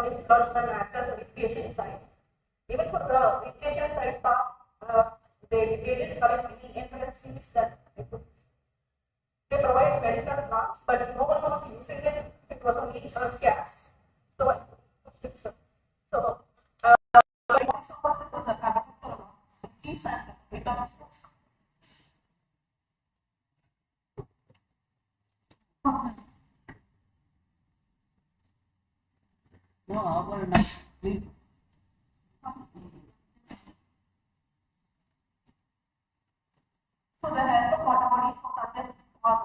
geological act as a recreation site. Even for the recreation site part, they didn't collect any entrance fees that they could. They provide medicinal plants, but no one was using it. It was only scarce. So, so it was a capital fees and returns. No, please. So the health of water bodies for process or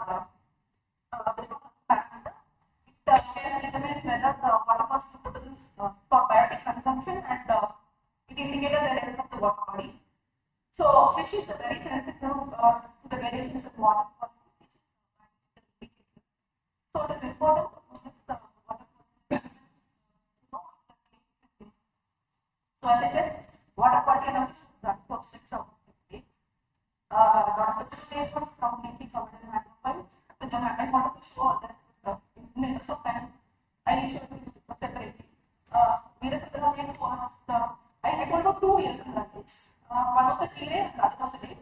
parameters, it can determine whether the water was suitable for biotic consumption, and it indicated the health of the water body. So fish is very sensitive to the variations of water quality. So it is important to notice the water quality. So as I said, water quality analysis is done for 6 hours. The paper was completely covered in magnified. I want to show that in the interest of time, I need to show it separately. Virasandra was I told 2 years in practice. One of the Kire and the other was the day.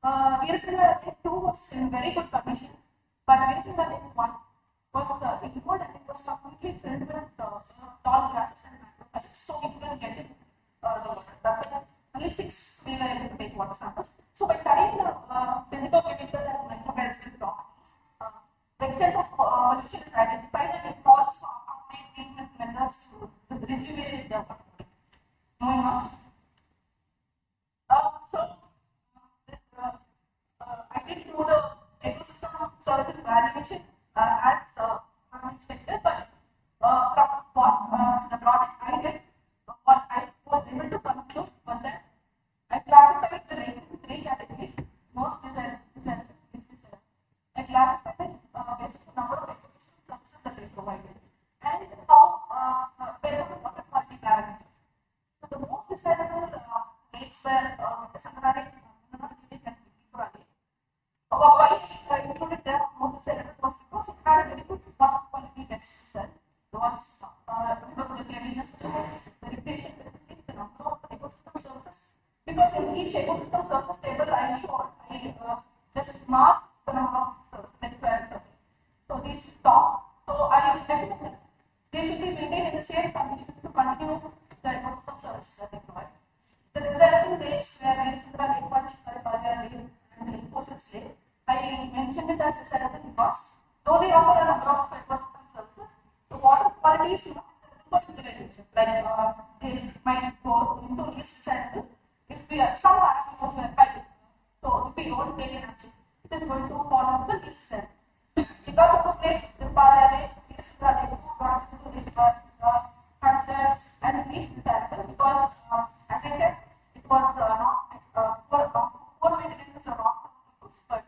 Virasandra 2 was in very good condition, but Virasandra 1 was inward and it was completely filled with tall grasses and macrophytes, so we couldn't get it the water. That's why only 6 we were able to take water samples. So by studying the physical, chemical and microbiological properties, the extent of pollution is identified, and it calls for appropriate treatment methods to rejuvenate the water. Moving on. I did do the ecosystem services evaluation as expected, but from what the project I did, what I was able to conclude was that I classified the rates into 3 categories. Most is I classified it based on the number of ecosystem services that they provided and how based on the water quality parameters. So the most desirable rates were Sangharari, and TVRAMACHANDRA. Why I included that most desirable was because it had a very good water quality test result. It was because of the cleanliness, the recreation facilities, the number of ecosystem services. Because in each ecosystem service table I showed, I just marked the number of services that were. So these top. So I recommend they should be maintained in the same condition to continue the ecosystem services that they provide. The resulting rates where Virasandra Lake, Palya Lake, and the Infosys Lake, I mentioned it as desirable because though they offer a number of ecosystem services, the water quality is not for utilization. Like they might go into this cycle if we are some parameters were high. So if we don't take an action, it is going to fall into the least cycle. Chikapur Lake, Palya Lake, Virasandra Lake, Lake are considered as least desirable because, as I said, it was not poor maintenance or wrong, but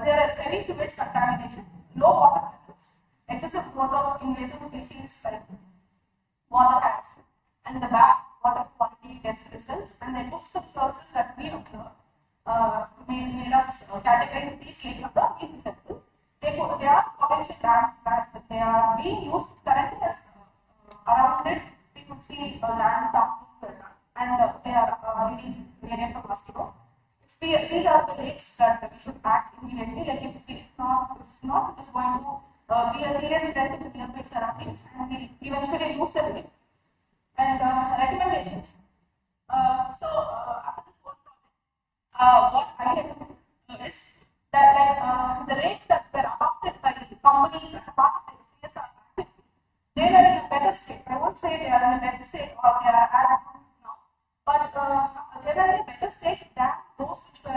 there are heavy sewage contamination, low water levels, excessive growth of invasive species like water acid, and the bad water quality test results, and the ecosystem services that we observed made us categorize these lakes under least desirable. They are potential land that they are being used currently as around it. We could see land top and they are really variant of mosquito. These are the lakes that we should act immediately. Like if not, it is going to be a serious threat to the nearby surroundings, and we eventually lose the lake. And recommendations. After this whole project, what I recommend is that the lakes that were adopted by companies as a part of the CSR activity, they were in a better state. I won't say they are in a better state or they are as good now, but they were in a better state than those which were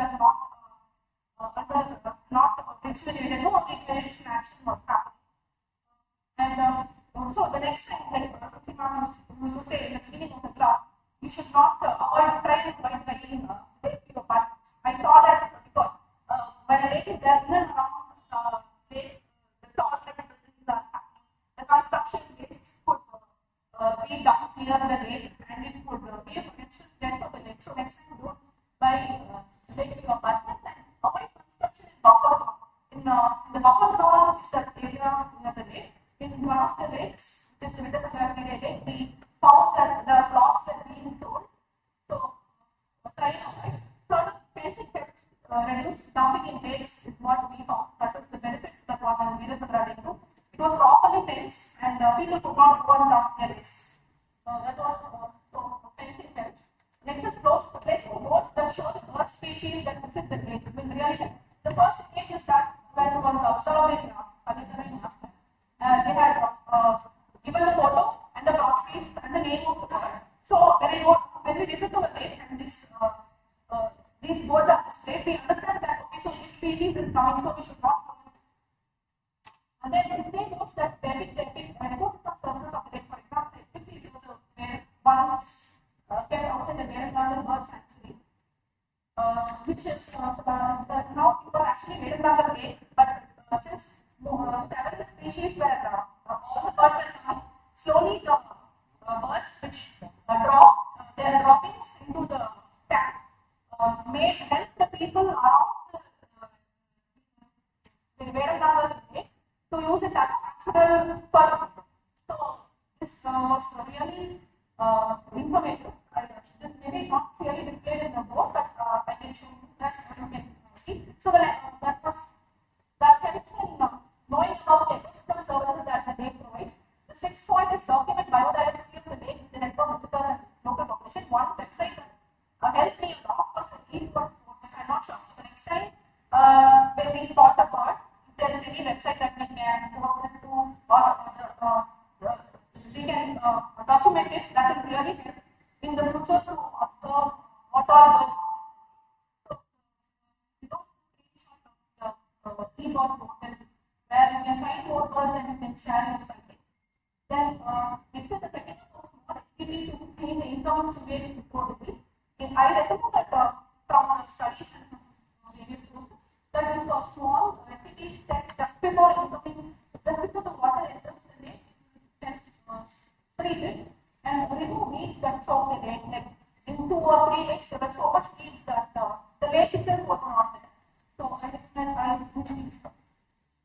not rejuvenated. No rejuvenation action was happening. And so the next thing, like something I used to say in the beginning of the class, you should not try to avoid buying your partners. I saw that because when a lake is there, in and around lake, the tall buildings are happening. The construction waste could be dumped near the lake, and it could be a potential threat for the lake. So next time, don't buy taking apartments and avoid construction in buffer zone. In the buffer zone is that area near the lake. In one of the lakes, this limited period, we found that the crops were being sold. So, try now, right? Third, fencing helps reduce dumping in lakes is what we found. That is the benefit that was on various other to. It was properly fenced and people could not go and dump their waste. That was so fencing helps. Next is placing boards that show the bird species that visit the lake. Will really help. The first image is that when it was observed in they had given the photo and the properties and the name of the bird. So when we visit to a lake and these birds are displayed, we understand that okay, so this species is coming, so we should not come. And then display boards that depict ecosystem services of the lake. For example, if we use one kept outside the Vedananda bird sanctuary, which is now it was actually Vedananda lake, but since several species were all the birds were coming, slowly the birds which drop their droppings into the tank may help the people around the Vedananda lake to use it as a natural purpose. So this was really informative. This may be not clearly displayed in the board, but I can show you that you can see. So that helps in knowing about the ecosystem services that the lake provides. The sixth point is document biodiversity of the lake, the network visitors and local population. One website that helped me a lot was the link, but I'm not sure. So the next time when we spot a bird, if there is any website that we can post it to or we can document it, that will really help in the future to observe what are birds. So, you know, screenshot of the keyboard portal where you can find more birds and you can share your sightings. Then next is the second one, small activity to clean the income surveillance before release. I recommend that from studies and various groups that is a small activity that just before incoming, just before the water enters the lake, you can treat it and remove weeds that from the lake. Like in 2 or 3 lakes, there were so much weeds that the lake itself was not there. So I recommend I do these stuff.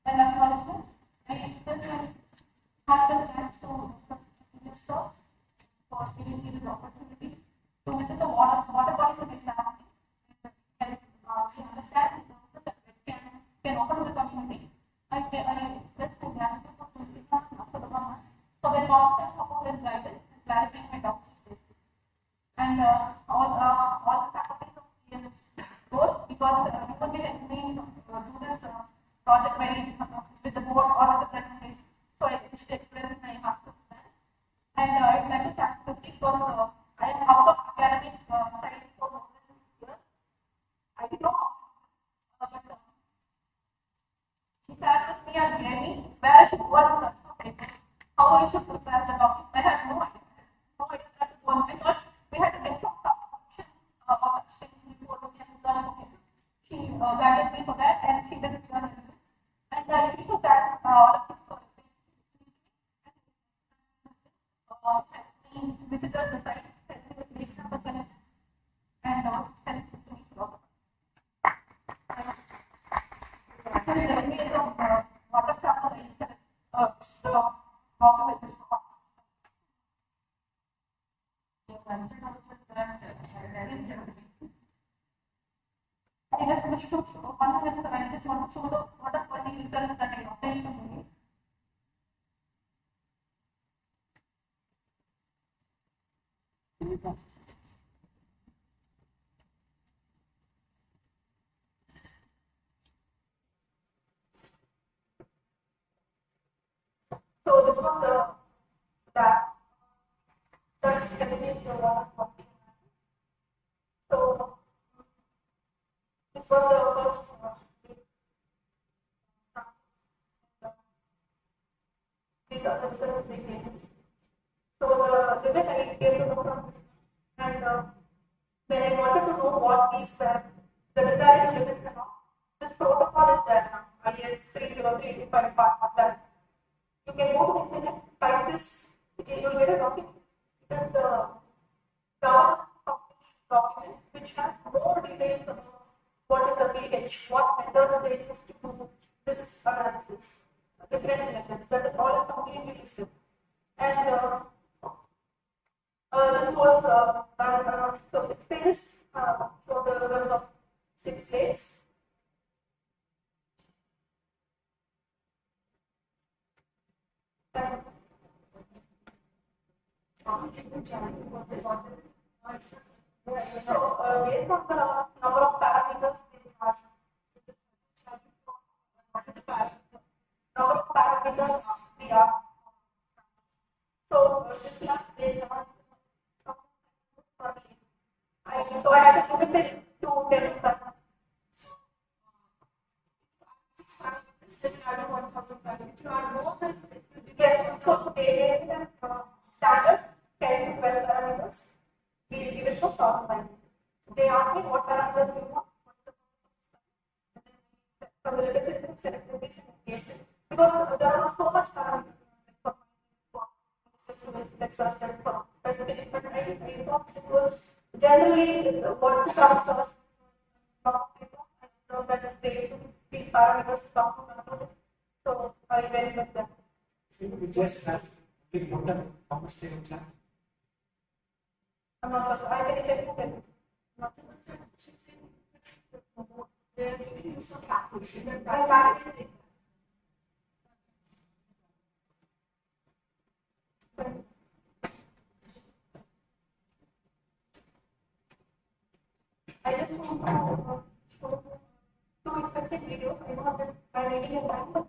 And acknowledgement, I extend my heartfelt thanks to yourself for giving me this opportunity to visit the water bodies of examining and we understand that it can open to the community. I express my gratitude for Sultan for the government for their constant support and guidance and clarifying my doubts. And all the faculties of PM both because you would be helping me do this project with the board or with the presentation. So I wish to express my heartfelt thanks. And I'd like to thank the because I am out of academic side for more than 6 years. I did not but she sat with me and gave me where I should go and how I should prepare the topic. I had no idea. No idea that it was because we had to get some function of exchange before we can learn about it. She guided me for that and she did it well. And I wish to thank all of you for visitors the site, helping with the example connection and helping me throughout. Actually, the image of water sample the water with this I just wish to show one minute that I just want to show the water quality results that I obtained from the So this was that eliminates the water quality. So this was the first these are the results they gave. So the limit I gave to know from this and when I wanted to know what these were, the desired limits and all, this protocol is there now. IISC 30385 part of that. You can go to the internet, type this, you will get a document. It is the government document which has more details about what is a pH, what methods they use to do this analysis, different methods. That is all is completely listed. And this was done so 6 pages, showed the results of 6 states. And so based on the number of parameters they have, number of parameters we are. So this last they have. So I have to limit it to 10 parameters. Yes, so they standard 10 to 12 parameters. We will give it to top. They ask me what parameters do you want. From the literature, select the basic engagement. Because there are so much parameters for specific, but I thought it was generally what comes first. That these parameters come to control. So I went with them. So we just ask the total how much they will charge. I'm not sure. I can tell you. Not they're giving you some calculation. I just want to show two interesting videos. I know that I'm making a time, but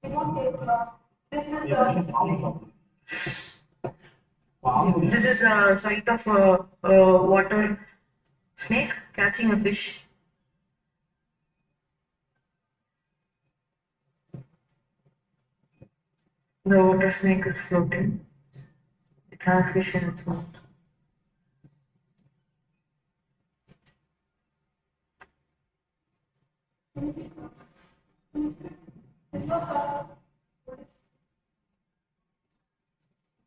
we won't take this is Wow. This is a sight of a water snake catching a fish. The water snake is floating. It has fish in its mouth.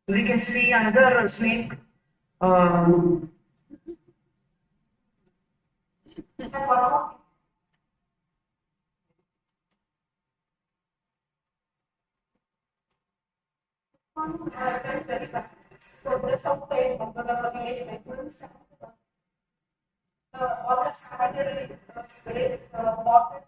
We can see another snake. very bad. So just outside all the sanitary waste water.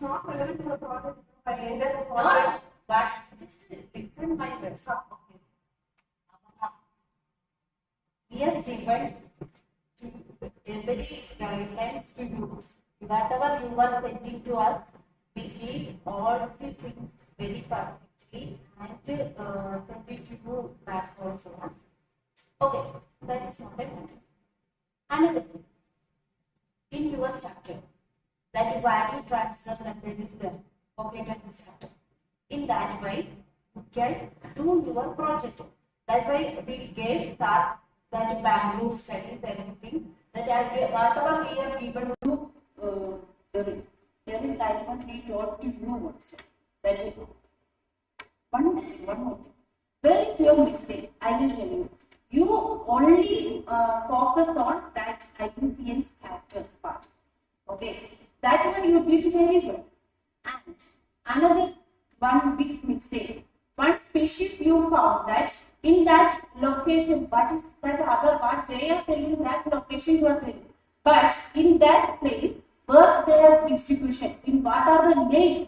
Not relevant to the project. No, but just different minds. Okay. Here they went every guidelines to you. Whatever you were sending to us, we keep all the things very perfectly and send it to you back also. Okay, that is not a matter. Another thing, in your chapter, that value transfer method is there. Okay, that is chapter. In that way, you can do your project. That way, we gave that Bangalore studies and everything. That whatever we are given to during that one we taught to you also. That is one more thing. Where is your mistake? I will tell you. You only focus on that IUCN status part. Okay, that one you did very well. And another one big mistake. One species you found that in that location, what is that other part? They are telling that location you are telling. But in that place, where their distribution, in what are the names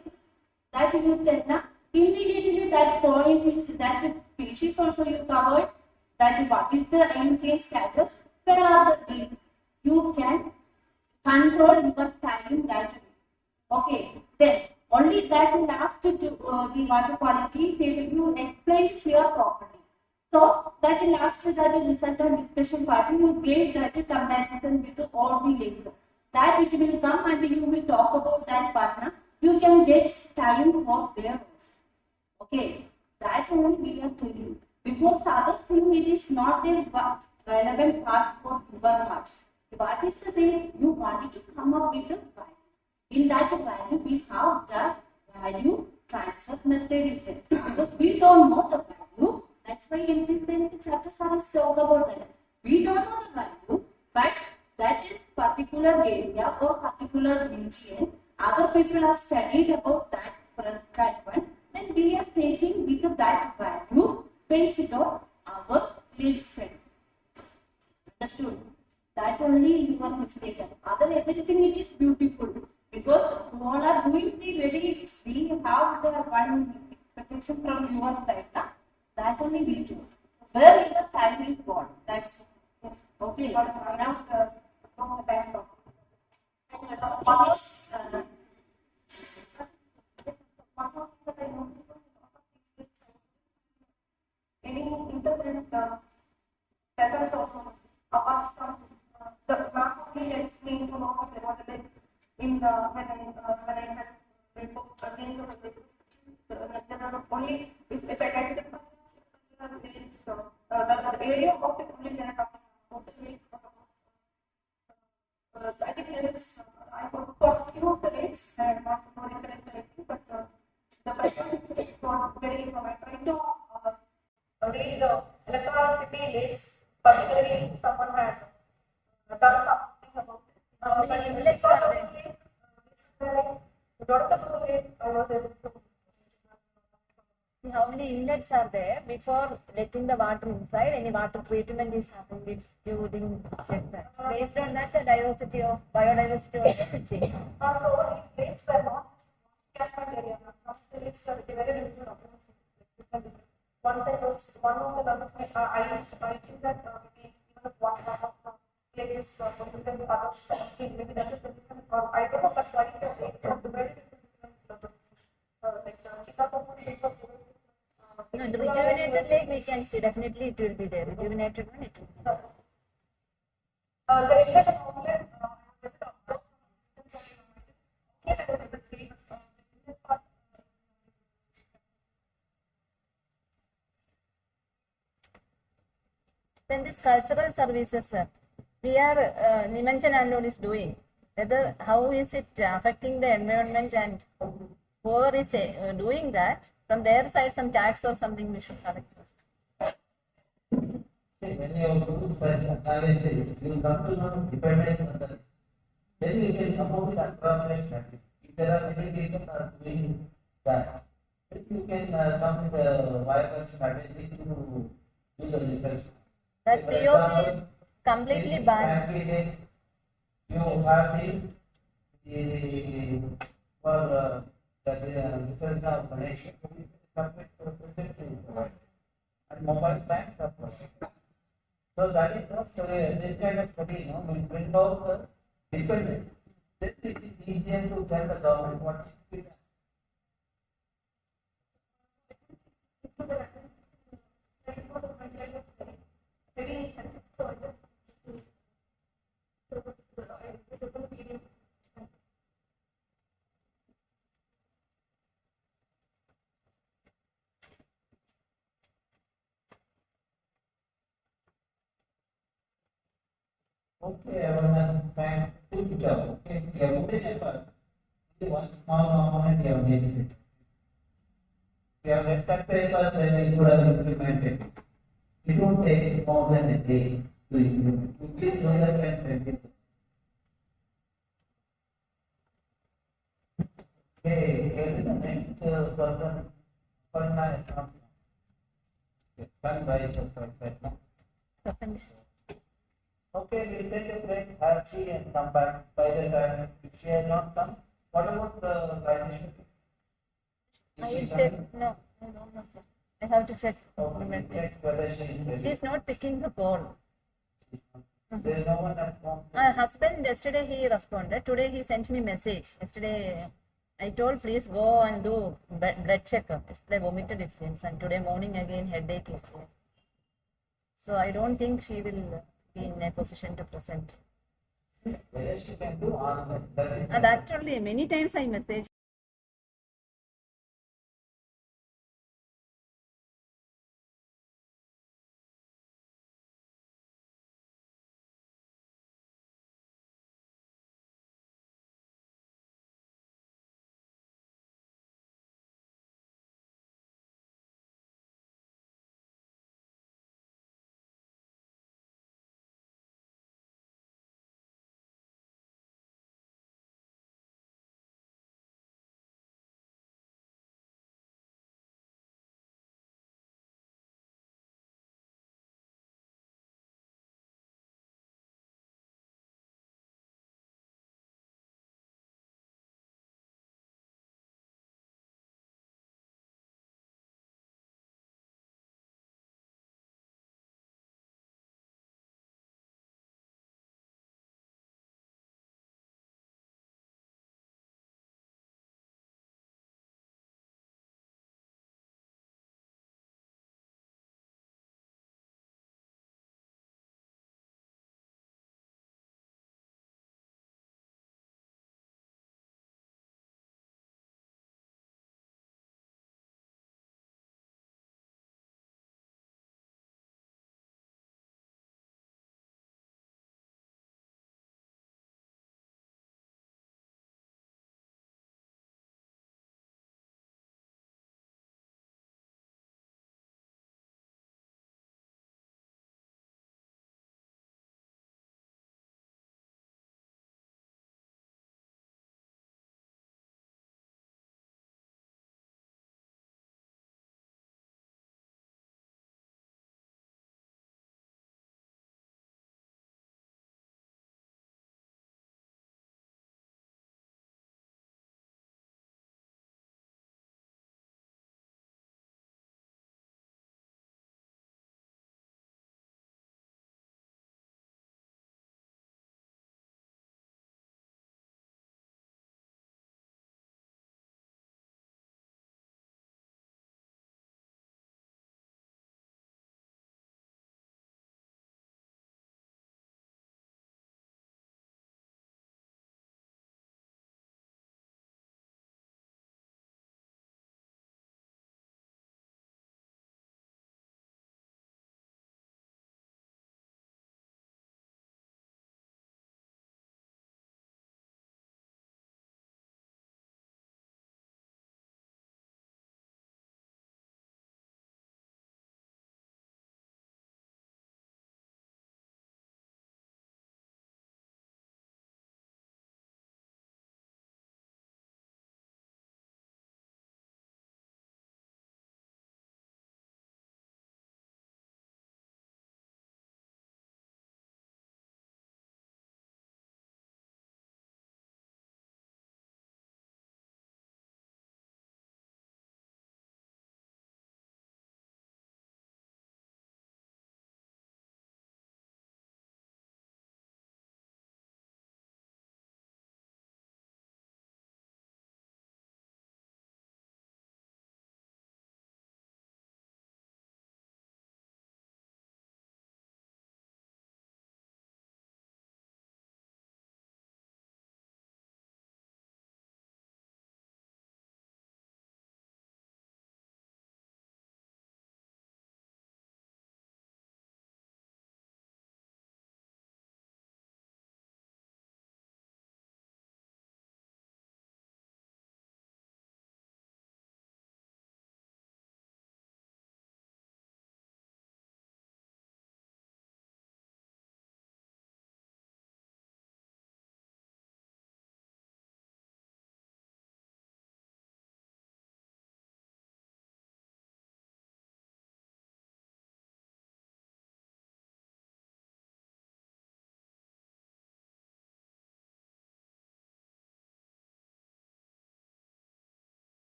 that you tell now, immediately that point is that species also you covered. That what is the IUCN status? Where are the names? You can control your time that way. Okay, then only that last to the water quality they will explain here properly. So that last that result and discussion part you gave that comparison with all the links. That it will come and you will talk about that partner. You can get time for their works. Okay, that only we are telling you. Because other thing it is not a relevant part for your part. What is the thing you wanted to come up with a value? In that value we have the value transfer method is there. Because we don't know the value, the chapters are talk about that. We don't know the value, but that is particular area or particular region. Other people have studied about that one. Then we are taking with that value based on our lead strength. Understood? That only you are mistaken. Other everything it is beautiful because you all are doing the very. We have the one expectation from your side. Na? That only we do. Where your time is gone. That's yes. Okay. Now from the time of any internet lessons also apart from the map only helps me to know what it is in the when I had report against the only if I get it the area of it only then I think there is I could for few of the rates and not correctly, but the question was very informative. Trying to read the electricity rates, particularly if someone had done something about it. How many inlets are there? I was able to. How many inlets are there before letting the water inside? Any water treatment is happening if you didn't check that. Based on that, the diversity of biodiversity also will change. So these lakes were not catchment area. The lakes were divided into documents. One side was one of the documents. I think that maybe even one part of the lake is polluted, the other maybe that is the different. I don't know, but why the lake was divided into different like Chicago. No, the rejuvenated lake we can see, definitely it will be there. Rejuvenated one, it will be there. The inlet and outlet, Then this cultural services, sir, we are Nimanjan Andon is doing. Whether how is it affecting the environment and whoever is doing that, from their side some tax or something we should collect first. When you do such analysis, you will come to know dependence on the. Then you can come up with appropriate strategy. If there are many people who are doing that, then you can come with a viable strategy to do the research. That For POP is example, completely in banned. factory then you have the for that research of connection and mobile banks are provided. So that is not this kind of study, will bring out the dependence. Then it is easier to tell the government what should be done. Okay, everyone, thanks. Good job. Okay, you have put it apart. One small component you have made it. You have read that paper, then you would have implemented it. It won't take more than a day to implement. You please know your friends and it. Okay, here is the next person. Parna. Okay, sunrise right now. Okay, we'll take a break, have tea and come back. By the time, if she has not come, what about Rajesh? I will check. No, I don't know, sir. I have to check the Okay, message. check whether she is ready. She is not picking the call. There is no one at home. My husband yesterday he responded. Today he sent me message. Yesterday I told please go and do blood checkup. Yesterday vomited it seems, and today morning again headache is there. So I don't think she will be in a position to present. Whether she can do online. That is That only many times I message.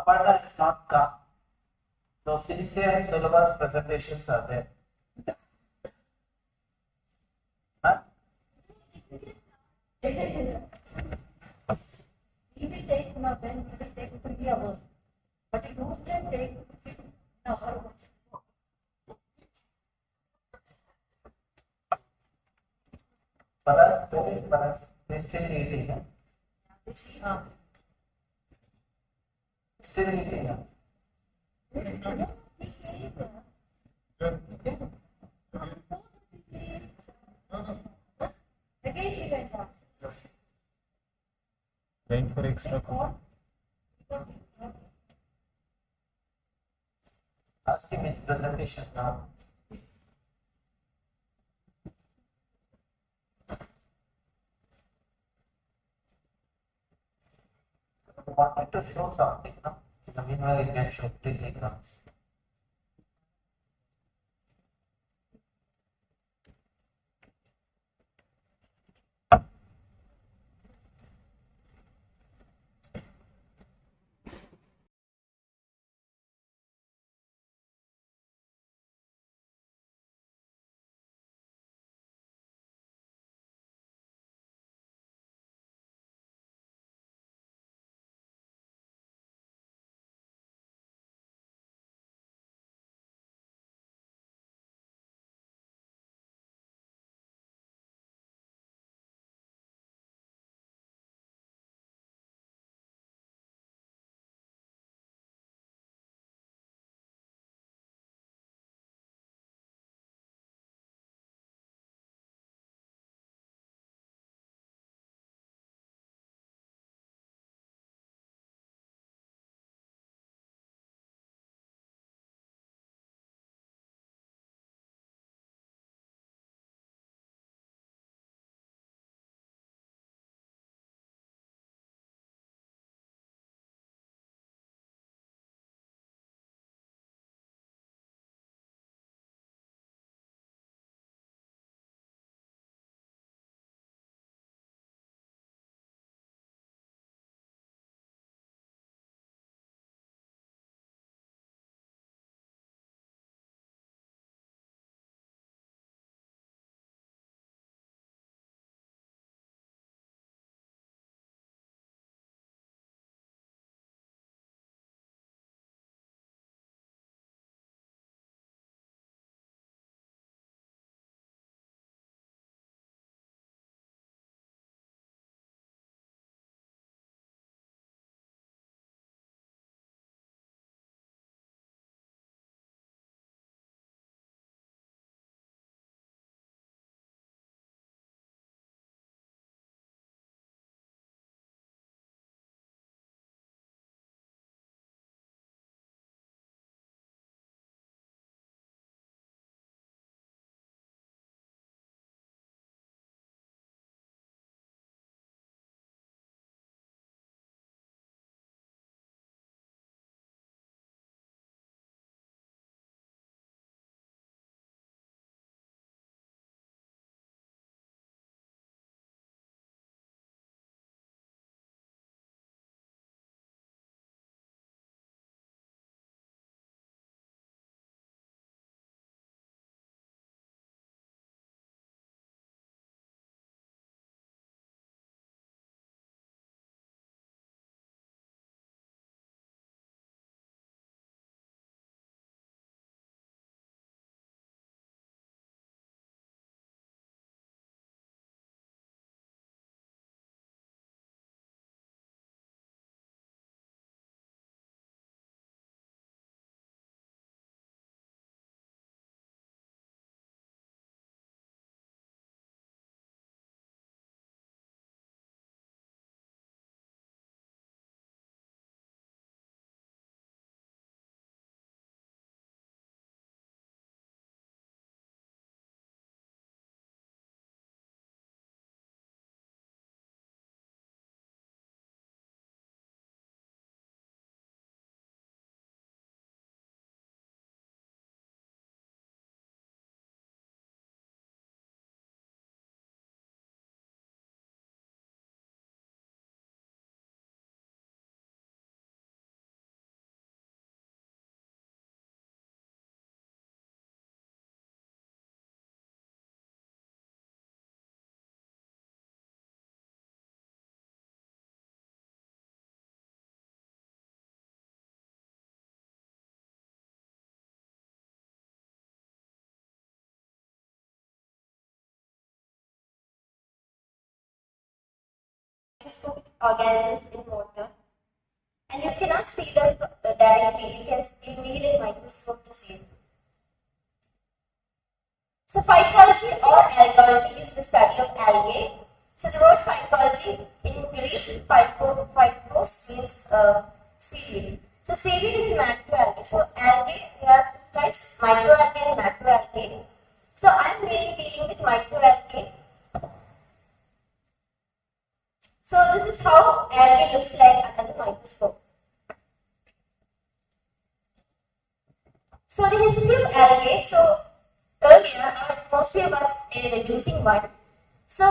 Aparna is not come. So Sincere and Sulabha's presentations are there. Huh? He will take now, then he will take 3 hours. But it won't take 15 hours. Paras, they still eating. Huh? Still eating. Huh? Again he went on. Going for extra. Ask him his presentation now. I wanted to show something now. In the meanwhile, you can show diagrams. microscopic organisms in water, and you cannot see them directly. You need a microscope to see them. So phycology or algology is the study of algae. So the word phycology in Greek, phycos means seaweed. So seaweed is macroalgae. So algae, there are two types, microalgae and macroalgae. So I am mainly dealing with microalgae. So this is how algae looks like under the microscope. So the history of algae. So earlier, mostly of us using one. So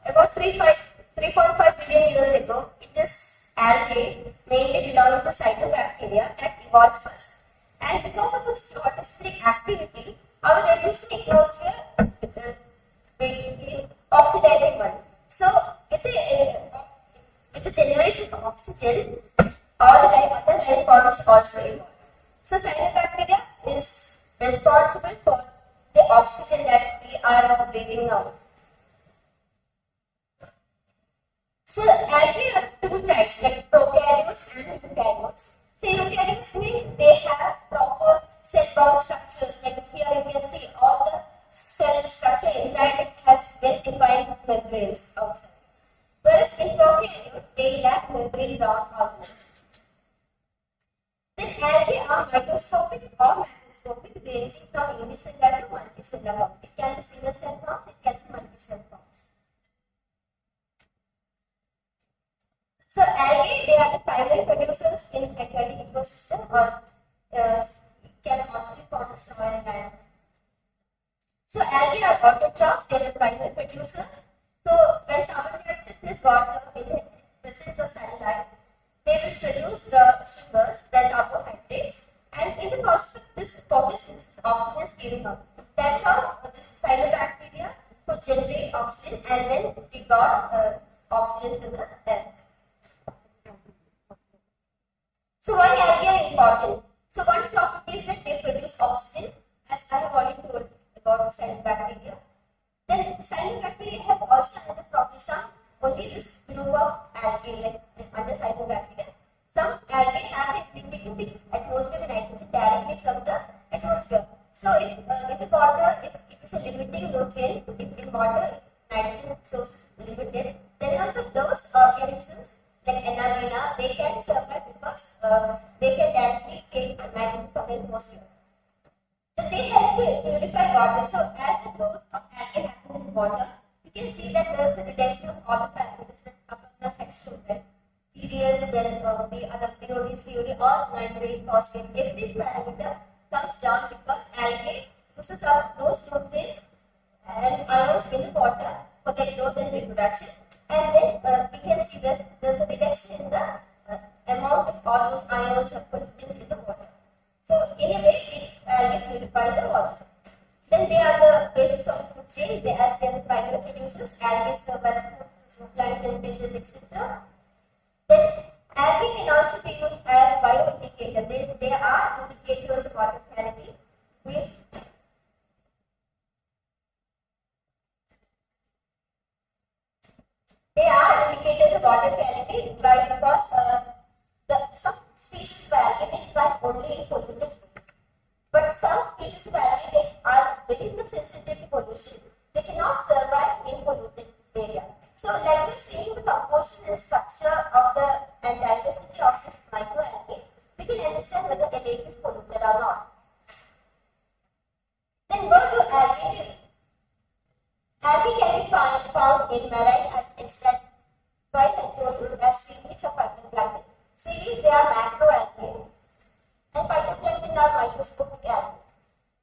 about 3.5 billion years ago, it is algae mainly belonging to cyanobacteria that evolved first. And because of its photosynthetic activity, our reducing atmosphere basically oxidizing one. So with the generation of oxygen, all other life forms also evolve. So cyanobacteria is responsible for the oxygen that we are breathing out. So algae are two types, like prokaryotes and eukaryotes. So eukaryotes means they have proper cell-bound structures. Like here you can see all the cell structure inside it has well-defined membranes outside. Whereas in prokaryote, they lack membrane-bound organelles. Then algae are microscopic or macroscopic, ranging from unicellular to multicellular forms. It can be single cell forms, it can be multi-cell forms. So algae, they are the primary producers in aquatic ecosystem, or it can also be found in soil and. So algae are autotrophs, they are the primary producers. So when carbon dioxide plus water in the presence of sunlight, they will produce the sugars, the carbohydrates, and in the process of this photosynthesis, oxygen is given out. That's how this cyanobacteria could generate oxygen, and then we got oxygen to the air. So why algae are important? So one property is that they produce oxygen, as I have already told about cyanobacteria. Then cyanobacteria have also another property. Some only this group of algae, like under cyanobacteria. Some algae have the ability to fix atmosphere nitrogen directly from the atmosphere. So if in the water, if it is a limiting nutrient, if in water nitrogen source is limited, then also those organisms like Anamina, they can survive because they can directly take nitrogen from the atmosphere. Then they help to purify water. So as the growth of algae happens in water, you can see that there is a reduction of all the parameters that Aparna had shown, right? TDS, then the other BOD, COD, or nitrate, phosphate, every parameter comes down because algae uses up those nutrients and ions in the water for their growth and reproduction. And then we can see there's a reduction in the amount of all those ions or pollutants in the water. So in a way, algae purifies the water. Then they are the basis of the food chain. They are the primary producers. Algae serve as food to plankton, fishes, etc. Then algae can also be used as bioindicator. They are indicators of water quality. Means they are indicators of water quality because some species of algae they thrive only in polluted ways. But some species of algae they are very much sensitive to pollution. They cannot survive in polluted area. So like we're seeing the composition and structure of the and diversity of this microalgae, we can understand whether a lake is polluted or not. Then go to algae. Algae can be found in marine habitats that twice I told you as seaweeds or phytoplankton. Seaweeds, they are macroalgae and phytoplankton are microscopic algae.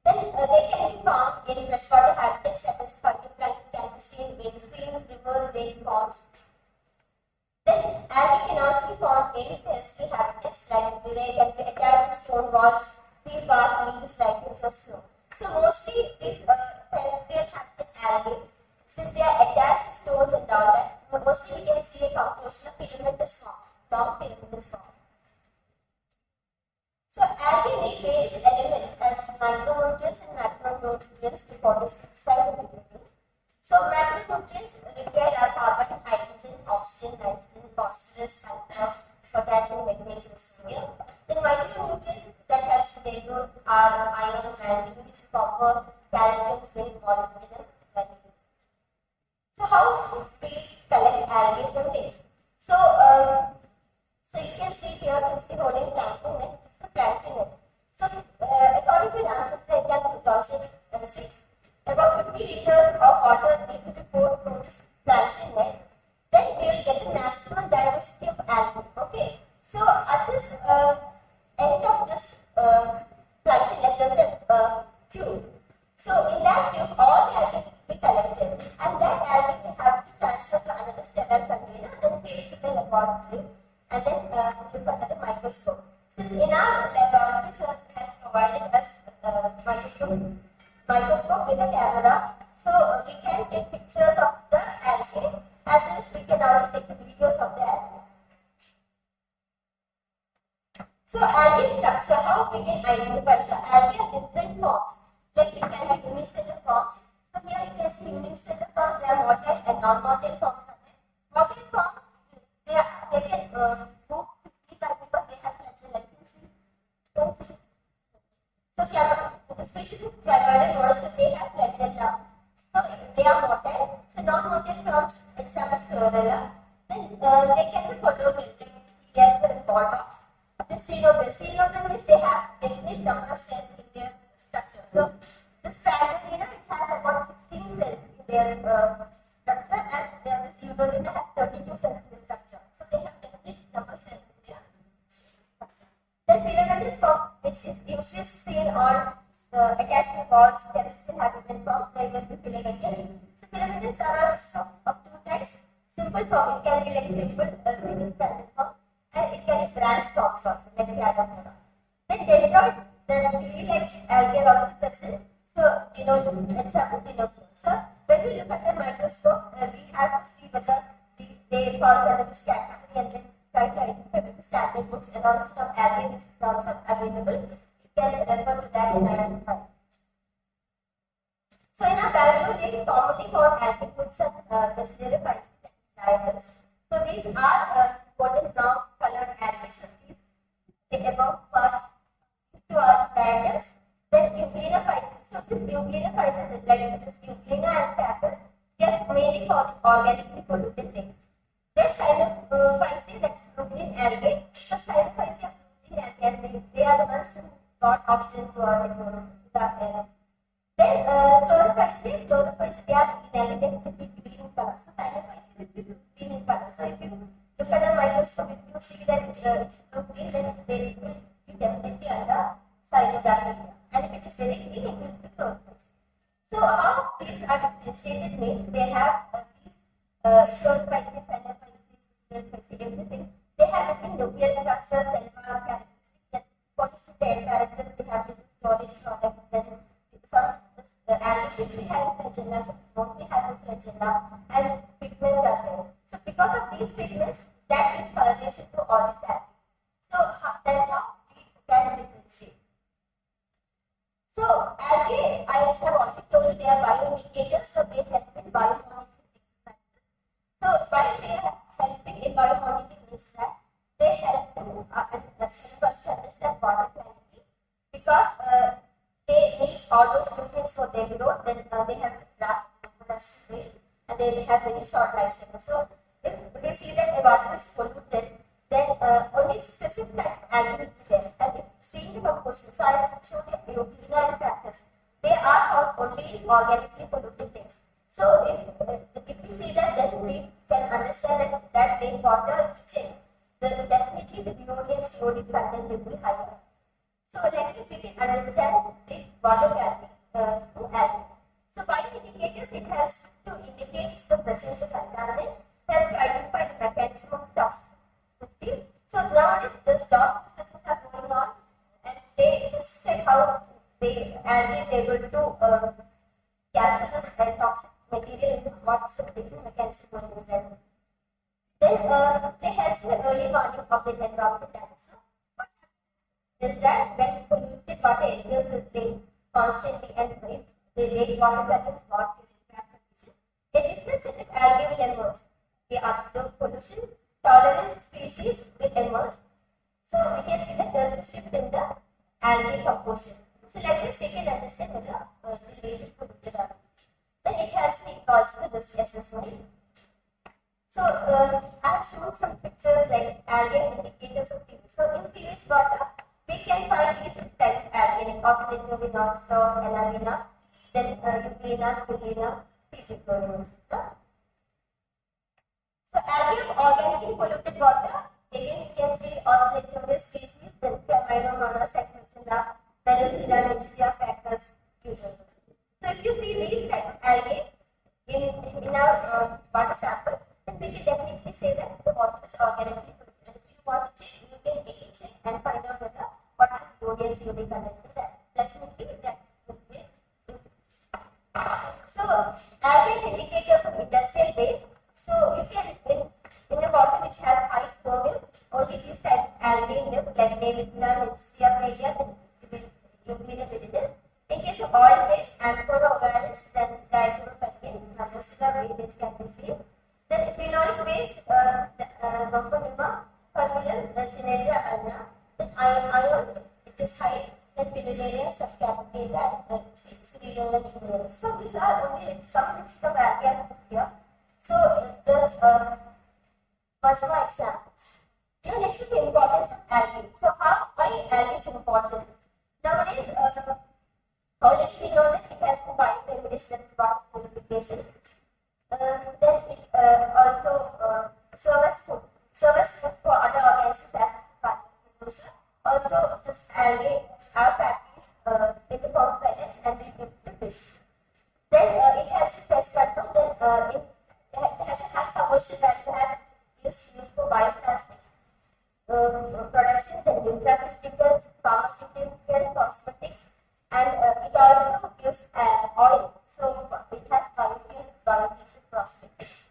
Then they can be found in freshwater habitats such as phytoplankton can be seen in streams, rivers, lakes, ponds. Then algae can also be found in terrestrial habitats like they can be attached to stone walls, tree bark, leaves, lichens or snow. So mostly these terrestrial habitat algae, since they are attached to stones and all that, mostly we can see a composition of filamentous forms, long filamentous forms. So algae need various elements as micronutrients and macronutrients to photosynthesize. So macronutrients required are carbon, hydrogen, oxygen, nitrogen, phosphorus, sulfur, potassium, magnesium is here. Then micronutrients that helps in their growth are iron, manganese, copper, calcium, zinc, molybdenum, vanillin. So how we collect algae from this? So you can see here, since the holding plankton net, this is a plankton net. So according to the answer data 2006, about 50 liters of water need to be poured through this plankton net. Then we will get the maximum diversity of algae. Okay. So at this end of this plankton net, there's a tube. So in that tube, all the algae will be collected, and that algae will have to transfer to another sterile container, then take it to the laboratory, and then look under the microscope. Since in our laboratory, sir has provided us microscope with a camera, so we can take pictures of the algae as well as we can also take the videos of the algae. So algae structure, how we can identify? So algae have different forms. Like it can be unicellular forms. So here you can see unicellular forms, they are motile and non-motile forms are there. Motile forms, they can move quickly because they have flagella. So the species of clavidian mollusks, they have flagella. So they are motile. So non-motile forms, examples chlorella. Then they can be photovoltaic, like Jasper and Bulldogs. Then coenoderm means they have definite number of cells in their structure. So this Sphalerina, it has about 16 cells in their structure, and this Eudorina has 32 cells in the structure. So they have definite number of cells in their structure. Then filamentous form, which is usually seen on attachment walls, terrestrial habitat forms, they will be filamentous. So filamentous are also of two types. Simple form, it can be like simple single stranded form, and it can be branch forms also, like Cladophora. Then dendroid, the tree-like algae are also present. So, example, So, when we look at the microscope, we have to see whether they fall under which category, and then try to identify with the standard books, and also some algae is also available. You can refer to that and identify. So, in our biology days, commonly found algae foods are considered diets. So, these are golden brown colored algae. So, the above part to our diagrams. Then Euglena phyces. So this Euglena phyces, like this Euglena and Cactus, they are mainly for organically polluted things. Then Cyanophyceae, that's Brooklyn algae. So Cyanophyceae are Brooklyn algae, they are the ones who got oxygen to our air. Then Chlorophyceae, they are inelegant to be green in color. So Cyanophyceae will be green in color. So if you look at a microscope, if you see that it's Brooklyn, then they will be definitely under cyanobacteria, and if it is very green, it will be chlorophyll. So how these are differentiated means they have these chlorophyll, cyanophyll, everything. They have different nuclear structures, cell characteristics, and what is the end characters. They have different storage product. Then some algae will be having flagella, some won't be having flagella, and pigments are there. So because of these pigments, that gives coloration to all these algae. So that's how we can differentiate. So algae, I have already told you, they are bioindicators, so they help in biomonitoring exercises. So why they are helping in biomonitoring is that they help to help us to understand water quality, because they need all those nutrients for their growth. Then they have rapid production rate, and they have very short life cycle. So if we see that a water is polluted, then only specific type of algae will be there. And if seeing the composition, so I have shown you Euglena and Cactus, they are found only in organically polluted things. So if we see that, then we can understand that rainwater change, then definitely the BOD and COD content will be higher. So like this, we can understand the water quality through algae. So bioindicators, it helps to indicate the presence of contaminant, helps to identify the mechanism of toxicity. So nowadays, the stock researches are going on, and they just check how the algae is able to capture this toxic material into what's the particular mechanism going inside. Then they help in the early warning of the environmental damage. So what happens is that when polluted water enters the lake constantly, and if the lake water level is not in bad condition, a different set of algae will emerge. The pollution tolerance this assessment. So I have shown some pictures like algae as indicators of pH. So in pH water, we can find these type of algae like oscillator, venoster, analina, then euglena, spirulina, pH chlorine, etc. So algae of organically polluted water, again you can see oscillator species, then Chlamydomonas, Acantilla, Velocida, Nixia, Cactus, usually. So if you see these type of algae in our water sample, then we can definitely say that the water is organically polluted. If you want to check, you can again check and find out whether what is the OD and COD content in that. Definitely that would be increased. So algae is indicators of industrial waste. So you can in a water which has high chromium, only these type of algae live like Navicular, Nixia, Media, then Euglena viridis. In case of oil waste, Amphora ovalis, then diazoropatine, Drosera viridis can be seen. Then phenolic waste, Gophanima, Fermilan, Cineraria ulna. Then iron, it is high, then Pidularia, subcapitata, and Spirulina numerous. So these are only some list of algae here. So there's much more examples. Now next is the importance of algae. So why algae is important? Nowadays, already we know that it has biomedicinal water purification. Then it also serves food for other organisms as a producer. Also, this algae are packaged in the form of pellets and we give to fish. Then it has pest control. Then it has a high commercial value. It has used for bioplastics production, then nutraceuticals, pharmaceutical, cosmetics, and it also gives oil. So it has biodiesel prospects.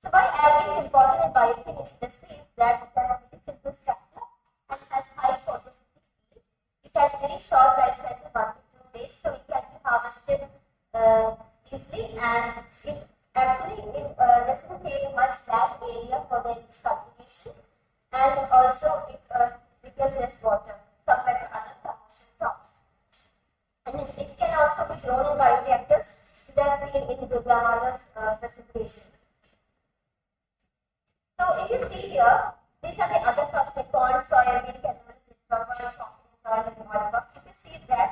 So why algae is important in biofuel industry is that it has a very simple structure and has high photosynthesis. It has very short life cycle, 1 to 2 days, so it can be harvested easily, and it actually doesn't take much land area for the cultivation, and also it requires less water compared to other commercial crops. And it can also be grown in bioreactors. You have seen in Durgamada's presentation. So if you see here, these are the other crops like corn, soybean, canola, rubber, coffee, soil, and oil crop. If you see that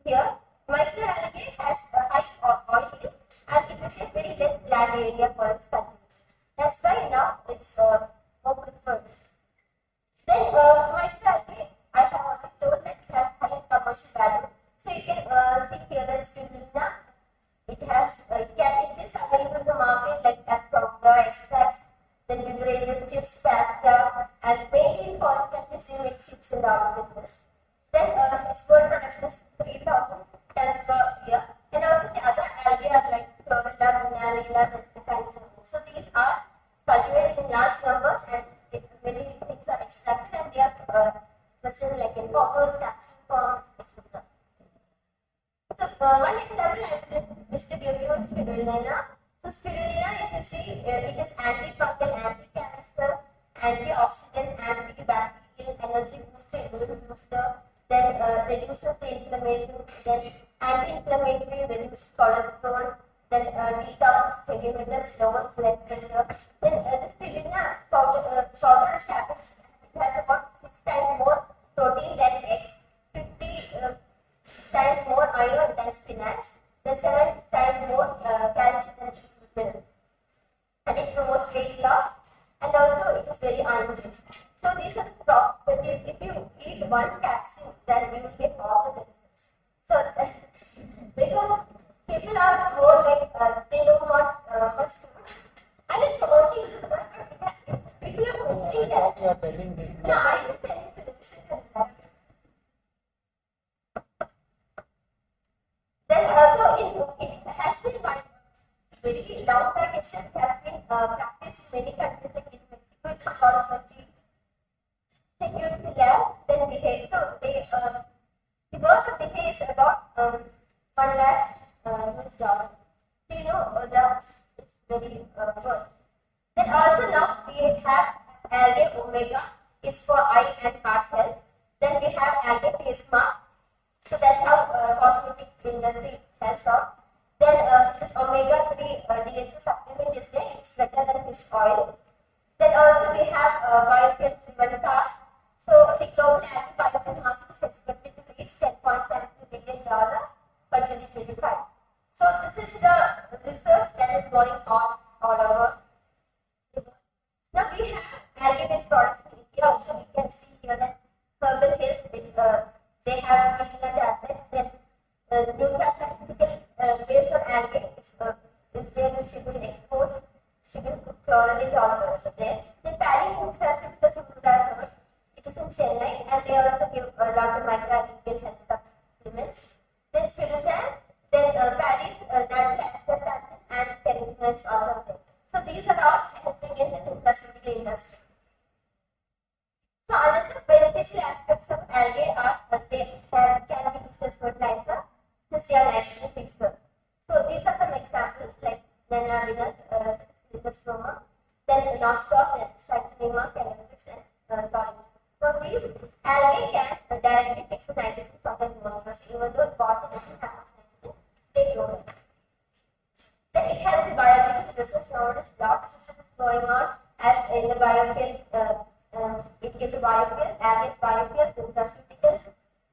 here, microalgae has a high oil yield and it requires very less land area for its cultivation. That's why now it's more preferred. Then microalgae, I have already told that it has high commercial value. So you can see here that spirulina, it is available in the market like as powder, extracts, then beverages, chips, pasta, and mainly in foreign countries you make chips and all with this. Then export production is 3,000 tons per year, and also the other algae are like Chlorella, Gunarella, and so these are cultivated in large numbers, and many things are extracted, and they are present like in poppers, capsule form, etc. So one example I wish to give you is spirulina. So spirulina, if you see, it is antifungal, anti-cancer, antioxidant, antibacterial, energy booster, immune booster, then reduces the inflammation, then anti-inflammatory, reduces cholesterol, then detoxes heavy metals, lowers blood pressure. Then the spirulina powder tablet, it has about 6 times more protein than eggs, 50 times more iron than spinach, then 7 times more calcium than milk. And it promotes weight loss, and also it is very unrich. So these are the properties. If you eat one capsule, then you will get all the benefits. So because people are more like they don't want much food, and it promoting people are promoting that. You are telling this. No, I am telling television. Then also it has been by very long time itself has been practiced in many countries like in Mexico. It is called then Bihar. So the worth of Bihar is about 1 lakh US dollar. So you know it's very worth. Then also now we have algae omega is for eye and heart health. Then we have algae face mask. So that's how cosmetic industry helps out. Then this omega-3 fish oil. Then also we have biofuel driven cars. So the global annual biofuel market is expected to reach $10.72 billion by 2025. So this is the research that is going on all over. Now we have algae-based products in India. Also we can see here that Herbal Hills, they have spirulina tablets. Then nutraceutical based on algae is there in sugar exports. Sugar chloral is also there. Then Paddy nutraceuticals you would have heard. It is in Chennai, and they also give a lot of microalgae health supplements. Then Spiruzan, then Paddy's natural astaxanthin and carotenoids also there. So these are all helping in the nutraceutical industry. So another beneficial aspects of algae are they can be used as fertilizer since they are naturally fixers. So these are some examples like Nana Stroma, then Nostoc, then Cyclema, Cannabis, and Tolling. So these algae can directly fix the nitrogen from the atmosphere. Even though the bottom doesn't have much nitrogen, they grow it. Then it has a biological research nowadays. Lot of research is going on as in the biofuel. It gives a biofuel, algae biofuel, nutraceuticals,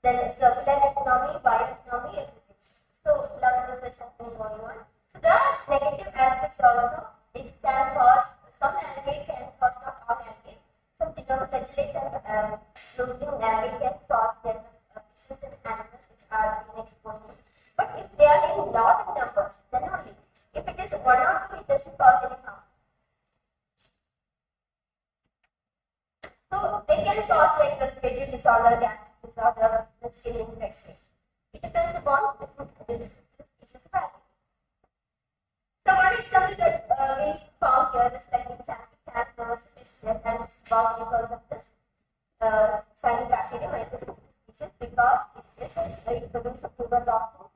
then circular economy, bioeconomy, everything. So a lot of research has been going on. So the negative aspects also, it can cause, some algae can cause, not all algae, some dinoflagellates and floating algae can cause death of fishes and animals which are being exposed to. But if they are in lot of numbers, then only. If it is one or two, it doesn't cause any harm. So they can cause like respiratory disorder, gastric disorder, and skin infections. It depends upon the species of algae. So one example that we found here is like example cat nurse fish death, and it's caused because of this cyanobacteria microcephaly species, because it produces neurotoxin.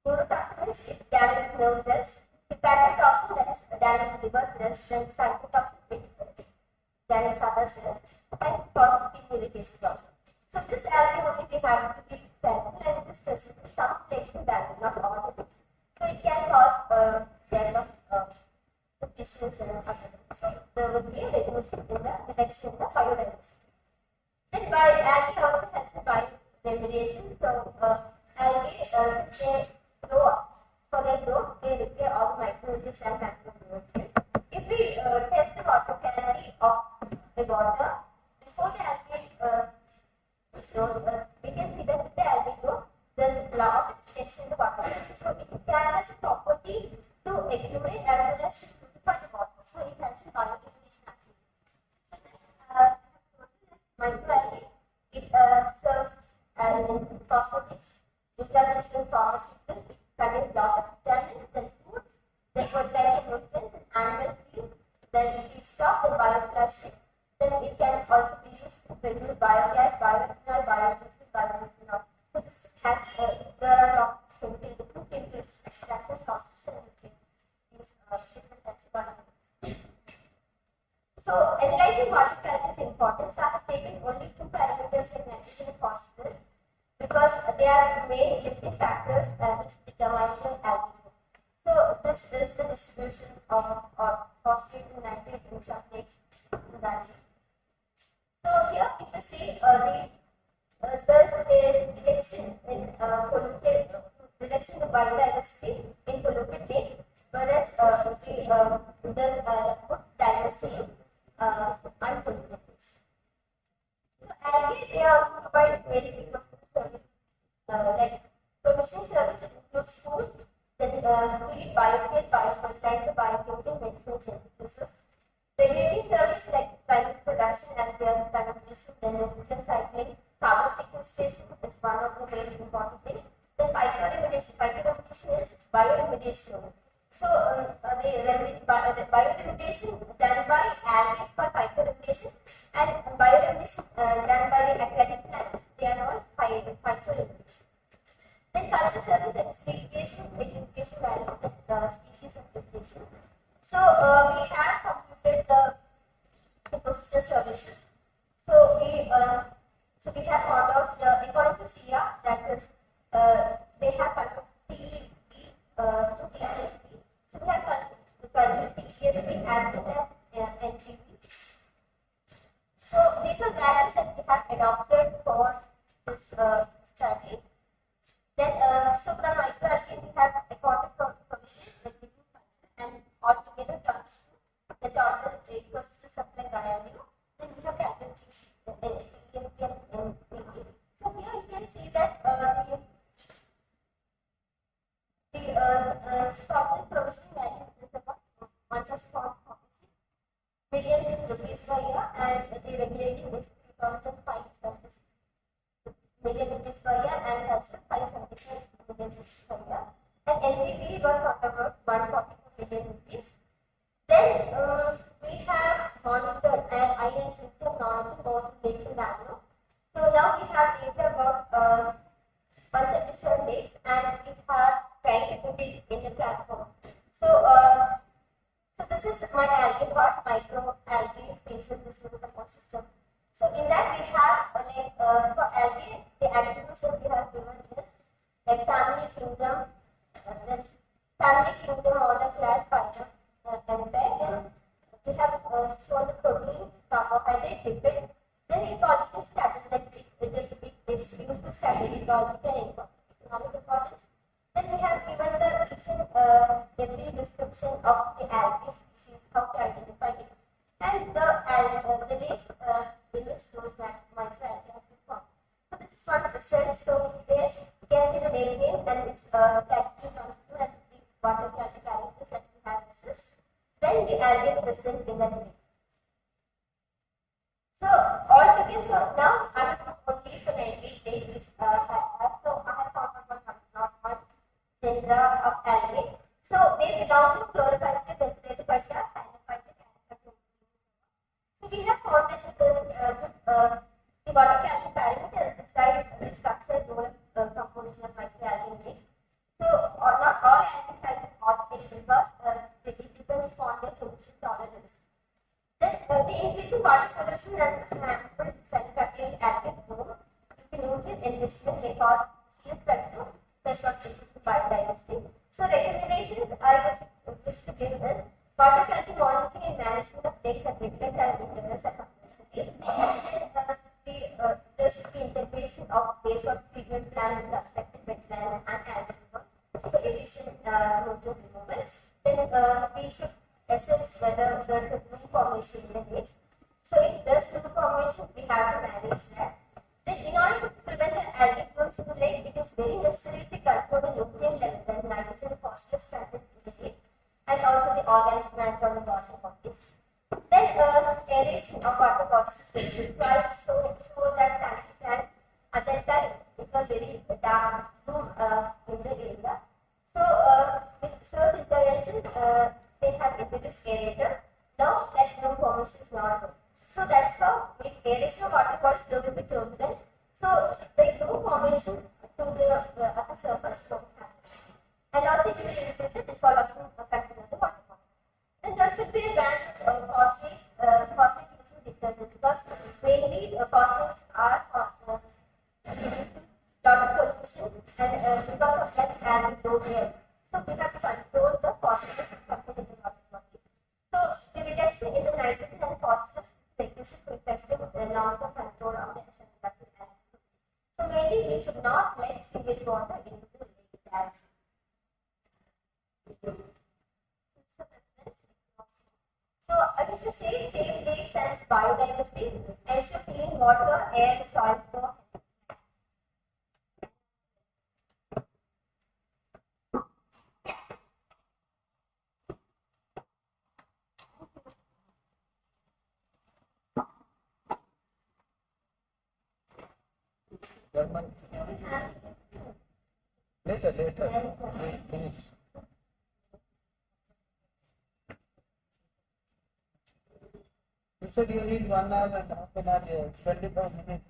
Neurotoxin means it damages nerve cells. Hepatotoxin, that is damages liver cells. Then cytotoxin, it damages other cells and causes skin irritations also. So this algae only we have to be careful, and it is present in some places in the algae, not all the things. So it can cause death of the fishes and other things. So there will be a reduction in the reduction in the biodiversity. Then algae also helps in bioremediation. So algae, since they grow up, for their growth, they repair all the micronutrients and macronutrients. If we test the water quality of the water before the algae growth, we can see that with the algae growth, there is a lot of rejection in the water. So it has a property to accumulate as well as to purify the water. So it helps in bioremediation activity. So this microalgae, it serves as phosphatics, nutraceutical, pharmaceutical. It contains lots of vitamins, then food, then fertilizer nutrients, and animal feed, then feedstock, then bioplastic. Then it can also be used to produce biogas, bioethanol, biodiesel, biomethanol. So this has there are lots of different chemicals, extraction process, and everything. These different types of biogas. So analyzing water quality is important. So I have taken only two parameters like nitrogen and phosphorus because they are main limiting factors which determine the algae growth. So this is the distribution of phosphate and nitrate in some lakes in that. So here if you see there is a reduction in polluted, reduction in the biodiversity in polluted lakes, whereas there is good diversity in unpolluted lakes. So algae, they also provide various ecosystem services like provision service, that includes food, then feed, biofuel, biofertilizer, biochemical, medicine, genetic resources. Regulatory service like primary production as they are primary production, then nutrient cycling, carbon sequestration is one of the very important things. Then bioremediation. Bioremediation is bioremediation. So the bioremediation done by algae is called phytoremediation, and bioremediation done by the aquatic plants, they are called phytoremediation. Then culture service and segregation, education value of the species appreciation. So we have computed the ecosystem services. So we have found out the according to SIA, that is they have conducted TVRAMACHANDra to TIISC. So we have conducted TIISC as well as accumulating is 3,576 million rupees per year and also 575 million rupees per year. And NPV was about 144 million rupees. Then we have monitored and IISC monitored both days in Bangalore. So now we have data about 177 days and we have tried to put it in the platform. So this is my algae part, micro algae spatial distributed support system. So in that we have for algae, the attributes that we have given is like family, kingdom, then family, kingdom, order, class, phylum, and pet. Then we have shown the protein, carbohydrate, lipid. Then ecological status, like it's used to study ecological and economic importance. Then we have given the each and every description of the algae species, how to identify it, and the links those microalgae has been formed. So this is one result. So there you can see the name and its capital constituent and the water characteristics that we have discussed. Then the algae present in the name. So altogether now I have only for 98 days which I have. So I have found not one genera of algae. So they belong to chlorophyta, Vespertiphyta, Cyanophyta, Cyanophyta. So we have found that the water calcium parameter decides the structure, role, composition of microalgae mix. So not all algae has an oscillation because it depends upon their pollution tolerance. Then the increasing water pollution and hampered cyanobacterial algae bloom due to nutrient enrichment may cause serious threat to freshwater systems and biodiversity. So recommendations I wish to give is water quality monitoring and management of lakes at regular time intervals are necessary. Then there should be integration of wastewater treatment plan with affected wetlands and algae removal for efficient nutrient removal. Then we should assess whether there is a bloom formation in the lakes. So if there is bloom formation, we have to manage that. Then in order to prevent the algae blooms in the lake, it is very necessary to control the nutrient level, the nitrogen and phosphorus content in the lake, and also the organic matter on the water bodies. Then aeration of water bodies is essential. So I show that sanitary tank at that time it was very dark room in the area. So with source intervention, they have introduced aerators. Now that room formation is not good. So that's how with aeration of water bodies there will be turbulence. So the room formation to the upper surface won't happen. And also it will increase the dissolution effect of the water body. Then there should be a ban of phosphate using detergent because mainly phosphates are leading to lot of pollution and because of that algae grow here. So we have to control the phosphorus content in the water body. So the reduction in the nitrogen and phosphorus requisite to effective long-term control of the cyanobacterial algae. So mainly we should not let sewage water into the lake algae. So I wish to say save lakes and its biodiversity, ensure clean water, air, soil flow. German. Later. Finish. You said you need 1 hour and half an hour, 25 minutes.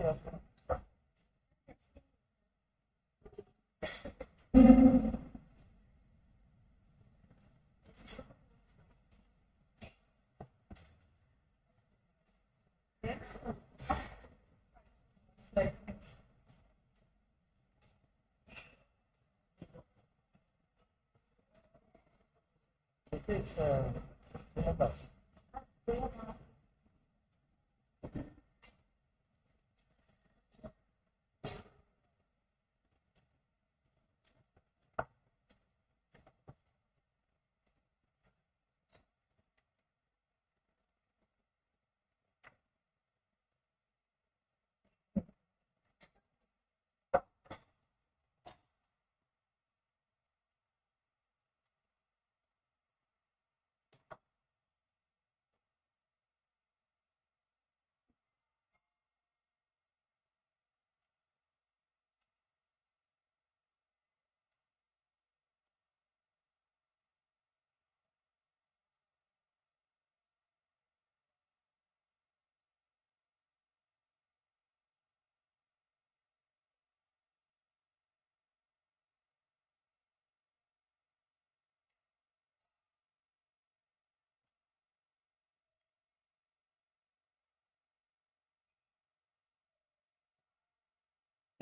This is syllabus.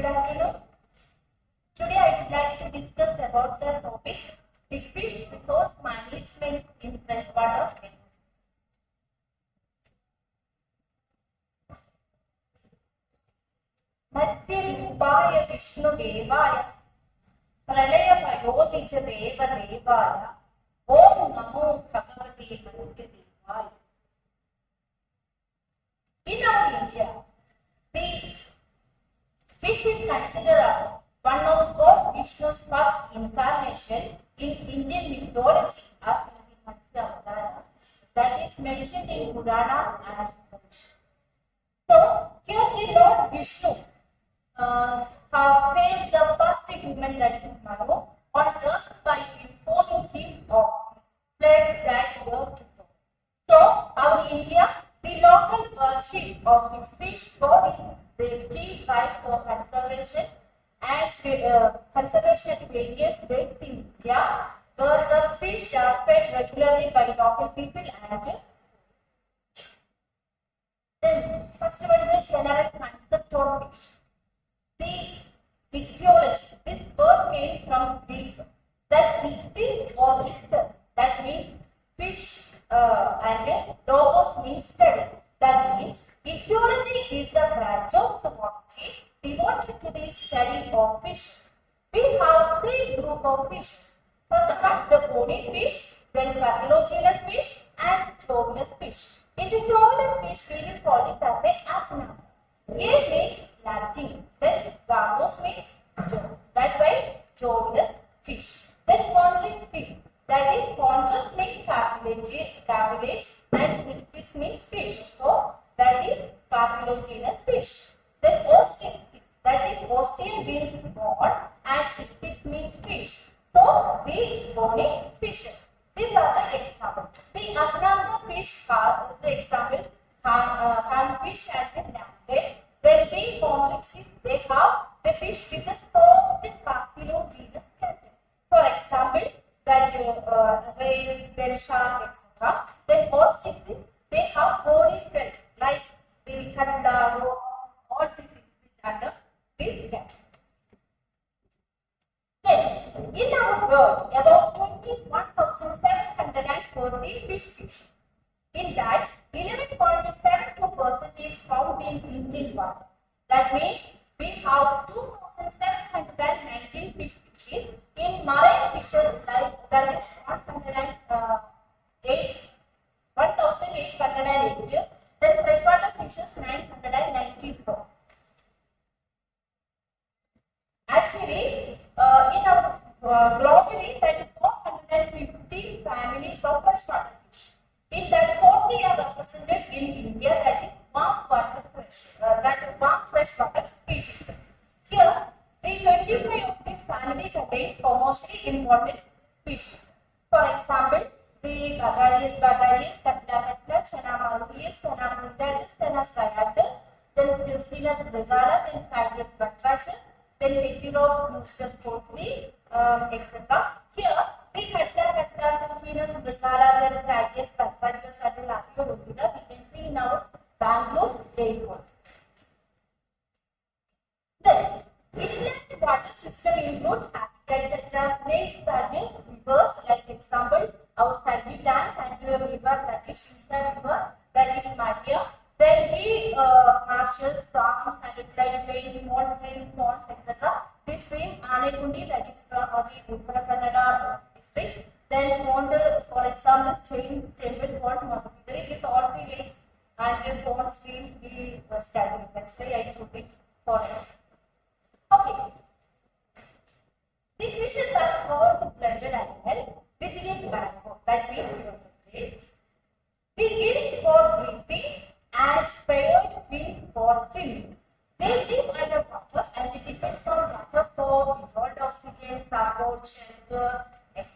afternoon. Today I would like to discuss about the topic the fish resource management in freshwater ecosystem. मत्स्यरूपाय विष्णुदेवाय प्रलयपयोधिच देवदेवाय ओम नमो भगवते मत्स्यदेवाय. In our India, the fish is considered as one of God Vishnu's first incarnation in Indian mythology as the Matsya Avtara that is mentioned in Puranas and Upanishads. So, here the Lord Vishnu have saved the first human, that is Manu, on earth by informing him of the plagues that were to come. So, our India, the local worship of the fish god is the key drive for conservation and conservation at various lakes in India, where the fish are fed regularly by local people and then first one is the general concept of fish. The etiology. This word came from Greek. That ichthys or ichthys, that means fish, and logos means study. That means etiology is the branch of zoology devoted to the study of fishes. We have three groups of fishes. First of all, the bony fish, then cartilaginous fish, and jovialous fish. In the jovialous fish, we will call it as a apna. A means lacking, then gamos means joe. That way, jovialous fish. Then chondrous fish. That is, chondrous means cartilage, and ichthys means fish. So, that is cartilaginous fish. Then ostium fish. That is, ostium means bone, and ichthys means fish. So, the bony fishes. These are the examples. The Agnanda fish are the example, handfish and the nugget. Then the chondrous fish, they have the fish with a soft cartilaginous skeleton. For example, that rays, then shark, etc. Then ostrich fish, they have bony skeleton like the kandaro, all these things under this category. Then, in our world, about 21,740 fish species. In that, 11.72% found in Indian water. That means we have 2,719 fish species. In marine fishes, like that is 1,808. Then freshwater fishes 994. Actually, in our globally, that is 450 families of freshwater fish. In that, 40 are represented in India, that is warm freshwater species. Here, the 25 of this family contains commercially important species. For example, the Bagarius, Catla, Chana marulius, Chana mundatus, Chana striatus, then Silpinus regala, then Caglius batrachus, then Vitiro sportly, etc. Here, the Catla, Silpinus regala, then Caglius batrachus, and the Lapio rubida, we can see in our Bangalore airport. Then, inland water system include habitats such as lakes and rivers, like example, our Sandy Dam and your river, that is Shilpa river, that is Maria. Then the marshes, farms, and floodplains, small streams, ponds, etc. This stream, Anekundi, that is from the Uttara Kannada district. Then pond, for example, Temple Pond, Madhuri, these all the lakes and pond stream we study. That's why I took it for us. Okay. The fishes are called blended animal with a backbone. That means the gills for breathing and paired fins for swimming. They live underwater and it depends on water for evolved oxygen, support, shelter, etc.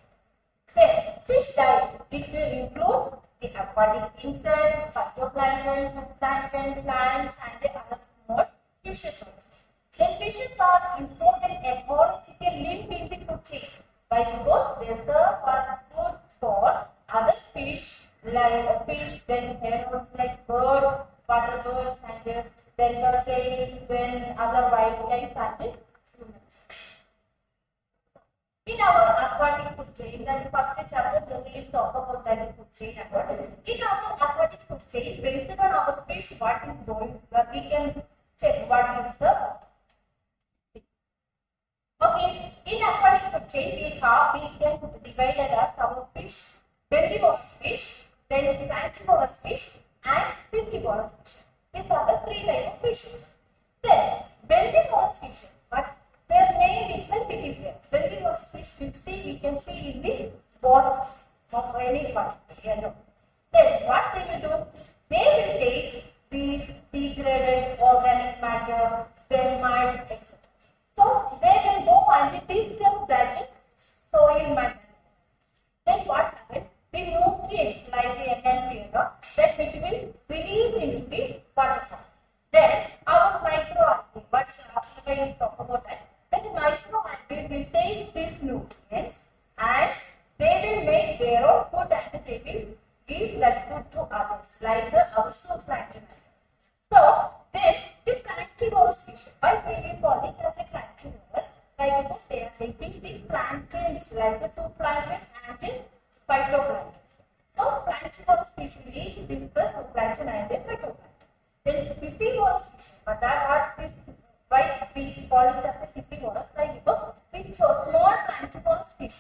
Then, fish diet. It includes the aquatic insects, phytoplankton, zooplankton, plants, and the other small fishes also. Then fishes are important ecological link in the food chain. Why? Because they serve as food for other fish, like fish, then herons like birds, water birds, and then turtles, then other wildlife and talk about that in food chain aquatic. In our aquatic food chain, based on our fish, what is going, we can check what is the. Okay, in aquatic food chain, we can divide it as our fish, bellivorous fish, then planktivorous fish, and piscivorous fish. These are the three types of fishes. Then, bellivorous fish, but their name itself it is there. Bellivorous fish, we can see in the bottom of any part. Then, what they will do? They will take the degraded organic matter, then mud, etc. So they will go and disturb that soil matter. Then what happens? The nutrients like the NNP, that which will release into the water column. Then our microalgae, what's after I talk about that? That microalgae will take these nutrients and they will make their own food and they will give that food to others, like the our zooplankton. So then the planktivorous fish, why we will call it as a planktivorous? Like because they are taking the planktons like the zooplankton and the phytoplankton. So planktivorous fish will eat this the zooplankton and the phytoplankton. Then piscivorous fish, but that what is why we call it as a piscivorous? Like because this small planktivorous fish,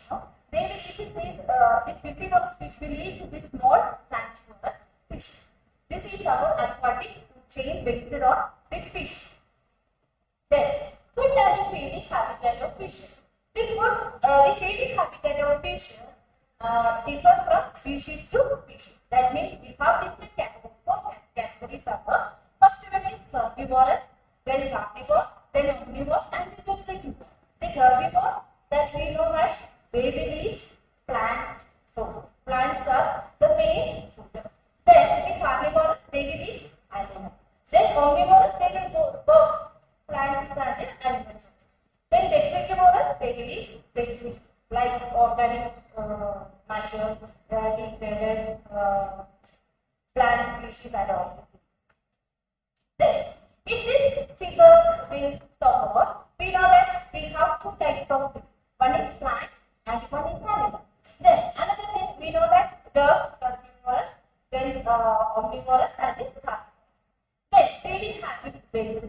they will eat this. The piscivorous fish will eat this small planktivorous fish. This is our aquatic chain based on the fish. Then food and feeding habitat of fish. The feeding habitat of fish differ from species to species. That means we have different categories. Four categories are first one is herbivorous, then carnivore, then omnivore, and nutritivore. The herbivore that we know as they will eat plants. So plants are the main food. Then the carnivores they will eat animals. Then omnivores they will go both plants and animals. Then detritivorous they will eat vegetables like organic matter, degraded plant species and all. Then in this figure we talk about, we know that we have two types of food. One is plant and one is animal. Then another thing we know that the herbivorous, then omnivorous and the carnivorous. Then feeding habit based,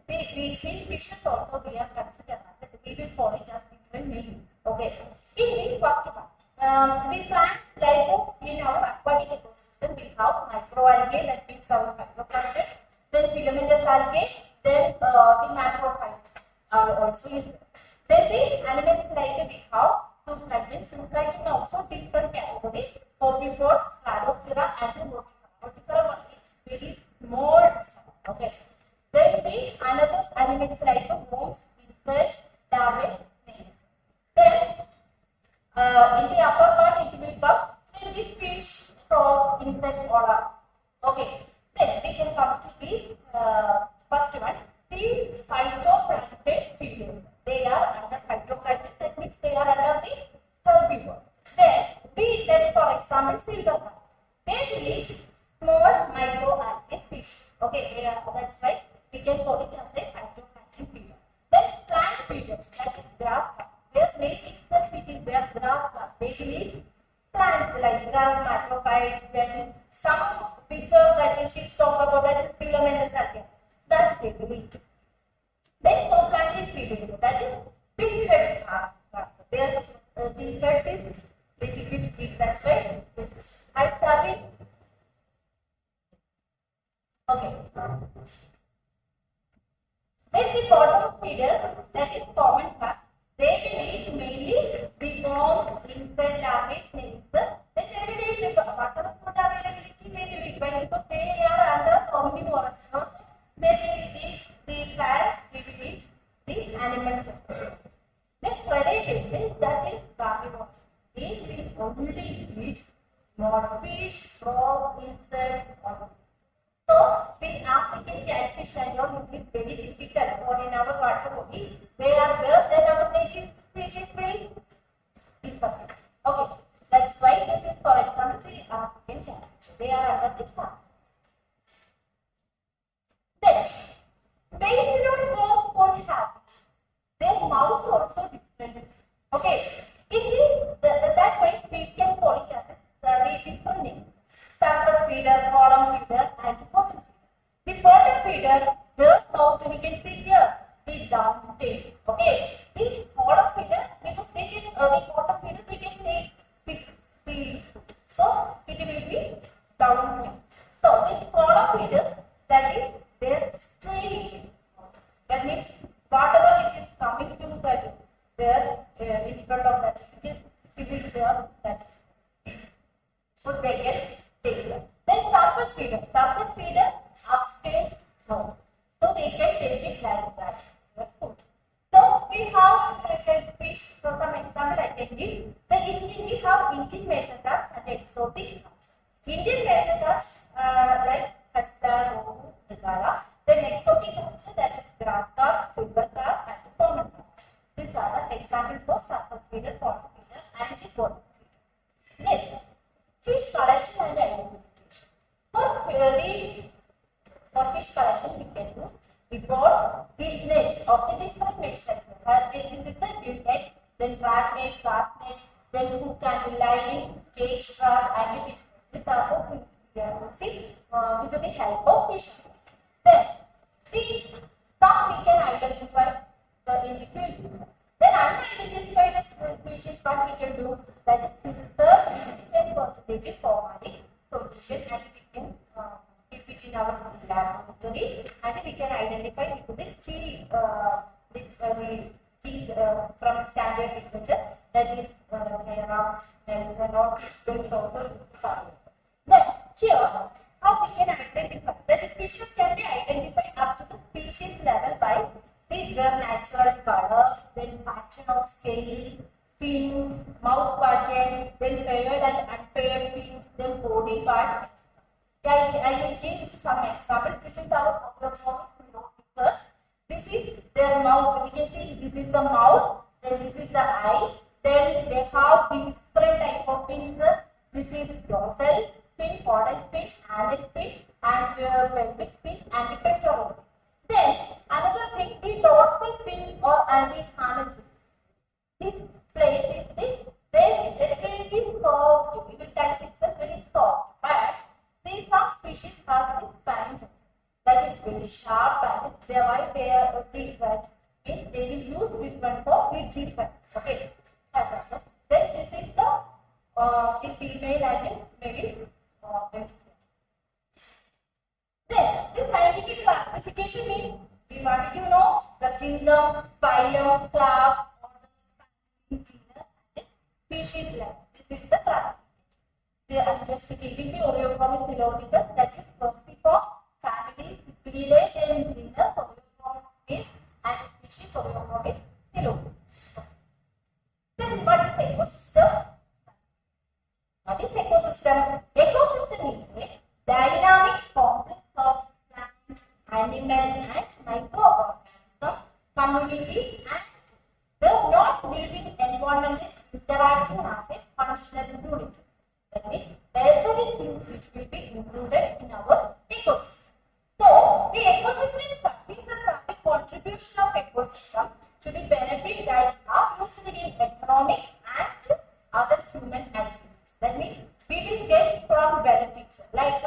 we feed fishes also we are considered as we will call it as different names. Okay. In the first one, the plants like in our aquatic ecosystem we have microalgae, that means our microplankton, then filamentous algae, then the macrophyte are also is there. Then the animals like we have zooplankton. Zooplankton also different category. Herbivores, Cladophora and Rotifera. Rotifera is very small. Okay. Then the another animals like worms, insects, larvae, snails. Then in the upper part it will come then the fish, frogs, insect, all. Okay. Then we can come to the first one, the phytoplankton feeders. They are under phytoplankton, that means they are under the herbivore. Then for example silver, they will eat small microalgae species. Okay, that's why we can call it as a phytoplankton feeder. Then plant feeders, that is grass carp. Their name itself it is their grass carp. They will eat plants like grass, macrophytes, then some bigger that she talk about that is filamentous algae. That they will eat. Then zooplankton feeders, that is big head carp. Their the head is little bit big, that's why I started. Okay. Then the bottom feeders, that is common carp, they will eat mainly big worms, insect, larvae, snails. Then they will eat whatever food availability they will eat, because they are under omnivorous. They will eat the plants, they will eat the animals. Then predators, that is carnivores. They will only eat small fish, frog, insects, or so the African catfish and all, it is very difficult for in our water body. They are there, then our native species will disappear. Okay, that's why this is for example the African catfish. They are under the farm. Then, based on their food habit, their mouth also different. Okay, in this, that way we can call it as exotic crops. Indian major crops like katta, rohu, nagara. Then exotic crops that is grass carp, silver carp, and common carp. These are the examples for surface feeder, bottom feeder, and bottom feeder. Next, fish collection and identification. For fish collection, we can use the broad gill net of the different net sectors. This is the gill net, then trap net, cast net, then hook and line, cage trap, and the these are the things we are using with the help of fish. Then some we can identify in the field. Then unidentified species, what we can do, that is preserve significant percentage for money solution, and we can keep it in our laboratory, and we can identify with the key keys from standard literature, that is TVRAMACHANDRA, Nelson, or Fish also. Then here, how we can identify that the fishes can be identified up to the species level by their natural color, then pattern of scale, fins, mouth pattern, then paired and unpaired fins, then body part. I will give some example. This is our because this is their mouth. We can see this is the mouth, then this is the eye, then they have different type of fins. This is dorsal fin, caudal fin, anal fin, and pelvic fin, and the pectoral fin. Then another thing, the dorsal fin or the anal fin. This place is very soft. We will touch it, very soft. But some species have this spines that is very sharp, and thereby they are means they will use this one for heat defense. Okay. Then this is the female and male. Then this scientific classification means we wanted to know the kingdom, phylum, class, order, genus, and species level. This is the classification. We are just giving the Oreochromis niloticus, that is firstly for families, relate and genus Oreochromis, and species Oreochromis niloticus. Then what is ecosystem? What is ecosystem? Ecosystem is a dynamic complex of plant, animal, and microorganism communities and the non-living environment interacting as a functional unit. That means everything which will be included in our ecosystem. So the ecosystem services are the contribution of ecosystem to the benefit that are used in economic and other human activities. That means we will get from benefits like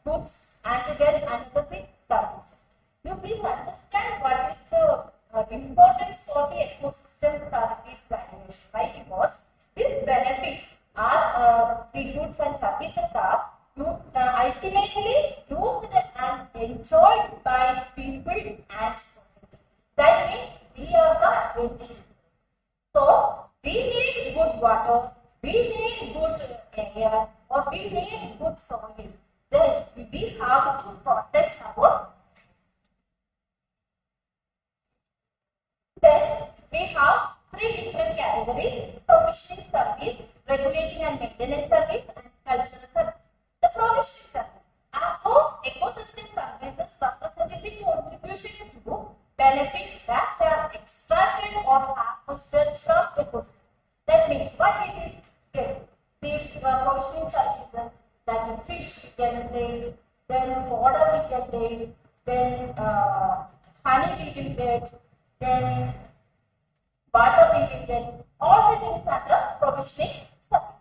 goods and then another thing, services. You please understand what is the importance for the ecosystem service valuation. Why? Because these benefits are the goods and services are ultimately used and enjoyed by people and society. That means we are the end users. So we need good water, we need good air, or we need good soil. Then we have to protect our. Then we have three different categories: provisioning service, regulating and maintenance service, and cultural service. The provisioning service are those ecosystem services representing the contribution to benefit that are extracted or harvested from ecosystem. That means what we will get? The provisioning services, that the fish we can take, then water we can take, then honey we will get, then water we will get. All the things are the provisioning services.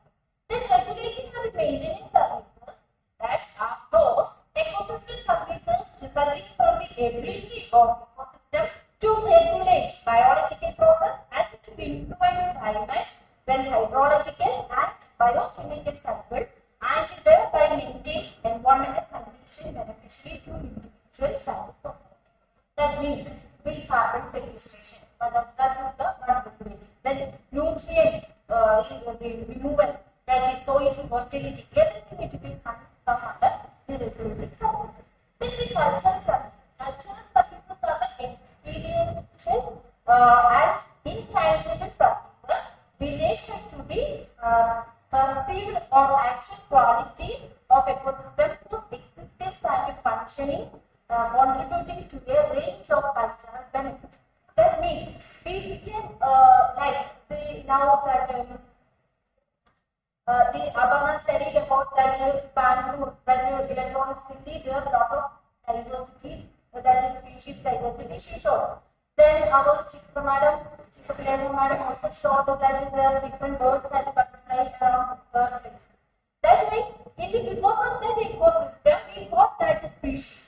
Then regulating and maintaining services, that are those ecosystem services resulting from the ability of ecosystem to regulate biological process and to influence climate, then hydrological and biochemical cycle, and thereby maintain environmental condition beneficiary to individual services. That means we carbon sequestration, but that is the one regulating. Then nutrient the removal, that is soil fertility, everything it will come under the regulating services. Then the cultural services. Cultural services are the experiential and intangible services related to the perceived or actual qualities of ecosystem whose existence and functioning contributing to a range of cultural benefits. That means we can like the now that the Abama studied about that Bangalore, that electronic city, there are a lot of diversity, that is species diversity she showed. Then our Chickapilema madam also showed that there are different birds and butterflies around the place. That means because of that ecosystem, we got that species,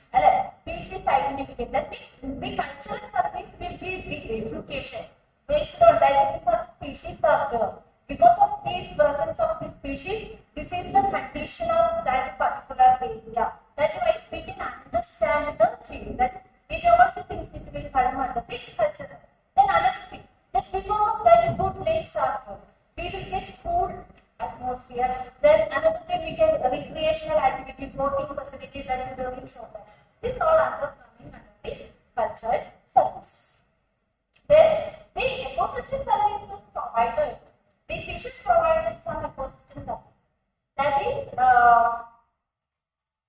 species identification. That means the cultural service will be the education based on that for species are there. Because of the presence of the species, this is the condition of that particular area. That is why we can understand the thing that it all the things it will come under the culture. Then another thing that because of that good lakes are there, we will get cool atmosphere. Then another thing we get recreational activity, boating facility that will be shown. This all under coming under the cultural services. Then the ecosystem services provided. The fishes provided some ecosystem service. That is,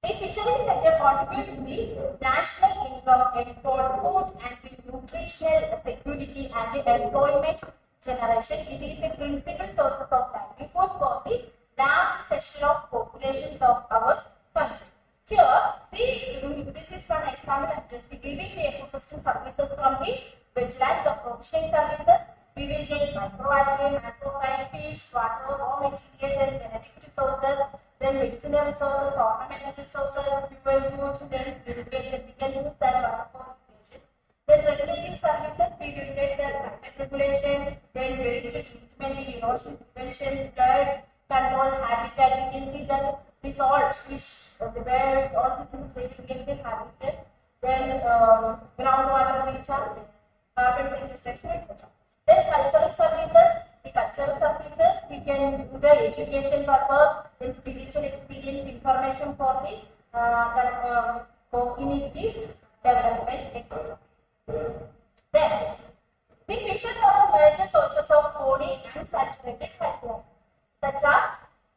the fisheries sector contribute to the national income, export, food, and the nutritional security and the employment generation. It is the principal source of livelihood for the large section of populations of our country. Here, this is one example. I am just giving the ecosystem services from the wetland, the provisioning services. We will get microalgae, macrophyte, fish, water, raw material, then genetic resources, then medicinal resources, ornamental resources, fuel food, then irrigation. We can use that water for irrigation. Then regulating services, we will get the climate regulation, then waste treatment, erosion prevention, flood control, habitat. We can see that this all fish, the birds, all the things they will get the habitat. Then groundwater recharge, carbon sequestration, etc. Then cultural services, the cultural services we can do the education purpose, then spiritual experience, information for the community development, etc. Then the fishes are the major sources of polyunsaturated fatty acids such as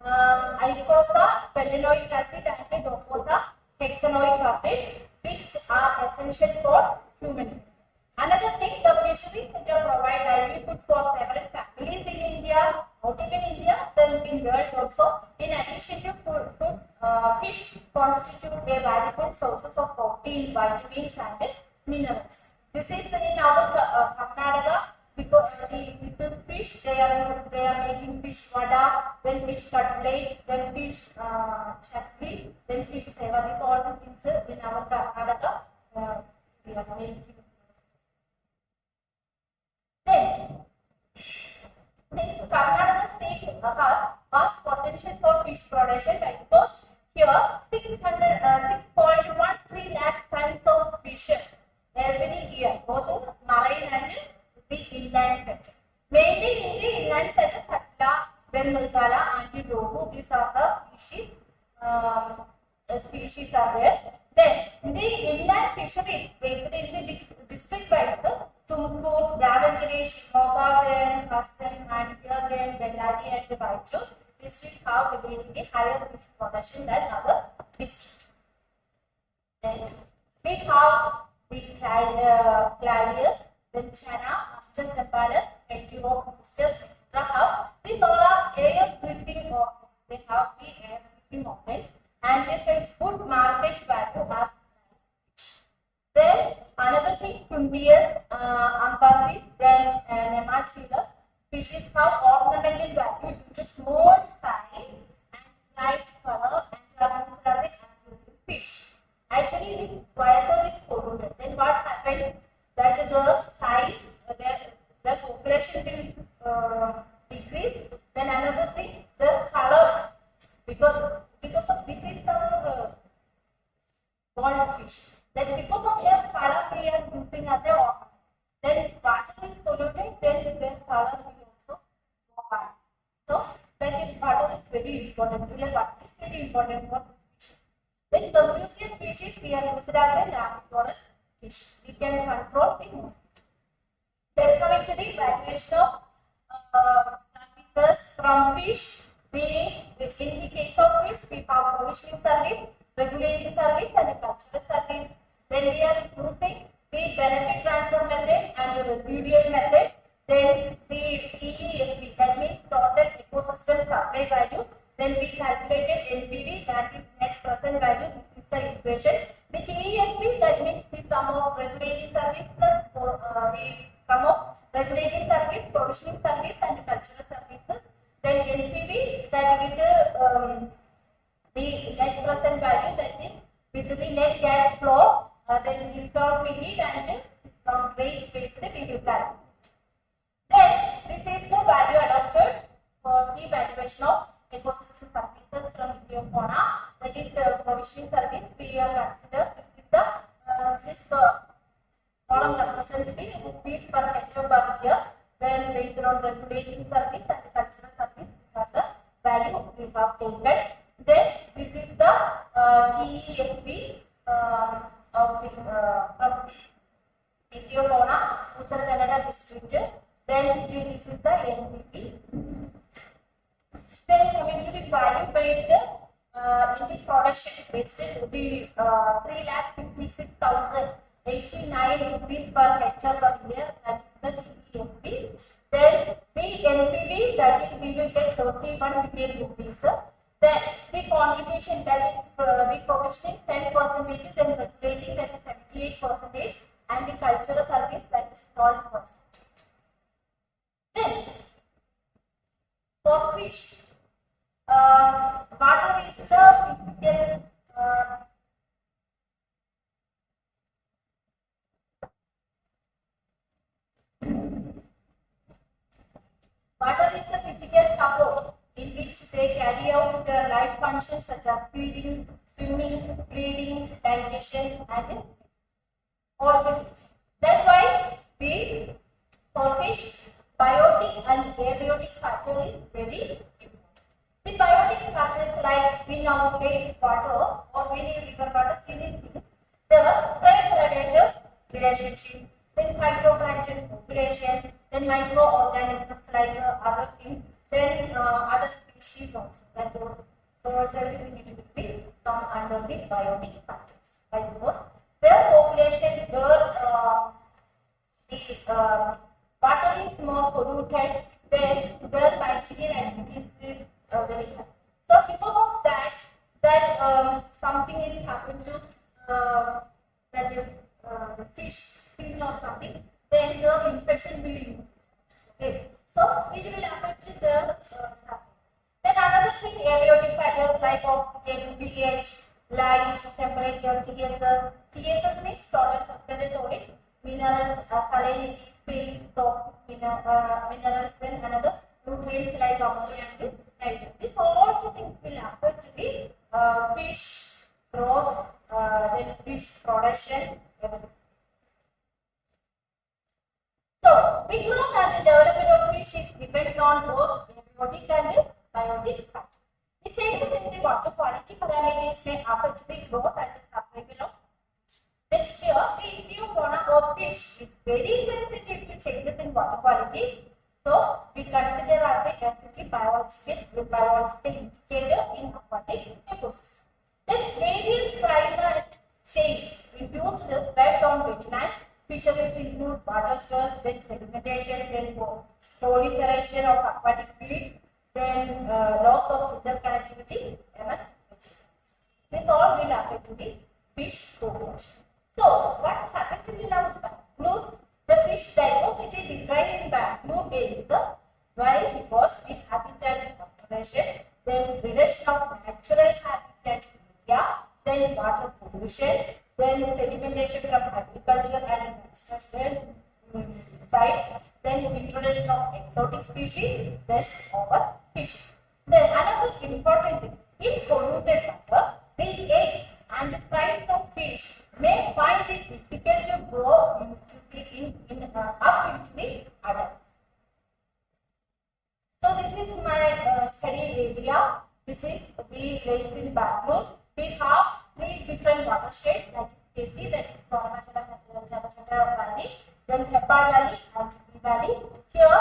icosa, phenolic acid and docosa, hexanoic acid, which are essential for human. Another thing, the fisheries sector provide livelihood for several families in India, out in India, then in world also. In addition to food, fish constitute a valuable sources of protein, vitamins and minerals. This is in our Karnataka because the fish they are making fish vada, then fish cutlet, then fish chutney, then fish seva. These all the things in our Karnataka we are making. Then, the Karnataka state has vast potential for fish production because here 6.13 lakh tons of fishes every year, both marine and the inland sector. Mainly in the inland sector, Katla, Bengalgala and Rohu, these are the species are there. Then the inland fisheries based in the district wise, Tumkur, Davangere, Shimoga, then Hassan, Mandya, then Bellary and Raichur district have relatively higher fish production than other districts. Then we have the Clavius, then Chana, Mustard Cephалus, Antelope, Mustard, etc. have these all are air breathing organs. They have the air breathing organs and they fetch good market value as then another thing, Pundius, Ampasis, then Nemachila species have ornamental value due to small size and bright color and are used as a fish. Actually, the water is polluted. Then what happened? That the size, the population will decrease. Then another thing, the color, because of this is the bald fish. That because of their color we are using as a ornament. Then water is polluted, then their color will also go bad. So that water is very important. Real water is very important for species. Then Bermudian species we are used as a lamivorous fish. We can control the movement. Then coming to the evaluation of services from fish in the case of which we have provisioning service, regulating service and a cultural service. Then we are using the benefit transfer method and the residual method. Then the TESP, that means total ecosystem supply value. Then we calculated NPV, that is net present value. This is the equation. The TESP, that means the sum of regulating service plus the sum of regulating service, provisioning service and cultural services. Then NPV, that is the net present value, that is with the net cash flow, then discount period and discount rate based we will calculate. Then this is the value adopted for the valuation of ecosystem services from IISC. That is the provisioning service. We are considered this is the this column represents the rupees per hectare per year. Then based on regulating service and the cultural service, these are the value we have taken. Then this is the TESP of the from Ithiopia, Uttar Kannada district. Then this is the NPP. Then coming to the value based in the production based the 3,56,089 rupees per hectare per year, that is the TESP. Then the NPV, that is we will get 31 billion rupees. Then the contribution, that is the provisioning 10%, then regulating, that is 78%, and the cultural service, that is 12%. Then for fish, water is the physical water is the physical support in which they carry out their life functions such as feeding, swimming, breathing, digestion, and all the things. That's why we, for fish, biotic and abiotic factor is very important. The biotic factors like we now drink water or we need river water, anything. The prey-predator relationship, then phytoplankton population, then microorganisms like other things, then other species also. That birds everything need to be come under the biotic factors. Because their population, the water is more polluted, then their bacterial activities is very high. So because of that, something is happened to the fish skin or something, then the infection will increase. Okay, so it will affect the then another thing, abiotic factors like oxygen, pH, light, temperature, TSS. TSS means total suspended solids, minerals, salinity, space, toxic minerals, then another nutrients like ammonia and nitrogen. These all the things will affect the fish growth, then fish production. So, the growth and the development of fish depends on both abiotic and biotic factors. The changes in the water quality parameters may affect the growth and the survival of fish. Then here, the ichthyofauna of fish is very sensitive to changes in water quality. So, we consider as a sensitive biological indicator in aquatic ecosystem. Then various climate change reduced the threat on wetland. Fisheries include water stress, then sedimentation, then proliferation of aquatic weeds, then loss of interconnectivity among vegetables. This all will affect the fish population. So, what happened to the Bangalore? The fish diversity decline in Bangalore is why? Because the habitat conservation, then reduction of natural habitat area, then water pollution, then sedimentation from agriculture and construction sites, then introduction of exotic species, then overfishing. Then another important thing, in polluted water, the eggs and the fries of fish may find it difficult to grow up into the adults. So this is my study area. This is the lakes in Bangalore. We have 3 different watersheds, that is KC, that is TVRAMACHANDRA Valley, then Hebbal Valley and Valley. Here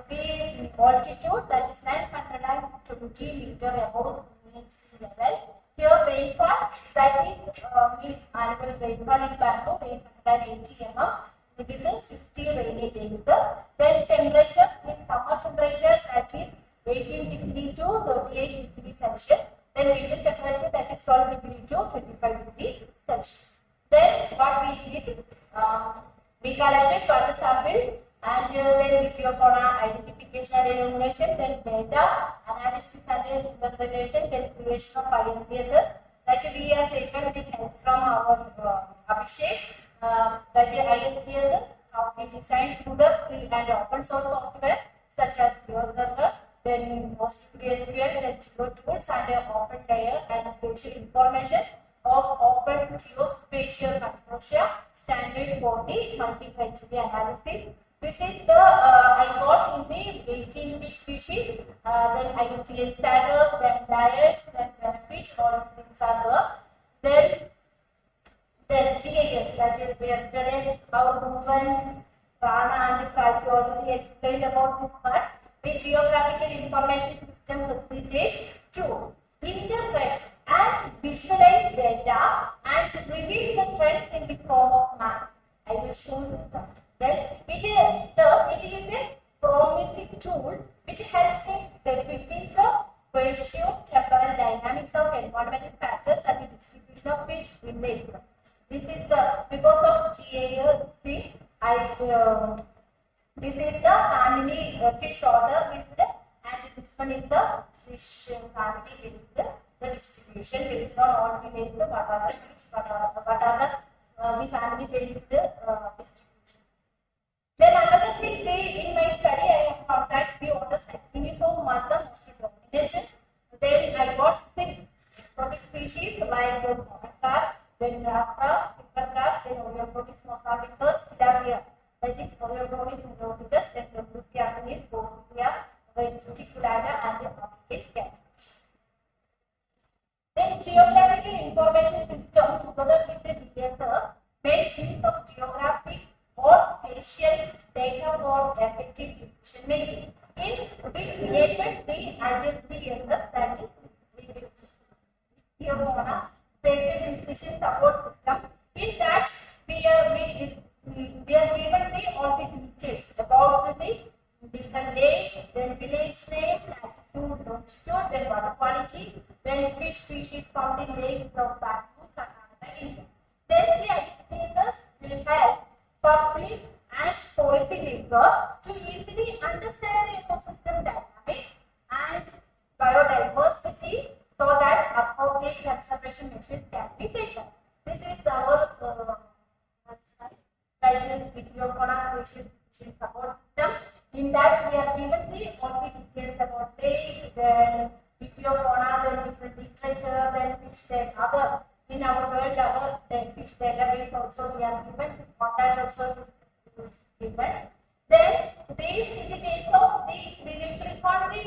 the altitude, that is 920 20 meter above mean sea level. Here rainfall, that is mean annual rainfall in Bangalore, 880 mm with the 60 rainy days. Then temperature, in summer temperature, that is 18 degree to 38 degree Celsius. Then winter temperature, that is 12 degree to 25 degree Celsius. Then what we did, we collected water sample and then meteofauna identification and elimination, then data analysis and interpretation, then creation of ISPSS that we have taken with help from our Abhishek, that is ISPSS, how we designed through the free and open source software such as GeoServer, then PostgreSQL, then GeoTools and open layer and spatial information of open geospatial consortia standard for the multi-criteria analysis. This is the I got in the 18 fish species, then IUCN status, then diet, then benefit, all of things are there. Then GIS, that is yesterday our movement, Prana and Prachi already explained about this part. The geographical information system facilitates to interpret and visualize data and reveal the trends in the form of map. I will show you that. Then it is a promising tool which helps in depicting the spatio-temporal dynamics of environmental factors and the distribution of fish in the area. This is the because of GIS thing. This is the family fish order with and this one is the fish family with the distribution based on all the names, what are the fish, what are the family based distribution. Then another thing, in my study I have found that the orders like uniform was the most dominated. Then I got 6 exotic species like the common carp, then grass carp, silver carp, then Oreoprotis mosaicus, tilapia. That is Oreoprotis niloticus, then the blue Japanese, Bosnia, reticulata, and the African catfish. Then geographical information system together with the DSR makes use of geographic or spatial data for effective decision making. We created the IISC, that is TVRAMACHANDra spatial decision support system. In that we are given all the details about the different lakes, then village names, latitude, longitude, then water quality, then fish species found in lakes of Bangalore, Karnataka, India. Then the IISC will help public and policymakers to easily understand the ecosystem dynamics and biodiversity so that appropriate conservation measures can be taken. This is our Meteofauna spatial decision support system. In that we are given all the details about lake, then Meteofauna, then different literature, then fish, then other. In our world, our fish database also we are given, contact also is given. Then in the case of we will click on the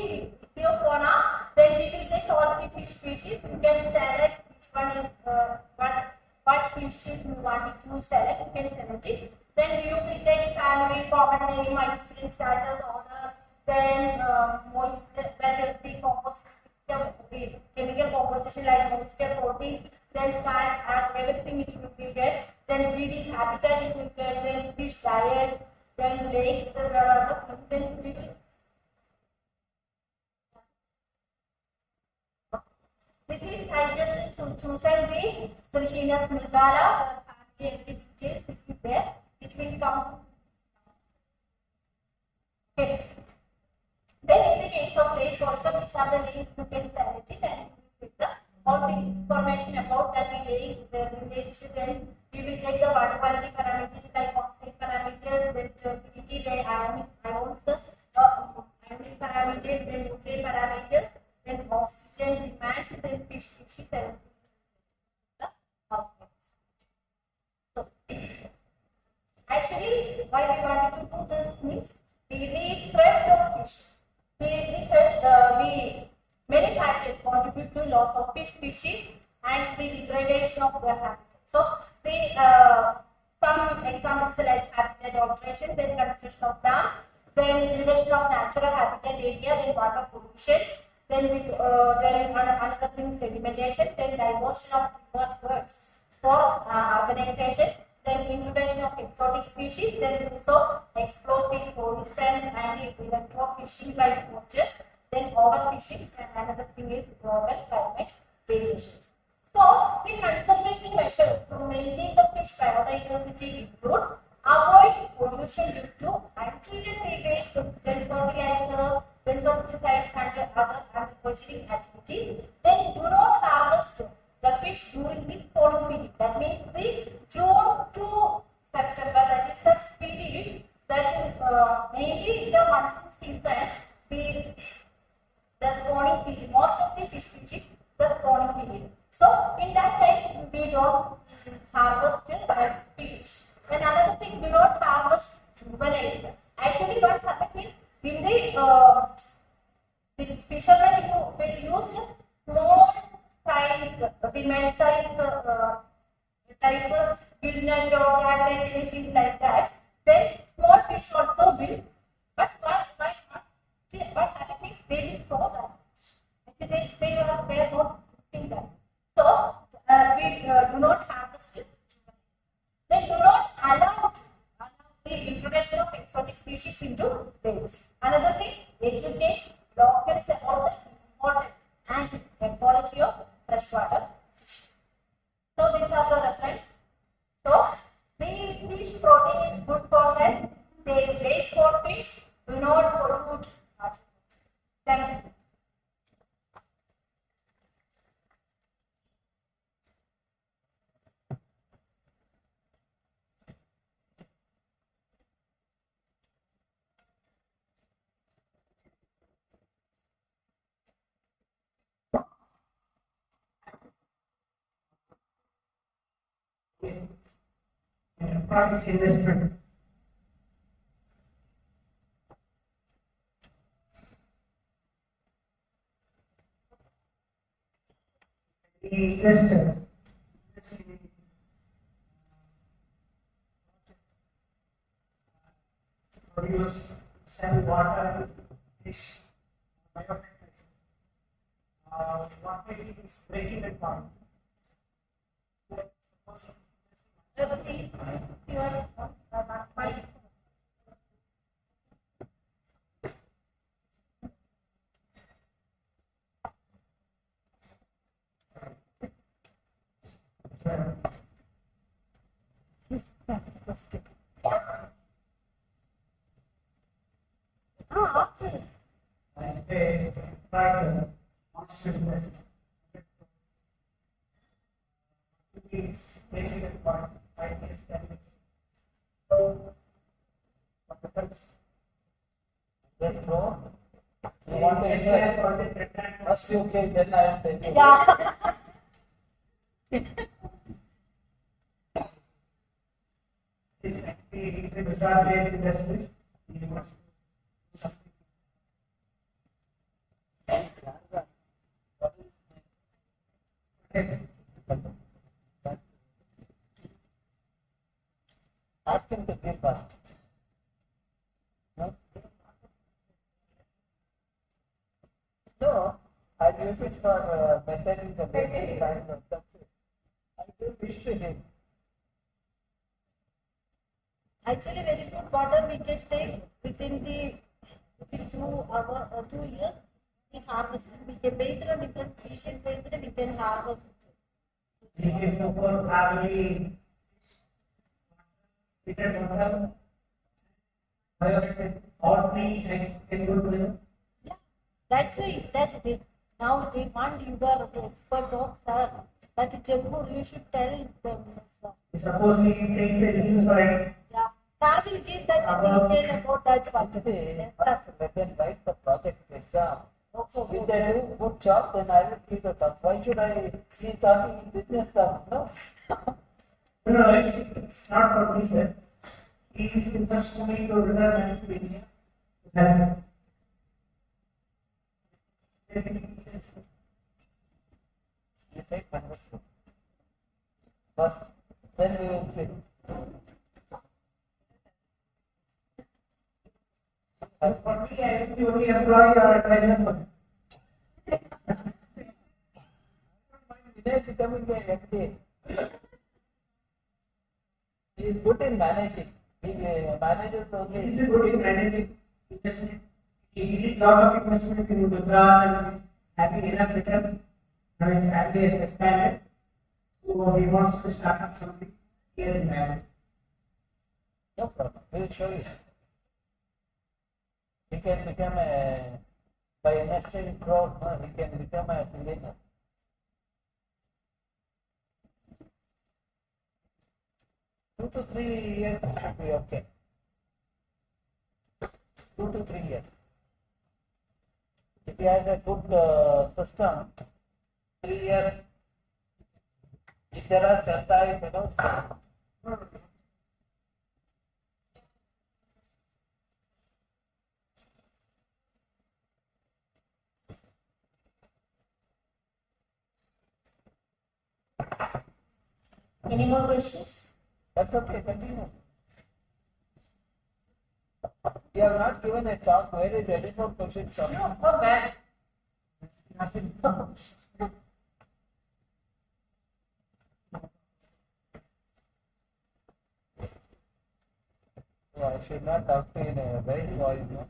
Meteofauna, then we will get all the fish species. You can select which one is what species you want to select. You can select it. Then you will get family, common name, IUCN status, order. Then moisture, that is the composition, chemical composition like moisture, protein. Then fat, ash, everything it will be get. Then breeding habitat it will get. Then fish diet. Then lakes. Then we will. This is I just chosen the Sirhinus Nirgala. Family every details it is there. It will come. Okay. Then in the case of lakes also, which are the lakes you can select it and with the all the information about that lake, the village, then we will get the water quality parameters like oxygen parameters, then turbidity, then ionic ions, ionic parameters, then nutrient parameters, then oxygen demand, then fish species, and the outcomes. So, actually, why we wanted to do this means the threat of fish. Many factors contribute to loss of fish species and the degradation of their habitat. So, some examples like habitat alteration, then construction of dams, then reduction of natural habitat area, then water pollution, Then another thing, sedimentation, then diversion of words for urbanization, then introduction of exotic species, then use of explosive poisons, anti-electro-fishing by poachers, then overfishing, and another thing is global climate variations. So, the conservation measures to maintain the fish biodiversity include avoid pollution due to untreated sewage, then fertilizers, then pesticides and other agricultural activities. Then do not harvest the fish during the spawning period. That means the June to September. That is the period that mainly in the monsoon season, the spawning period. Most of the fish which is the spawning period. So in that time we don't harvest fish. Then another thing, do not harvest juveniles. Actually, what happens is in the fishermen will use the small size, the male size type of gillnet or anything like that. Then small fish also will, but what happens is they will throw that. Actually, they are not doing that. So we do not harvest it. Then do not allow the introduction of exotic species into lakes. Another thing, educate locals about the importance and ecology of freshwater fish. So these are the reference. So the fish protein is good for health. They wait for fish. Do not pollute water. Thank you. Enterprise investment. The investor produce, sell water, fish, biotechnology. What may be is breaking it down. And pay price wants to invest. Please make it for 5 years, 10 years. What happens? Then so, you want to enjoy first you give, then I am taking. Yeah. It's a bizarre-based industries. You must do something. Okay. Ask him to give first. No? No, I use it for maintaining the baby kind of stuff. I give fish to him. Actually, very good water we can take within 2 years. We harvest it. We can based on different species, based on we can harvest it. If you don't have any treated water, or we can go to the Yeah, that's why it. Now they want you are the expert of sir. But Jaipur, you should tell them. Sir. suppose he takes a lease for it. Yeah, sir will give that detail about that one. Yes, sir. Let them write the project exam. If they do good job, then I will give the stuff. Why should I be talking in business stuff? No. No, it's not what he said. He is interested to return and to India. Then, You take membership. First, then we will see. for me, I am the only employee or advisor for him. Dinesh is becoming a MD. He is good in managing. He manages only. He's good in managing investment. He did lot of investment in Gujarat and is having enough returns. Now his family has expanded. So he wants to start up something here in Ireland. No problem. We will show you. He can become a, by investing in crores, no, he can become a billionaire. Two to 3 years should be okay. 2 to 3 years. If he has a good system, 3 years. If there are Chantai fellows, Any more questions? that's okay, continue. You have not given a talk. Where is any more questions? No, oh man. Nothing. So I should not talk to you in a very voice, no?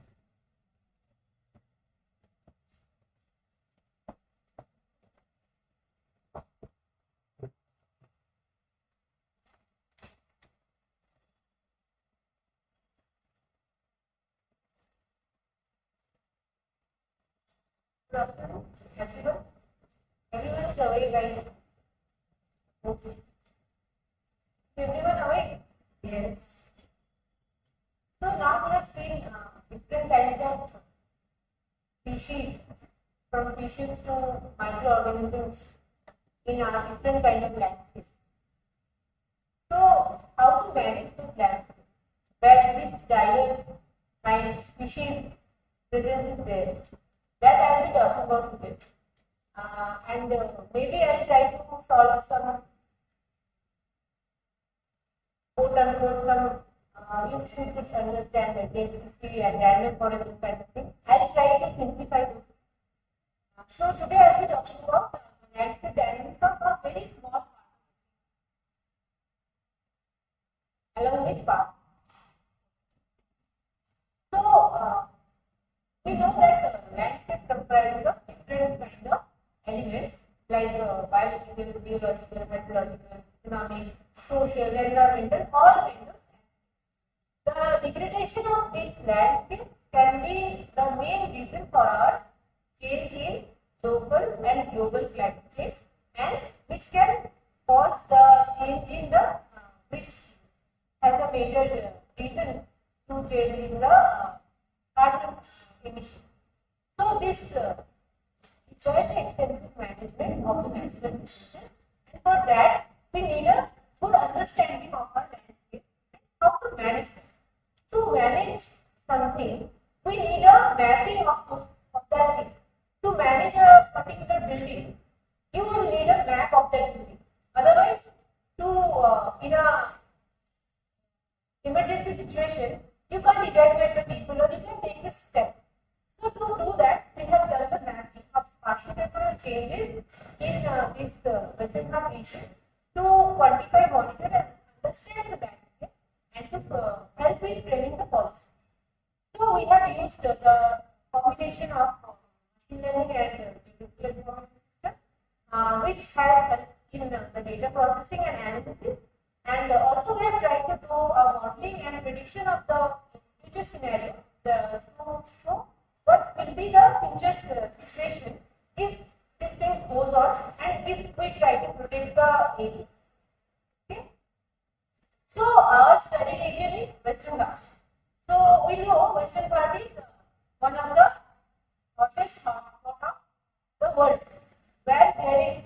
Everyone? Everyone is awake, guys. Okay. Everyone awake? Yes. So now we have seen different kinds of species, from fishes to microorganisms in our different kind of landscapes. So how to manage those landscapes where this diverse kind of species presence is there? That I will be talking about today. And maybe I will try to solve some quote unquote some you should understand the IISC and random forest kind of thing. I will try to simplify this. So today I will be talking about landscape dynamics of a very small part along with path. So we know that landscape comprises of different kind of elements like biological, geological, meteorological, economic, social, environmental, all kinds of. The degradation of this landscape can be the main reason for our change in local and global climate change, and which can cause the change in the which has a major reason to change in the carbon emission. So this requires extensive management of the natural resources, and for that we need a good understanding of our landscape and how to manage them. To manage something, we need a mapping of that thing. To manage a particular building, you will need a map of that building. Otherwise, to in a emergency situation, you can't evacuate the people or you can take a step. So to do that, we have done the mapping of spatio-temporal changes in this Western Ghats region to quantify, monitor, and understand the landscape and to help in framing the policy. So we have used the combination of machine learning and digital information system, which has helped in the data processing and analysis. And also we have tried to do a modeling and prediction of the future scenario to show what will be the future situation if this thing goes on and if we try to protect the area. Okay. So our study region is Western Ghats. So we know Western Ghats is one of the hottest hotspots of the world, where there is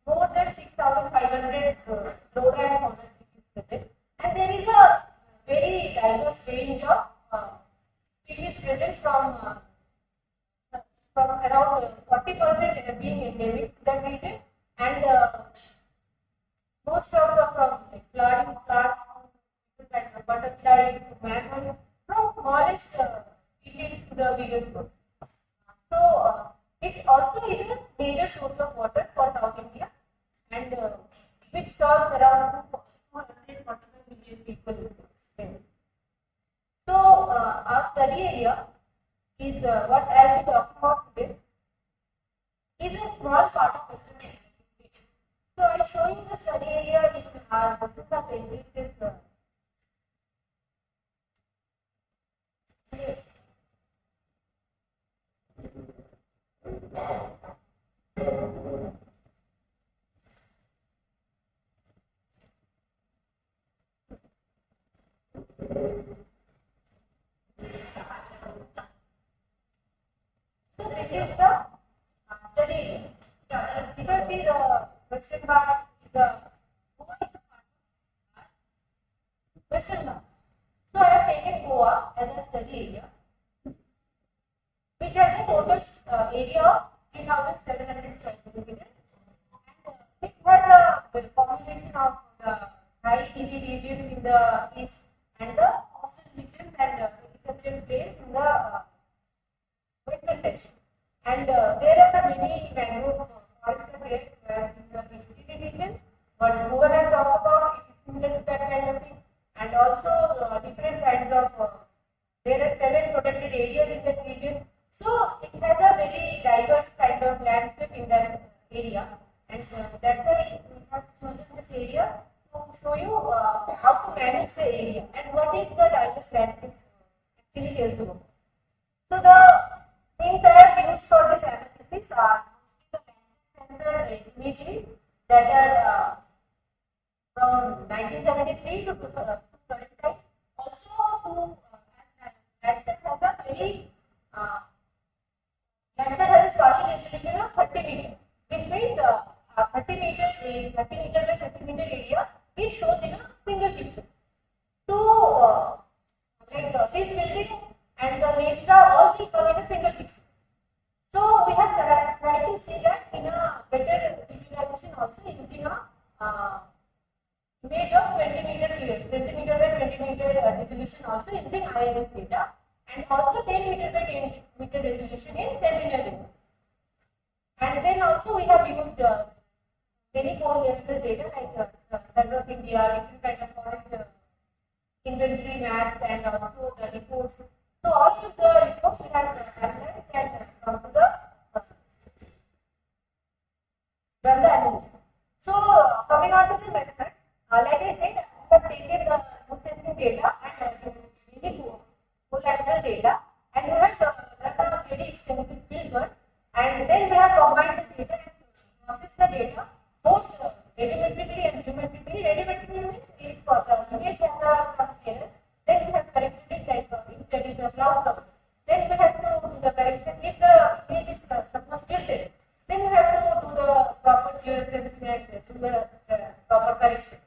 more than 6,500 flora and fauna species present, and there is a very diverse range of species present from around 40% being endemic to that region, and most of the from flowering plants to kind of butterflies to mammals, from smallest species to the biggest one. So it also is a major source of water for South India, which serves around 245 million people. So, our study area is what I will be talking about today is a small part of Western Ghats. So, I will show you the study area in our Western Ghats is so this is the study area. Because the Western Ghats is the Western Ghats. So I have taken Goa as a study area, which has a total area of 3,700 square kilometers, and it has a combination of the high hilly regions in the east and the coastal regions and agricultural plains in the western section. And there are many mangrove forests there in the extreme regions, but Bhuvan has talked about it is similar to that kind of thing, and also different kinds of there are 7 protected areas in that region. So it has a very diverse kind of landscape in that area, and that's why we have chosen this area to show you how to manage the area and what is the diverse landscape actually tells you. So the things I have used for this analysis are the sensor imagery that are from 1973 to 2005. Also, Landsat has a very Landsat has a spatial resolution of 30 meter, which means 30 meter by 30 meter area. It shows in a single pixel. So, this building and the next all will come in a single pixel. So we have tried to see that in a better visualization also using a image of 20 meter by 20 meter resolution also using IISC data, and also 10 meter by 10 meter resolution in Sentinel data. And then also we have used many core data like Survey of India, different kinds of forest inventory maps, and also the reports. So all of the reports we have analyzed and come to the run the analysis. So coming on to the method, like I said, I have taken the remote sensing data and many collateral data, and we have done a very extensive field work, and then we have combined the data and processed the data both radiometrically and geometrically. Radiometrically means if the image has some error, then we have corrected it, like if there is a cloud cover, then we have to do the correction. If the image is suppose tilted, then we have to do the proper georeferencing and do the proper correction.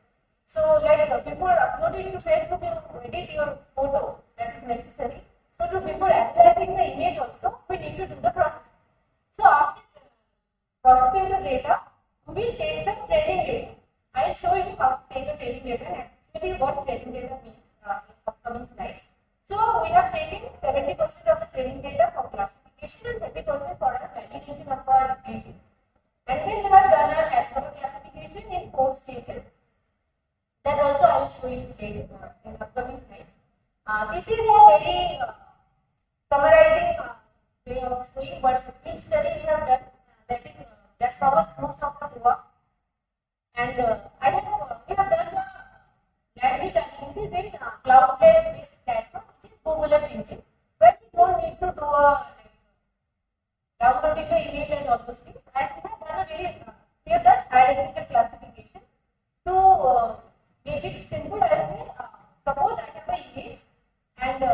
So like before uploading to Facebook, you edit your photo, that is necessary. So to before analyzing the image also, we need to do the processing. So after processing the data, we will take some training data. I will show you how to take the training data and actually what training data means in upcoming slides. So we have taken 70% of the training data for classification and 30% for our validation of our region. And then we have done our algorithm classification in 4 stages. That also I will show you later in upcoming slides. This is a very summarizing way of showing what field study we have done. That covers most of the Goa. And we have done the land use analysis in cloud-based platform, which is Google Earth engine, where we don't need to do downloading the image and all those things. And we have done hierarchical classification to make it simple. I'll say, suppose I have an image, and the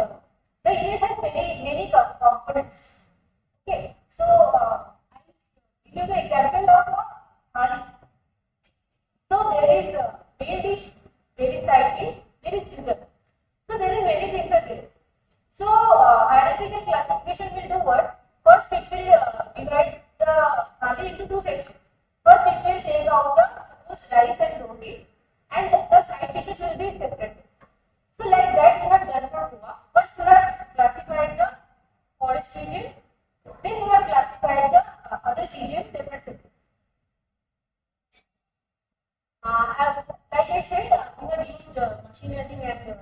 Like I said, we have used machine learning and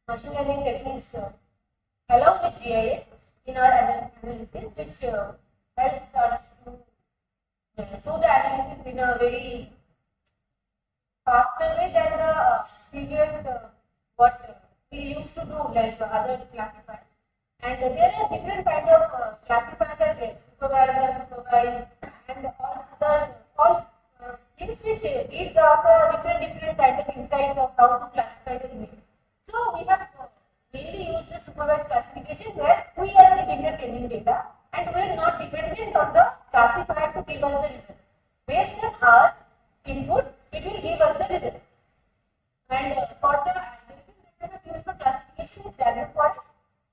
machine learning techniques along with GIS in our analysis, which helps us to do the analysis in a very faster way than the previous what we used to do, like other classifiers. And there are different kind of classifiers are there, supervisor, supervised, and all things which gives us a different kind of insights of how to classify the image. So we have mainly used the supervised classification where we are giving the training data and we are not dependent on the classifier to give us the result. Based on our input, it will give us the result. And for the algorithm that we have used for classification is random forest,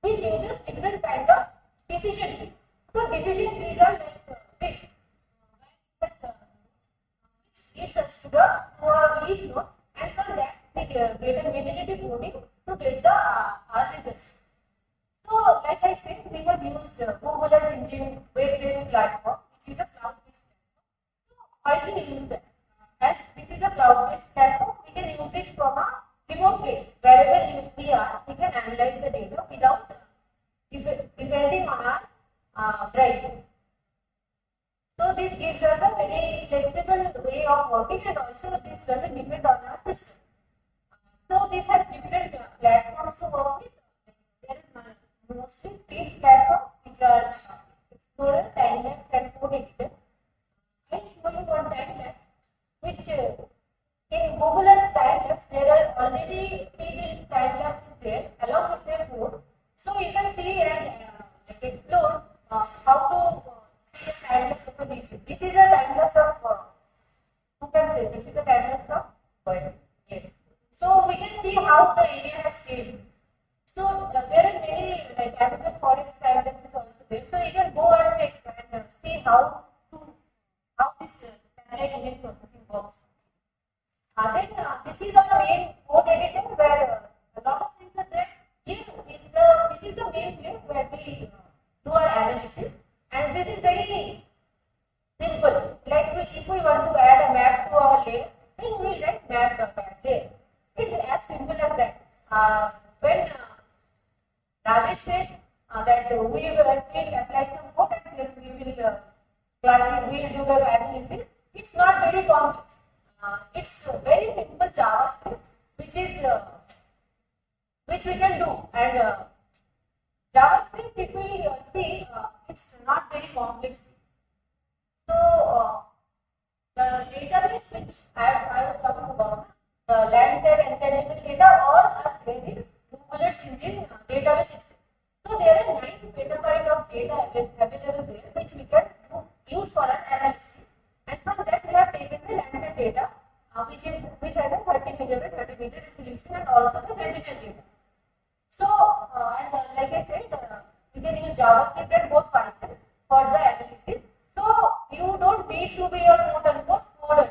which uses different kind of decision trees. So decision trees are like this, which leads us to a leaf node, and from that we get a vegetative coding to get the our result. So, like I said, we have used Google Earth Engine web-based platform, which is a cloud-based platform. So, why do we use that? As this is a cloud-based platform, we can use it from a remote place. Wherever we are, we can analyze the data without depending on our drive. So this gives us a very flexible way of working, and also this doesn't depend on our system. So this has different platforms to work with. There are mostly 3 platforms which are Explorer, Timelapse and Code Editor. I will show you one Timelapse, which in Google and Timelapse there are already pre-built timelapses there along with their code. So you can see and explore how to see a timelapse of a region. This is a timelapse of who can say this is a timelapse of oil. Yes. So we can see how the area has changed. So there are many like Amazon forest timelapse is also there. So you can go and check and see how this satellite image processing works. Then this is our main code editor where a lot of things are there. This is the main place where we do our analysis, and this is very simple. Like if we want to add a map to our layer, then we will write map.add there. It's as simple as that. When Rajesh said that we will apply some code and then we will do the analysis, it's not very complex. It's very simple JavaScript, which we can do. And JavaScript, if we see, it's not very complex. So the database which I was talking about, the landscape and scientific data, all are there in Google Earth Engine database itself. So there are 9 petabytes of data available there, which we can use for an analysis. And from that we have taken the landscape data, which has a 30 meter resolution, and also the sentinel data. So like I said, you can use JavaScript and both Python for the analysis. So you don't need to be a quote-unquote coder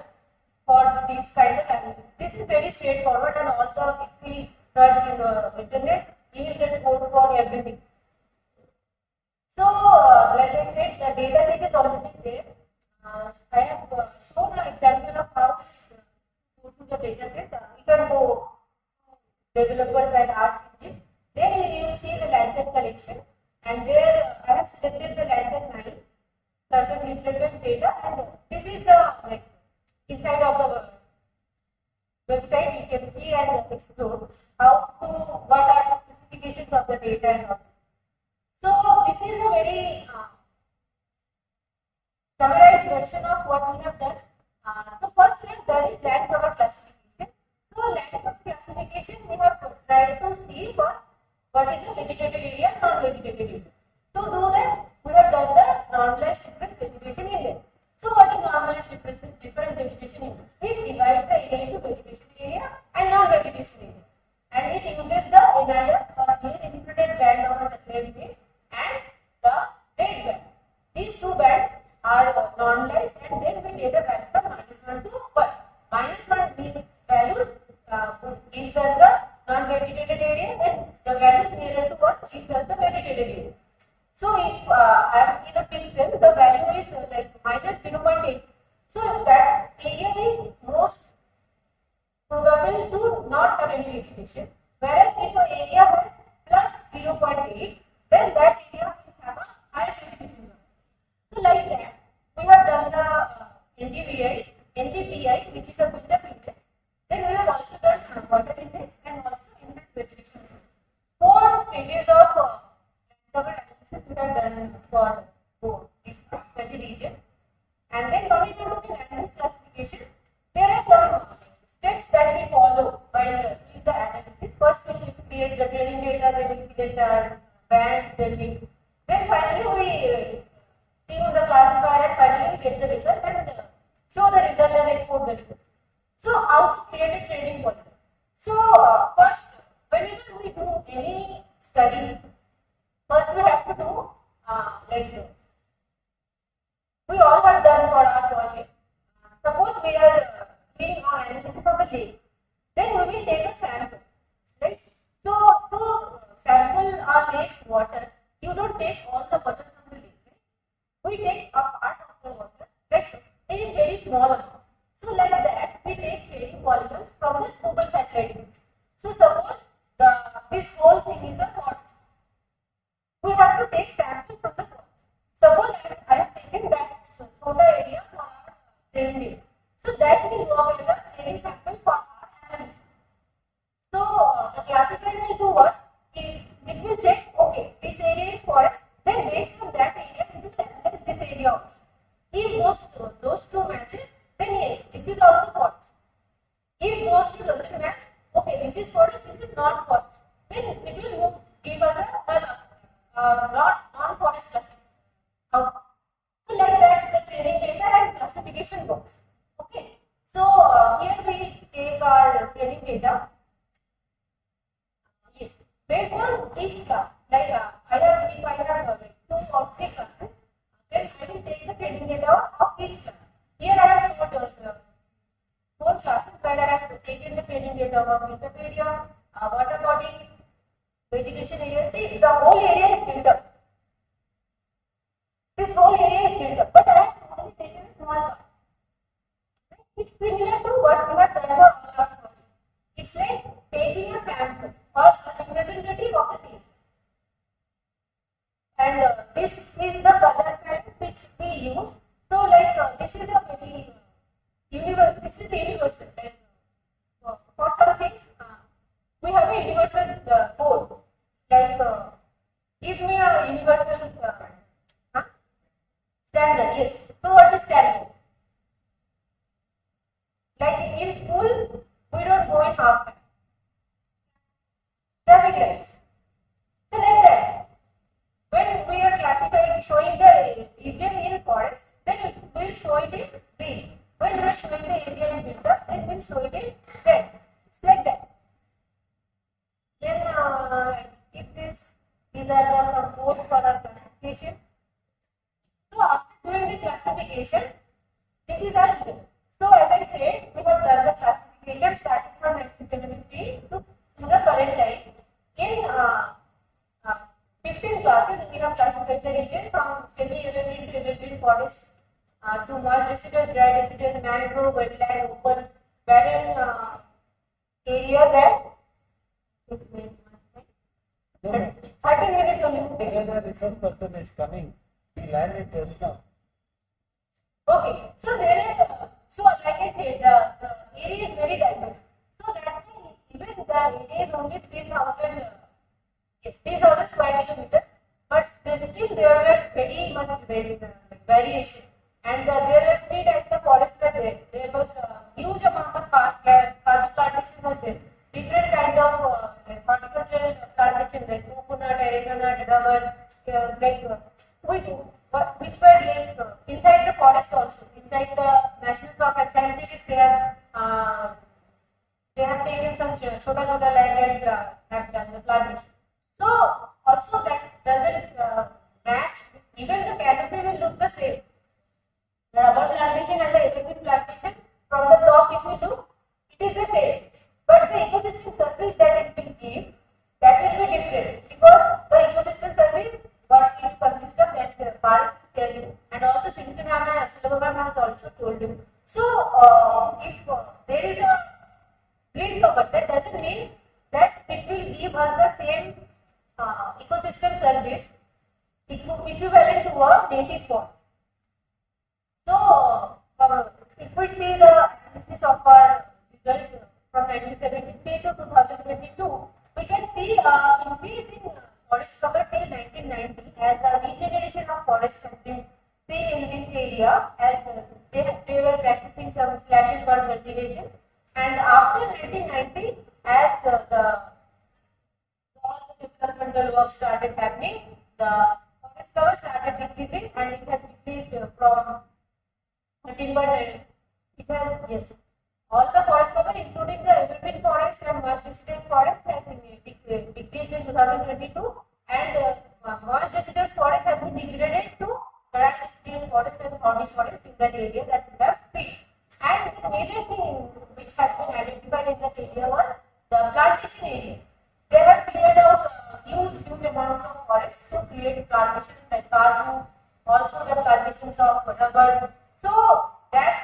for this kind of analysis. This is very straightforward, and also if we search in the internet, you will get code for everything. So like I said, the data set is already there. I have shown an example of how to go to the data set. You can go to developers and art engine. Then you will see the Lancet collection, and there I have selected the Lancet 9, certain reference data, and this is the inside of the website. You can see and explore what are the specifications of the data and all. So this is a very summarized version of what we have done. So first we have done is land cover classification. So land cover classification, we have tried to see first what is the vegetated area and non-vegetated area. To do that, we have done the normalized difference vegetation index. So what is normalized difference vegetation index? It divides the area into vegetation area and non-vegetation area, and it uses the NIR or near infrared band of a satellite image and the red band. These 2 bands are normalized, and then we get a value from -1 to 1. -1 mean values gives us the non-vegetated areas, and the values nearer to 1 gives us the vegetated area. classification. Whereas if an area has plus 0.8, then that area will have a higher classification. So like that, we have done the NDPI, which is a build-up index. Then we have also done water index and also index vegetation. 4 stages of cover analysis we have done for this study region. And then coming to the land use classification, there are some steps that we follow while doing the analysis. First, we will create the training data, then we create the bands, then finally we tune the classifier and finally we get the result and show the result and export the result. So, how to create a training polygon? So, first, whenever we do any study, first we have to do like we all have done for our project. Suppose we are doing our analysis of a lake, then we will take a sample, right? So, to sample our lake water, you don't take all the water from the lake, right? We take a part of the water, like in very small amount. So, like that, we take training polygons from this Google satellite image. So, suppose this whole thing is a forest. We have to take sample from the forest. Suppose I have taken that total area for our training data. So, that will work as a training sample for our analysis. So, the classifier will do what? It will check, okay, this area is forest, then based on that area, it will analyze this area also. If those two matches, then yes, this is also forest. If those two doesn't match, okay, this is forest, this is not forest, then it will give us a non-forest classification. So like that, the training data and classification works. Okay. So here we take our training data. Yes. Based on each class, like if I have like 2 or 3 classes, then I will take the training data of each class. Here I have showed 4 classes where I have taken the training data of Wikipedia, water body, vegetation area. See, the whole area is built up. This whole area is built up, but I have only taken a small part. It's similar to what we have done for all our projects. It's like taking a sample or a representative of the data. And this is the color palette which we use. So, like this is a very universal. This is the universal. Like, for some things, we have a universal code. Like, give me a universal standard. Yes. So, what is standard? Like in school, we don't go in half time. Traffic lights. So, like that. When we are classifying, showing the region in forest, then we will show it in green. When we are showing the area in winter, then we will show it in red. It's like that. Then, if these are some codes for our classification. So, after doing the classification, this is our result. So, as I said, we have done the classification starting from 1973 to the current time. In 15 classes, we have classified the region from semi-evergreen to evergreen forest to marsh deciduous, dry deciduous, mangrove, wetland, open, barren areas and 30 minutes only. The research person is coming. We landed there now. Okay, so there are, so like I said, the area is very diverse. So that's why even the area is only 3,000, 3,000 square kilometers, but still there were very much variation. And there were 3 types of forests were there. There was a huge amount of kaju plantation was there. Different kind of horticultural plantation like coconut, arecanut, rubber, which were like inside the forest also, inside the national park and sanctuaries. They have taken some chota land and have done the plantation. So also that doesn't match. Even the canopy will look the same. The rubber plantation and the evergreen plantation, from the top if you look, it is the same. But the ecosystem service that it will give, that will be different, because the ecosystem service what it consists of that Paris will tell you, and also Singham and Asilabam has also told you. So if there is a green cover, that doesn't mean that give us the same ecosystem service equivalent to a native forest. So, if we see the analysis of our result from 1973 to 2022, we can see increase in forest cover till 1990 as the regeneration of forest has been seen in this area as they were practicing some slash and burn cultivation, and after 1990 as all the developmental work started happening, the forest cover started decreasing and it has decreased from timber. It has, yes, all the forest cover including the evergreen forest and moist deciduous forest has decreased in 2022, and moist deciduous forest has been degraded to dry deciduous forest and thorny forest in that area that we have seen. And the major thing which has been identified in that area was the plantation areas. They have cleared out huge amounts of forests to create plantations like kaju, also the plantations of rubber. So that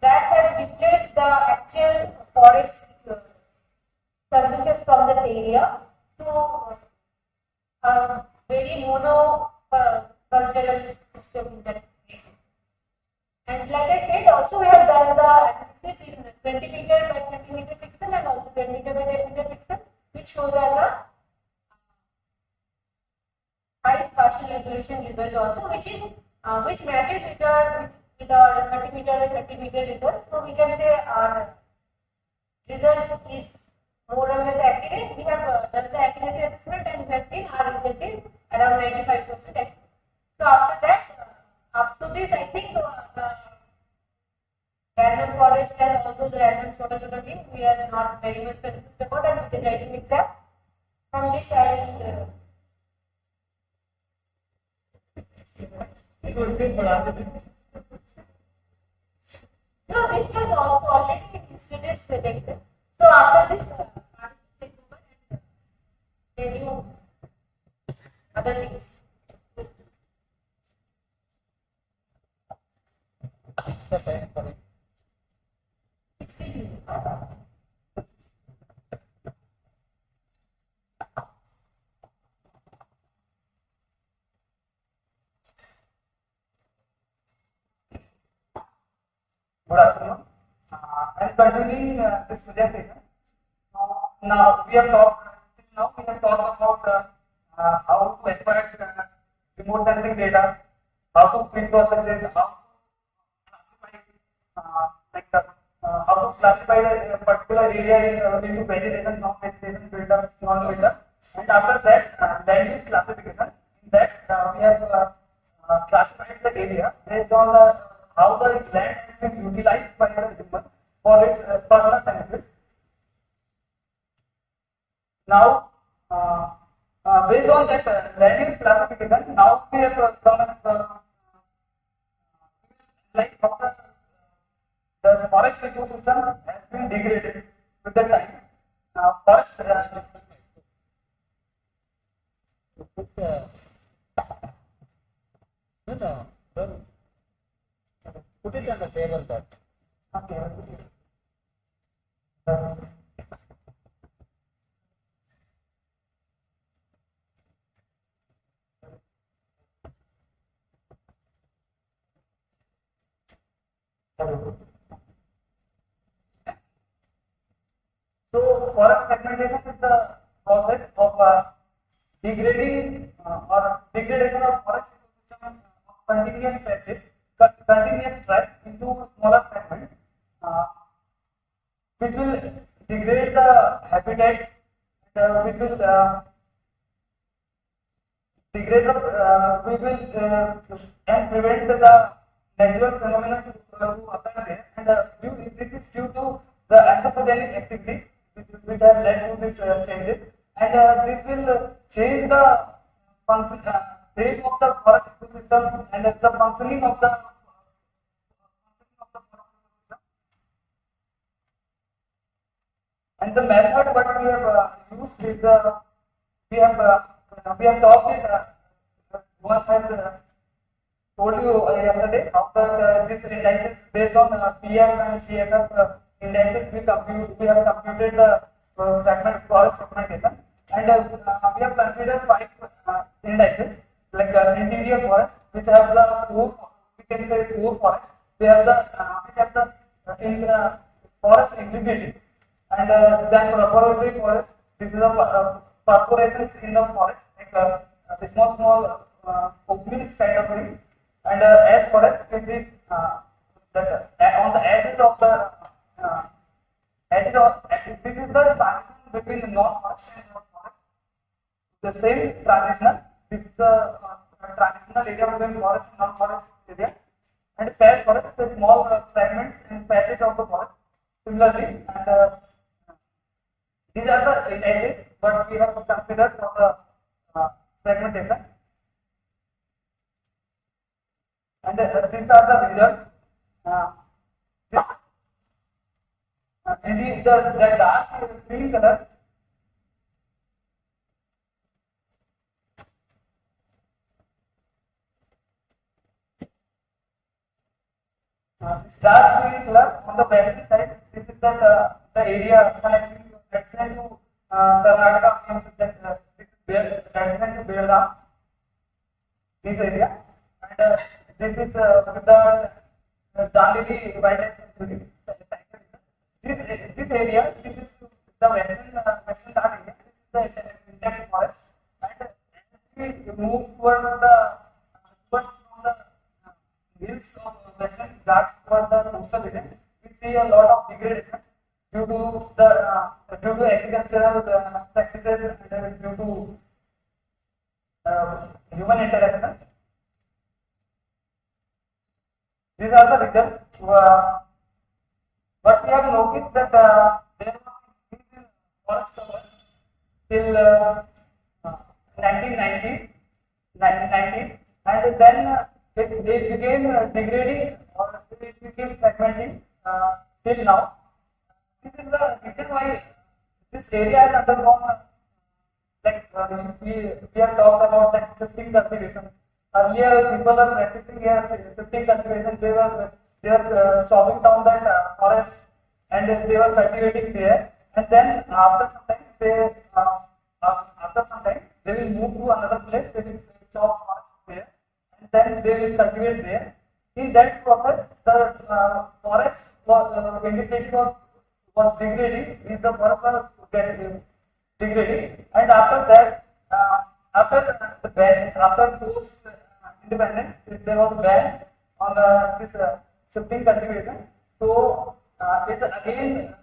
has replaced the actual forest services from that area to a very mono cultural system in that region. And like I said, also we have done the analysis in 20 meter by 20 meter pixel and also 10 meter by 10 meter pixel, which shows us a high spatial resolution result also, which matches with our 30 meter by 30 meter result. So we can say our result is more or less accurate. We have done the accuracy assessment and we have seen our result is around 95% accurate. So after that, up to this, I think random forest and all those random chota things we are not very much confused about, and with the writing exam. From this I will no, this was also already students selected. So after this, take over and tell you other things. It's the time for it. 16 minutes. Good afternoon. I'm continuing this presentation. Now we have talked about how to exploit remote sensing data, how to pre-process it, how to classify a particular area into vegetation, non-vegetation, filter, non-filter, and after that land use classification. In that we have classified the area based on how the land has been utilized by the human for its personal benefits. Now, based on that land use classification, now we have like how the forest ecosystem has been degraded with the time. First, put it on the table, but okay. So, forest fragmentation is the process of degrading or degradation of forest ecosystem of continuous tracts into smaller fragments, which will degrade the habitat, which will degrade and prevent the natural phenomena to occur there, and this is due to the anthropogenic activities which have led to these changes, and this will change the shape of the forest ecosystem and the functioning of the and the method what we have used is we have talked it one has told you yesterday after this indices based on PM and CFF indices we have computed the forest fragmentation, and we have considered 5 indices like interior forest, which have the core, we can say core forest. They have the which have the in forest integrity, and then preparatory forest. This is a perforations in the forest, like the small openings kind of thing, and as forest it is that on the edges of the edges of this is the transition between the non-forest and the forest. The same transitional, this is the transitional area between forest and non-forest area, and patch forest, the small fragments and patches of the forest. Similarly, and these are the areas what we have considered for the fragmentation, and these are the results. This indeed the dark green color. This dark green color on the western side, this is the area connecting Texas to Karnataka, this is Texas to Belgaum, this area, and this is with the Dandeli Wildlife Sanctuary. This area, this is the western Ghat area, this is the intact forest, and we move towards from the hills of western Ghats towards the coastal region. We see a lot of degradation due to agricultural practices and due to human interaction. These are the results. But we have noticed that there was an increase in forest cover till 1990s, and then it became degrading or it became fragmenting till now. This is the reason why this area has undergone, like we have talked about that shifting cultivation. Earlier, people are practicing here shifting cultivation. They were chopping down that forest and they were cultivating there. And then after some time, they will move to another place. They will chop forest there, and then they will cultivate there. In that process, the forest was degrading. The forest was degrading, and after that, after post independence, there was a ban on this shifting cultivation. So it again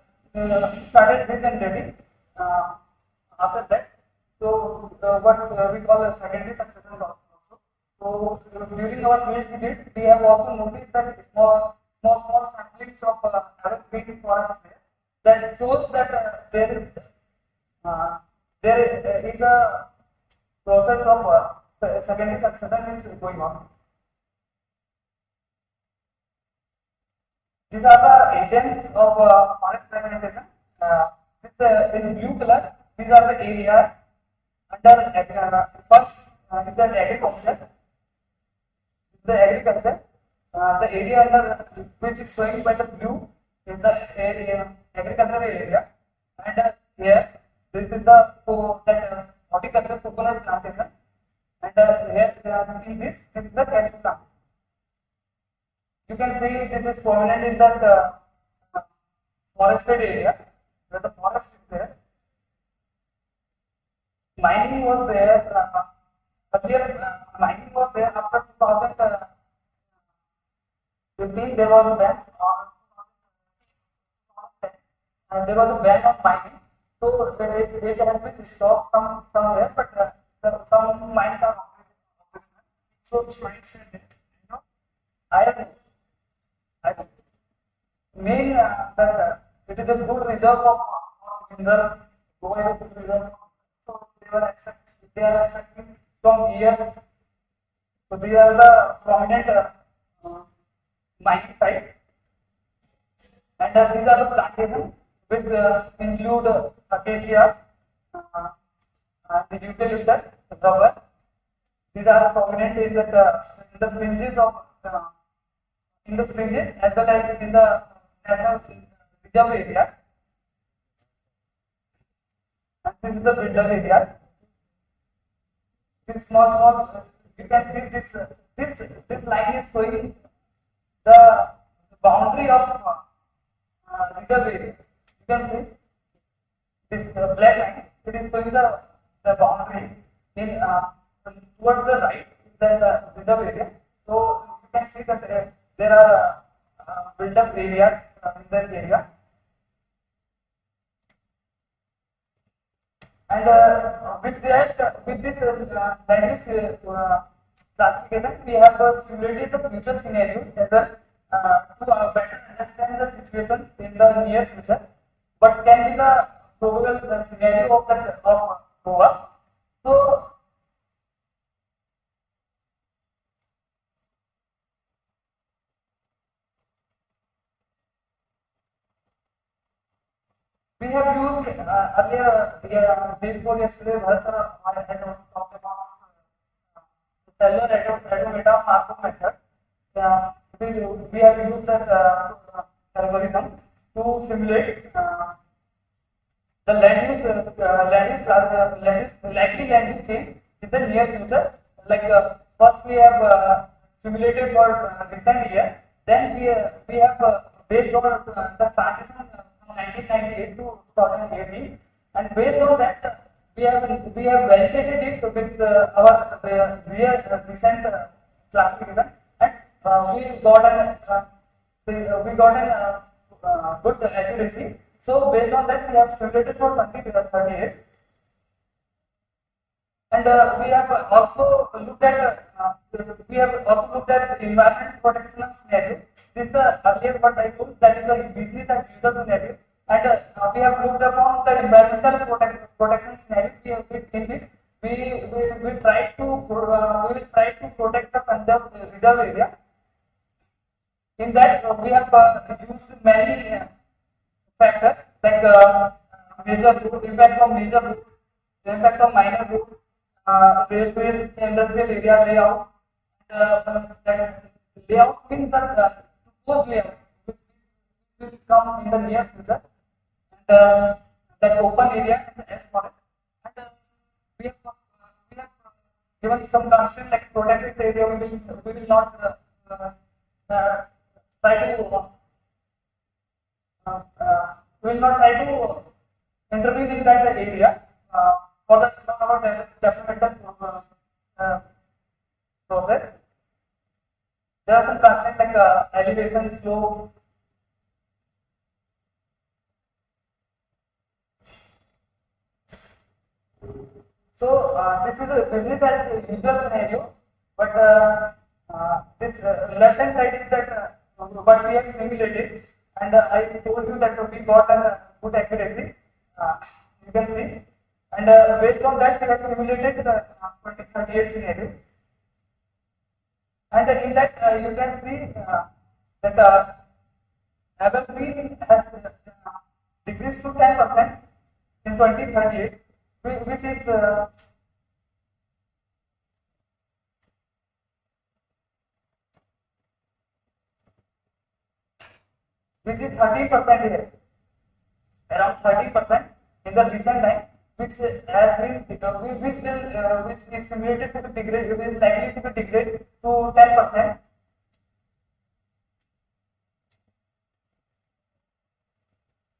started regenerating after that. So what we call a secondary succession also. So during our field visit, we have also noticed that small samplings of adult green forest there. That shows that there is a process of secondary succession is going on. These are the agents of forest fragmentation. In blue color, these are the areas under first is the agriculture. The area under which is showing by the blue is the agricultural area, and here this is the horticulture coconut plantation, and here in this is the cashew plant. You can see this is prominent in that forested area where the forest is there. Mining was there. Earlier, mining was there. After 2015, there was a ban and there was a ban on mining. So it has been stopped somewhere, but some mines are operational. So mines are there. Iron. Mean that it is a good reserve of minerals. Reserve. So they are extracting from years. So these are the prominent mining sites, and these are the plantations which include acacia, the eucalyptus, rubber. These are prominent in the fringes of in the fringes as well as in the national reserve areas. And this is the build-up area. This small, you can see this line is showing the boundary of reserve area. You can see this black line. It is showing the boundary in towards the right, that the reserve area. So you can see that there are build-up areas in that area. And with this land use classification, we have simulated the future scenarios as well to better understand the situation in the near future. What can be the probable scenario of Goa? So we have used earlier, day before yesterday, Bharat had talked about cellular automata Markov method. We have used that algorithm to simulate the likely land use change in the near future. Like first we have simulated for recent year, then we have based on the transition 1998 to 2018, and based on that we have validated it with our recent classification, and we got an good accuracy. So based on that we have simulated for 2038, and we have also looked at environment protection scenario. This is the earlier what I told, that is the business as usual scenario, and we have looked upon the environmental protection scenario. In this we will try to protect the conserved reserve area. In that we have used many factors like major root, impact of major root, impact of minor root, railways, industrial area layout, that layout means the proposed layout will come in the near future, and that open area in the S forest. And we have given some constraint like protected area. We will not try to intervene in that area for our developmental process. There are some constraints like elevation, slope. So this is a business as usual scenario, but this left hand side is that what we have simulated, and I told you that we got a good accuracy. You can see, and based on that we have simulated the 2038 scenario, and in that you can see that evergreen has decreased to 10% in 2038, which is which is 30% here, around 30% in the recent time, which has been which is simulated to be degraded, which is likely to be degraded to 10%.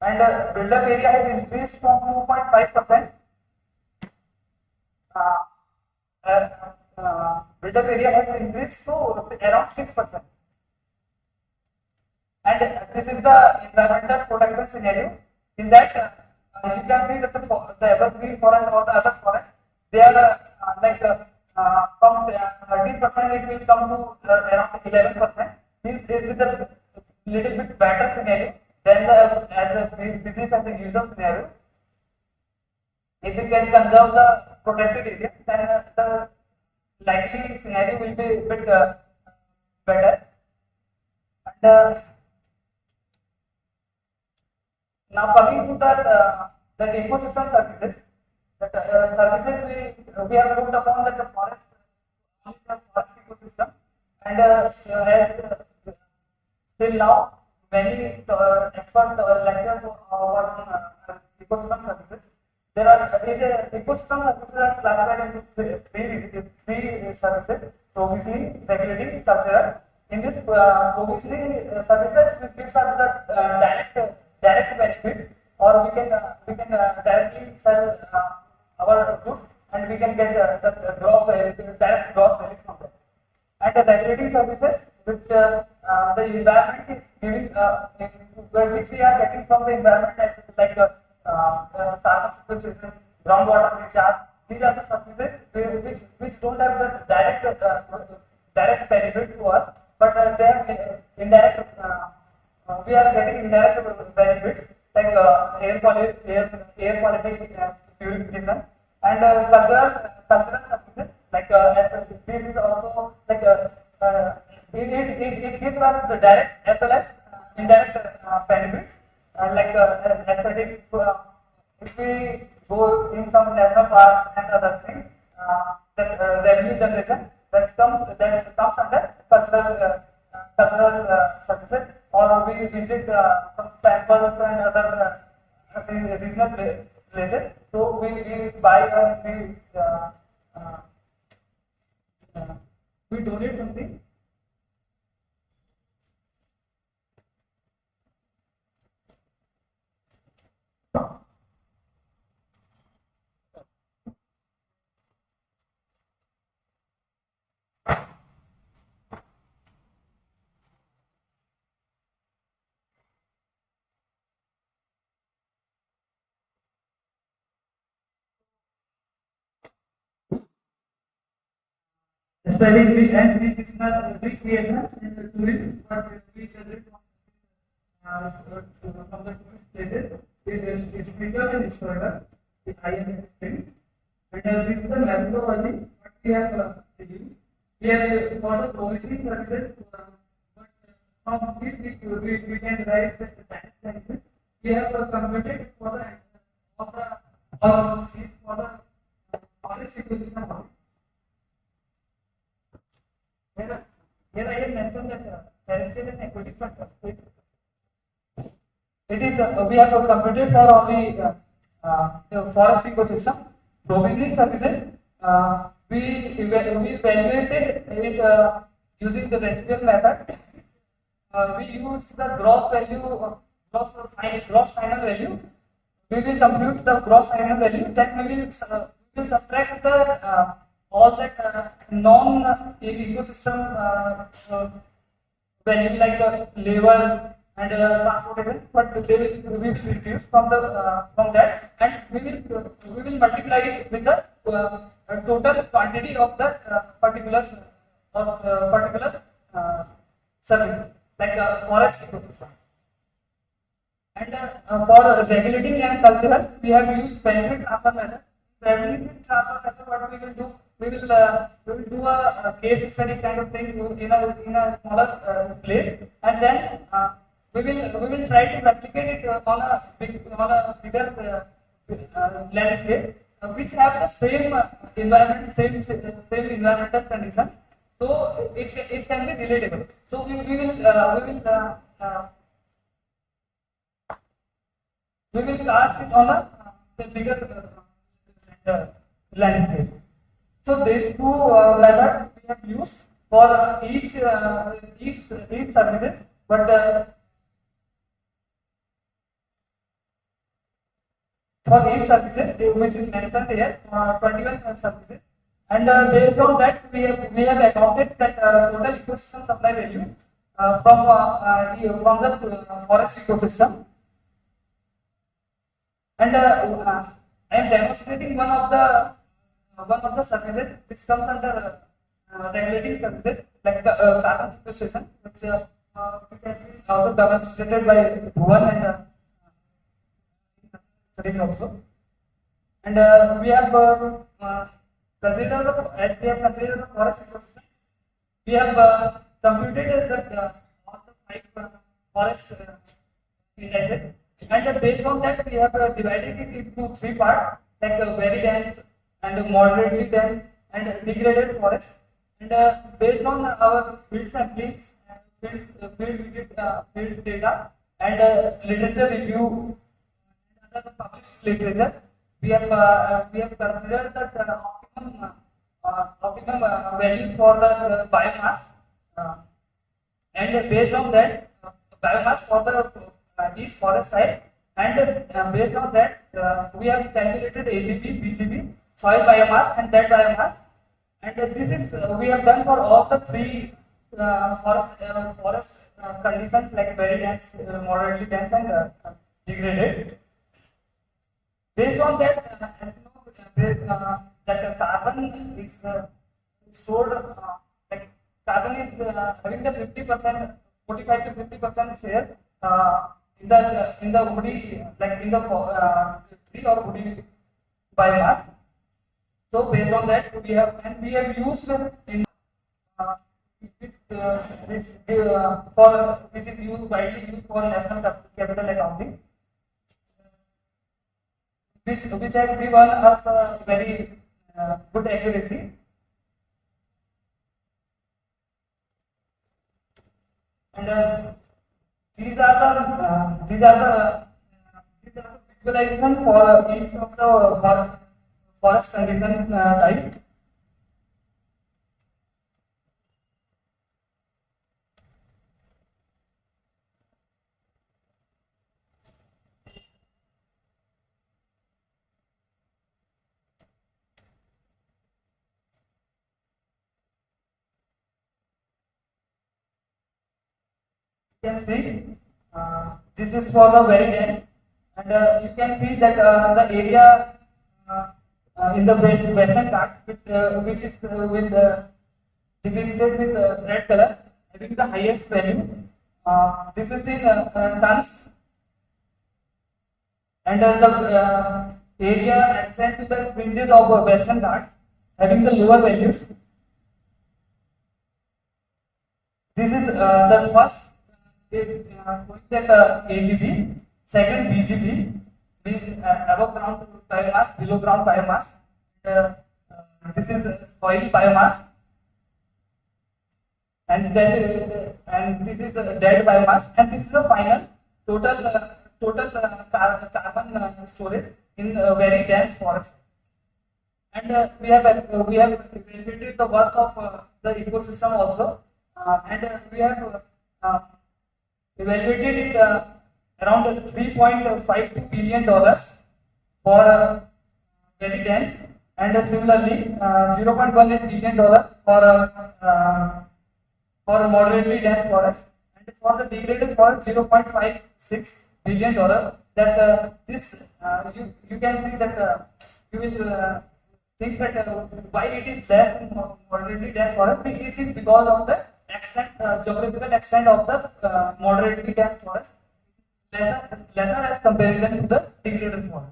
And build-up area has increased from 2.5%. Build-up area has increased to around 6%. And this is the environmental protection scenario. In that, you can see that the evergreen forest or the other forest, they are from 13% it will come to around 11%. Means it is a little bit better scenario than as a business as a usual scenario. If we can conserve the protected area, then the likely scenario will be a bit better. And now coming to that ecosystem services, we have looked upon that the forest ecosystem, and as till now many expert lectures on ecosystem services. It ecosystem services are classified into three services: provisioning, regulating, cultural. In this provisioning services, which gives us the direct benefit, or we can directly sell our goods, and we can get the direct gross value from that. And the regulating services, which the environment is giving, which we are getting from the environment, like carbon sequestration, groundwater recharge. These are the services which don't have the direct benefit to us, but they have indirect. We are getting indirect benefits like air quality purification, and cultural services like this is also like it gives us the direct as well as indirect benefits like aesthetic. If we go in some national parks and other things, that revenue generation that comes under cultural services, or we visit some temples and other regional places. So we buy and we donate something. Especially recreation and tourism, but we generate from the tourist places. It is spiritual and historical, with high end experience. And this is the methodology what we have used. We have for the provisioning services, but from this we can derive the tax benefit. We have computed for the forest ecosystem. Here I have mentioned that terrestrial and aquatic factors. It is we have computed for all the forest ecosystem provisioning services. We evaluated it using the residual method. We use the gross value, gross final value. We will compute the gross final value. Then we will subtract the all that non-ecosystem value like labor and transportation, but they will be reduced from that, and we will multiply it with the total quantity of that particular service, like forest ecosystem. And for regulating and cultural, we have used benefit transfer method. Benefit transfer method, what we will do? We will do a case study kind of thing in a smaller place, and then we will try to replicate it on a bigger landscape, which have the same environment, same environmental conditions. So it can be relatable. So we will cast it on a bigger landscape. So these two methods we have used for each services, but for each services which is mentioned here, 21 services, and based on that we have accounted that total ecosystem supply value from the forest ecosystem, and I am demonstrating one of the services which comes under regulating services, like the carbon sequestration, which has been also demonstrated by Bhuvan and studies also. And we have considered the forest ecosystem. We have computed that all the 5 forest indices, and based on that we have divided it into 3 parts, like very dense and moderately dense and degraded forest. And based on our field samplings, field data, and literature review and other published literature, we have considered that optimum values for the biomass, and based on that biomass for the east forest side, and based on that we have calculated AGB, BCB, soil biomass and dead biomass, and this is we have done for all the three forest conditions like very dense, moderately dense and degraded. Based on that, as you know, that carbon is stored, like carbon is having the 50%, 45 to 50% share in the woody, like in the tree or woody biomass. So based on that, we have used in which is widely used for national capital accounting, which has given us a very good accuracy. And these are the visualization for each of the forest condition type. You can see this is for the very dense, and you can see that the area in the western part, which is with depicted with red color, having the highest value. This is in tons, and the area adjacent to the fringes of western Ghats having the lower values. This is the first AGB, second BGB, above ground biomass, below ground biomass. This is soil biomass, and this is dead biomass, and this is the final total carbon storage in very dense forest. And we have evaluated the worth of the ecosystem also, and we have evaluated it around $3.52 billion for very dense, and similarly $0.18 billion for moderately dense forest, and for the degraded forest $0.56 billion. That this you can see that you will think that why it is less in moderately dense forest. It is because of the extent, geographical extent of the moderately dense forest, lesser as comparison to the degraded forest.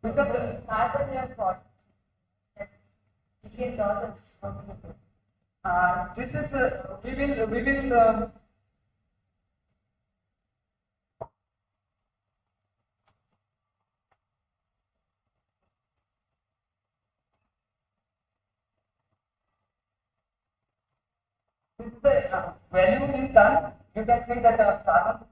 Because the Carbon you have got. $1 billion. this is we will this is the value in tons. You can see that carbon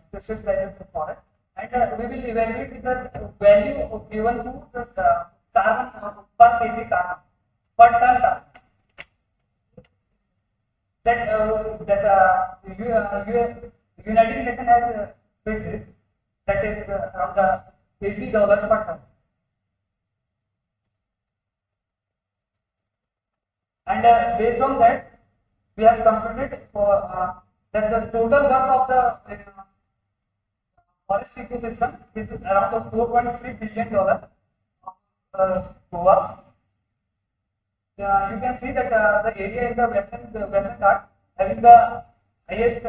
species value of the forest, and we will evaluate the value given to the carbon per kg carbon per ton carbon. That United Nations has fixed it, that is around the $80 per ton. And based on that, we have computed for that the total worth of the forest ecosystem is around $4.3 billion Goa. You can see that the area in the western Ghats having the highest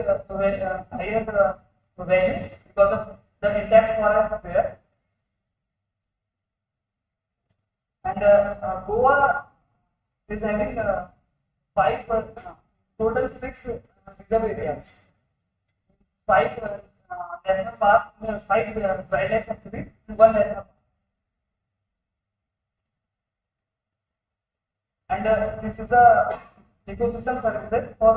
value because of the intact forest there, and Goa is having total 6 reserve areas, 5 national parks, 5 wildlife sanctuaries, and 1 national park. and this is a ecosystem services for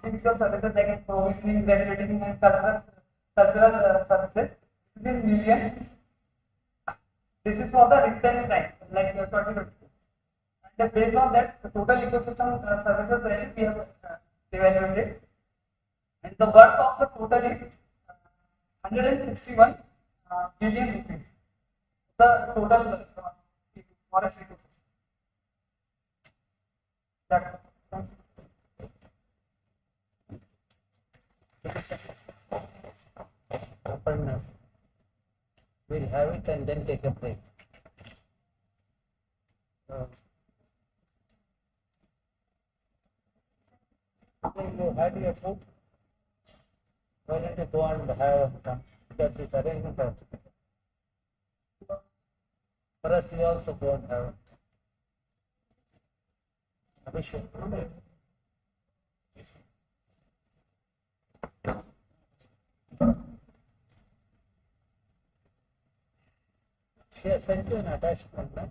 individual services like provisioning, regulating, and cultural services. This is in million. This is for the recent time, like 2022. And based on that, the total ecosystem services value we have evaluated, and the worth of the total is 161 billion rupees. The total forest ecosystem. That's openness. We'll have it and then take a break. You had your food. Why don't you go and have some? Because this arrangement has to be done. For us, we also go and have it. Abhishek. She has sent you an attachment, no?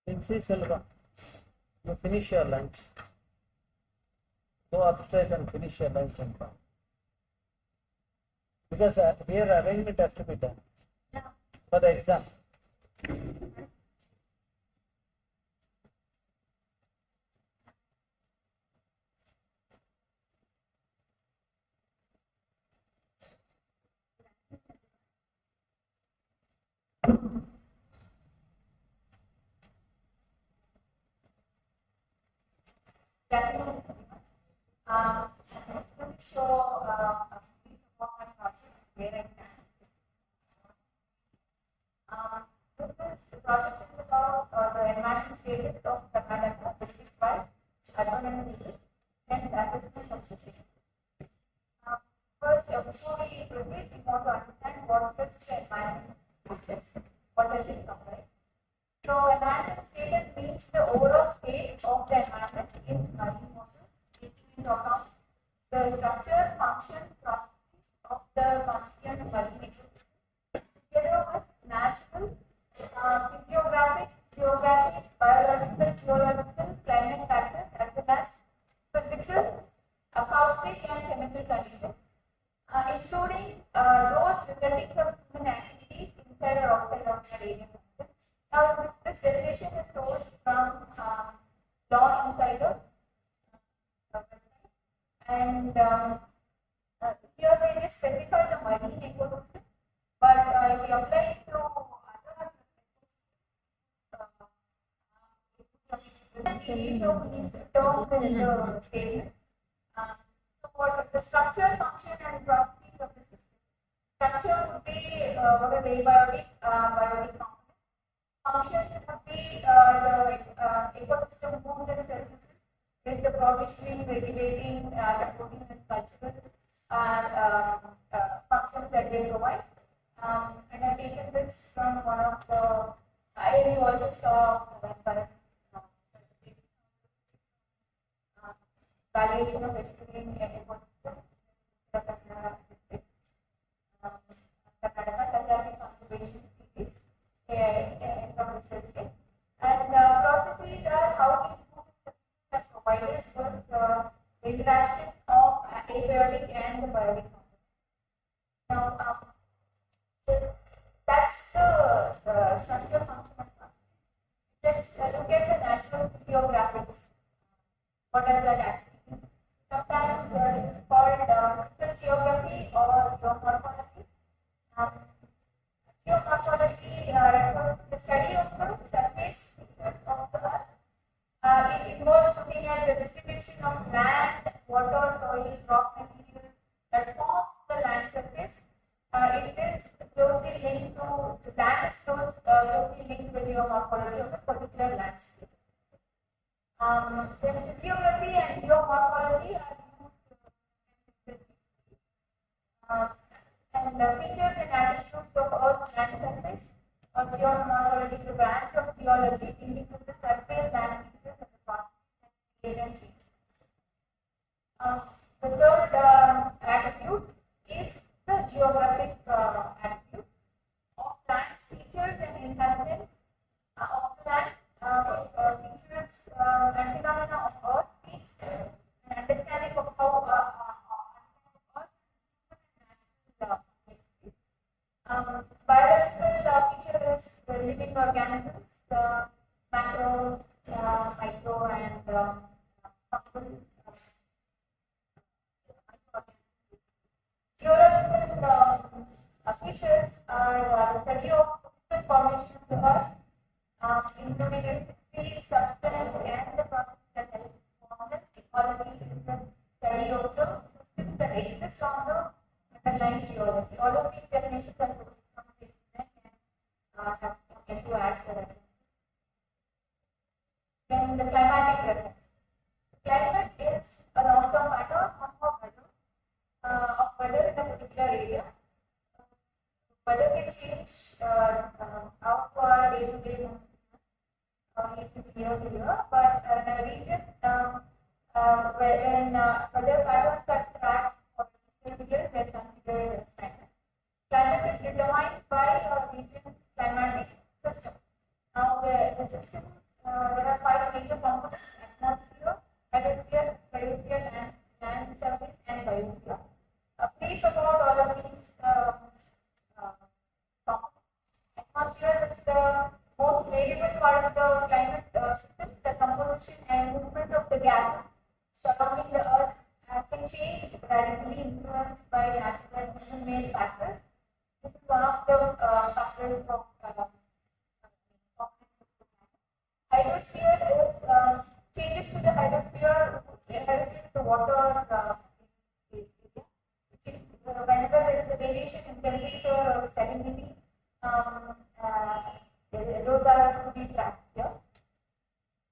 Lindsay Silva, you finish your lunch. Go upstairs and finish your lunch and come. Because here arrangement has to be done for the exam. This project is about the environment status of Karnataka district-wise, urban and rural, and assessment of the same. First, before we proceed, we want to understand what is the environment status, what does it comprise. So, environment status means the overall state of the environment in marine water, taking into account the structure, function, properties of the constituent marine ecosystem, together with natural, physiographic, geographic, biological, geological, climate factors, as well as physical, acoustic, and chemical conditions, including those resulting from human activities inside or outside of the area. Now, this definition is sourced from Law Insider website, and here they just specify the marine ecosystem, but if we apply it to other each of these terms in the statement. So, what the structure, function, and properties of the system? Structure would be what are abiotic, biotic components. Function would be the ecosystem moves and services. Is the provisioning, regulating, supporting, and cultural functions that they provide. And I've taken this from one of the. I also saw when valuation of extreme ecosystem. Karnataka Sanjari Conservation is from research. And processes are how these are provided with the interaction of abiotic and the biotic components. Now, that's the structure, function, and process. Let's look at the natural physiographics. What does that actually mean? Sometimes this is called physical geography or geomorphology. Geomorphology refers to the study of the surface features of the earth. It involves looking at the distribution composition of land, water, soil, rock material that forms the land surface. It is closely linked to the land is closely linked to the geomorphology of a particular landscape. Then geography and geomorphology are used and features and attributes of Earth's land surface. Geomorphology is a branch of geology dealing with the surface land features of the past and change. The third attribute is the geographic attribute of land features and inhabitants of the land features and phenomena of Earth needs an understanding of how biological feature is the living organisms, the macro, micro, and fungal. Geological features are the study of physical formation of the Earth, including its history, substance, and the processes that help form it. Ecology is the study of the systems that exist on the underlying geology. All of these definitions are focused on the internet and have come to add the reference. Then the climatic reference. Climate is a long-term pattern of weather in a particular area. Weather can change outward day to day, year to year, but in a region when weather patterns are tracked for several years, they are considered climate. Climate is determined by a region's climatic system. Now, the system, there are 5 major components: atmosphere, hydrosphere, cryosphere, and land surface, and biosphere. Brief about all of these components. Atmosphere is the most variable part of the climate system. The composition and movement of the gases surrounding the Earth can change radically, influenced by natural and human-made factors. This is one of the factors of hydrosphere is changes to the hydrosphere. Hydrosphere is the water whenever there is a variation in temperature or salinity, those are to be tracked here.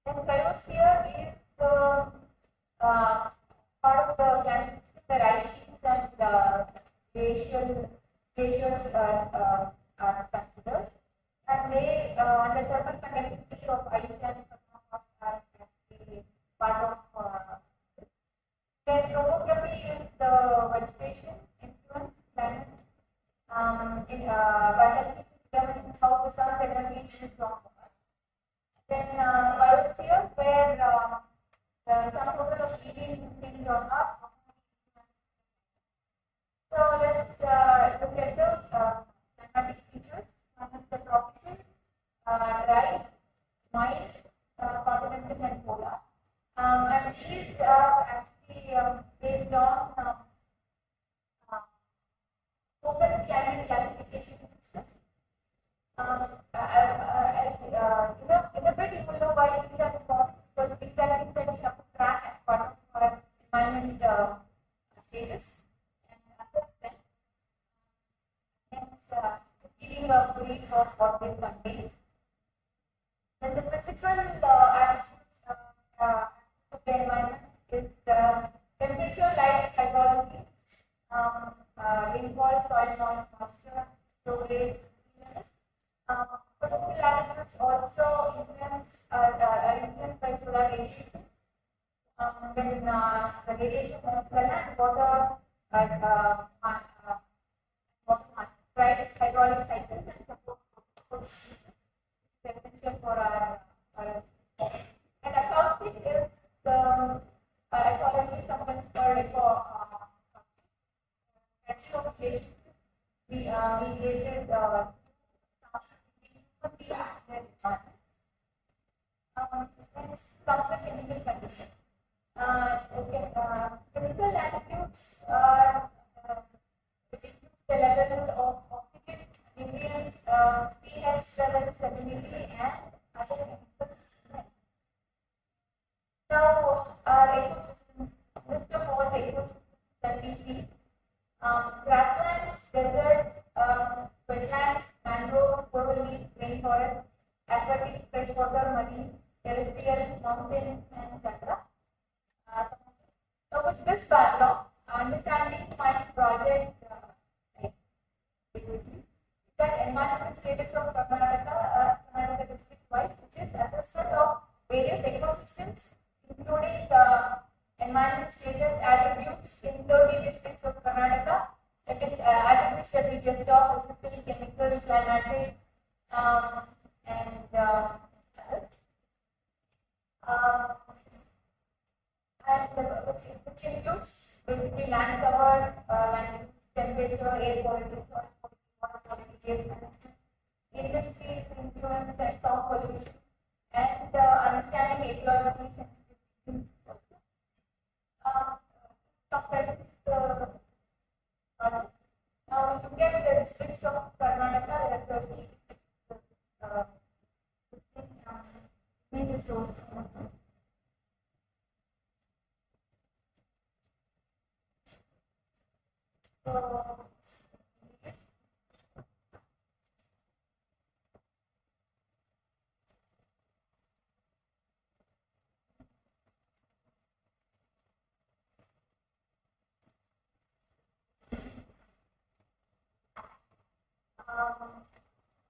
Then cryosphere is the part of the climate system where ice sheets and glaciers are considered, and they the thermal conductivity of ice and permafrost are actually part of. Then topography is the vegetation influence climate by determining how the sun's energy is from Earth. Then biosphere, where the sum total of living things on Earth. So let's look at the climatic features. One is the tropical, dry, mild, continental, and polar. And these are actually based on open climate classification system. In a bit, you will know why these are important, because these are things that we have to track as part of our environment status and assess them. Hence, just giving a brief of what it contains. Then the physical attributes of the environment is the temperature, light, hydrology, rainfall, soil moisture, flow rates. Physical attributes also are influenced by solar radiation. When the radiation moves the land, water drives hydraulic cycles and supports essential for our and acoustic is the ecology, sometimes called mediated comes the chemical condition. Chemical attributes are the level of oxygen, nutrients, pH level, salinity, and other chemicals. Now, our ecosystem background, understanding my project, that environmental status of Karnataka district-wide, which is assessment of various ecosystems, including environmental status attributes in 30 districts of Karnataka. That is attributes that we just saw: physical, chemical, climatic, and which includes basically land cover, land temperature, air quality, soil quality, water quality, waste management, industry influence, and sound pollution, and understanding ecological sensitivity. Compared to the now, if you get the districts of Karnataka, there are 30 major sources. So,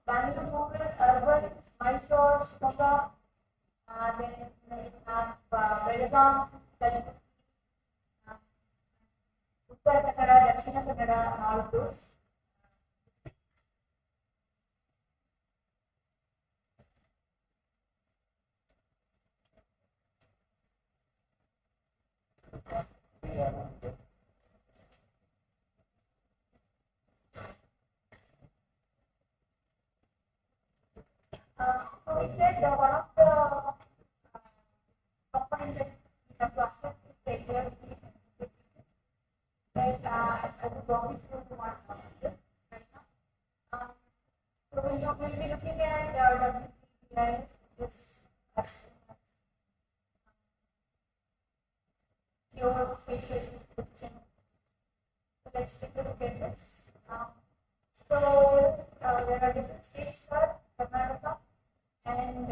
Bangalore, urban, Mysore, Shimoga, then we have Belgaum, Uttara Kannada, Dakshina Kannada, and all of those. So we said one of the components that we have to accept is the ecological sensitivity. Like I will walk you through one of this right now. So we'll be looking at WPIS, this geospatial description. So let's take a look at this. So there are different states for Karnataka, and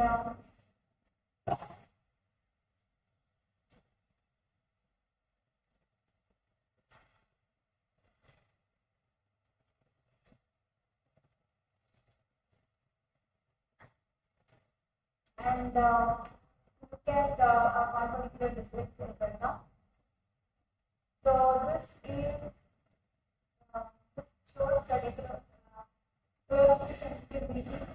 look at one particular district right now. So this is this shows the data geologically sensitive regions.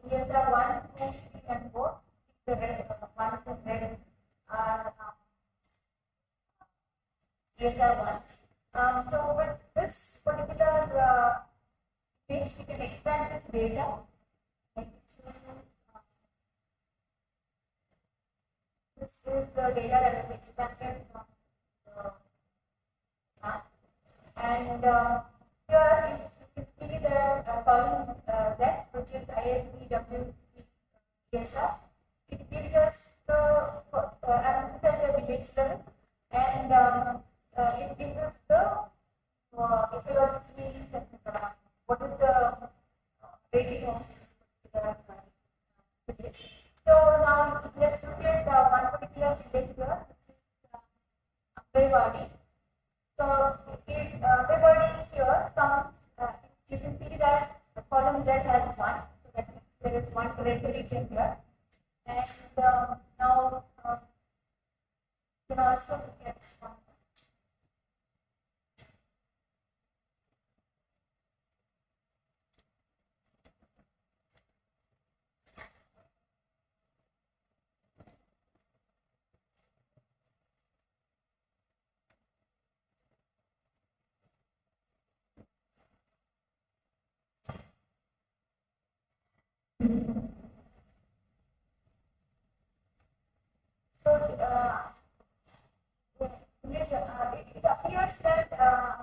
ESR 1, 2, 3, and 4. The red ones in red are ESR 1. So with this particular page, we can expand this data. This is the data that is expanded from the map. And here you can see the column Z, which is IISC ESR. It gives us the analysis at the village level, and it gives us the ecologically sensitive. What is the rating of the village? So now let's look at one particular village here, which is Ambewadi. So Ambewadi here comes. You can see that the column Z has 1, so that means there is one red region here. And now you can also look at one. So it appears that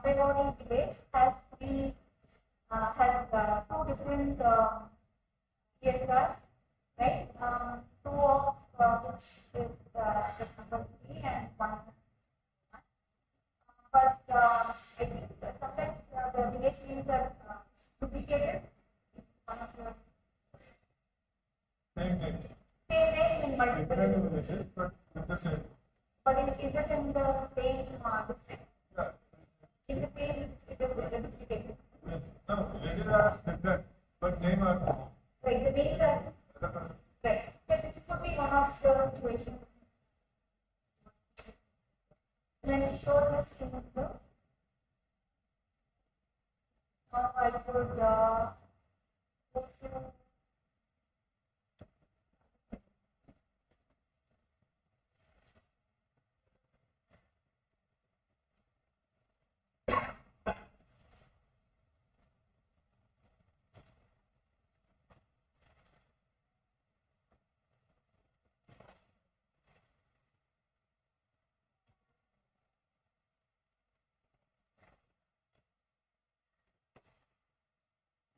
Ambewadi village has two different ESRs, right? Two of which is the number 3 and 1. But I think sometimes the village names are duplicated. One of your same name in multiple. But is it in the same district in the same district. No, ages are different, but name are common. Right, the names are right. So this could be one of the situations. Let me show this in the. I could go to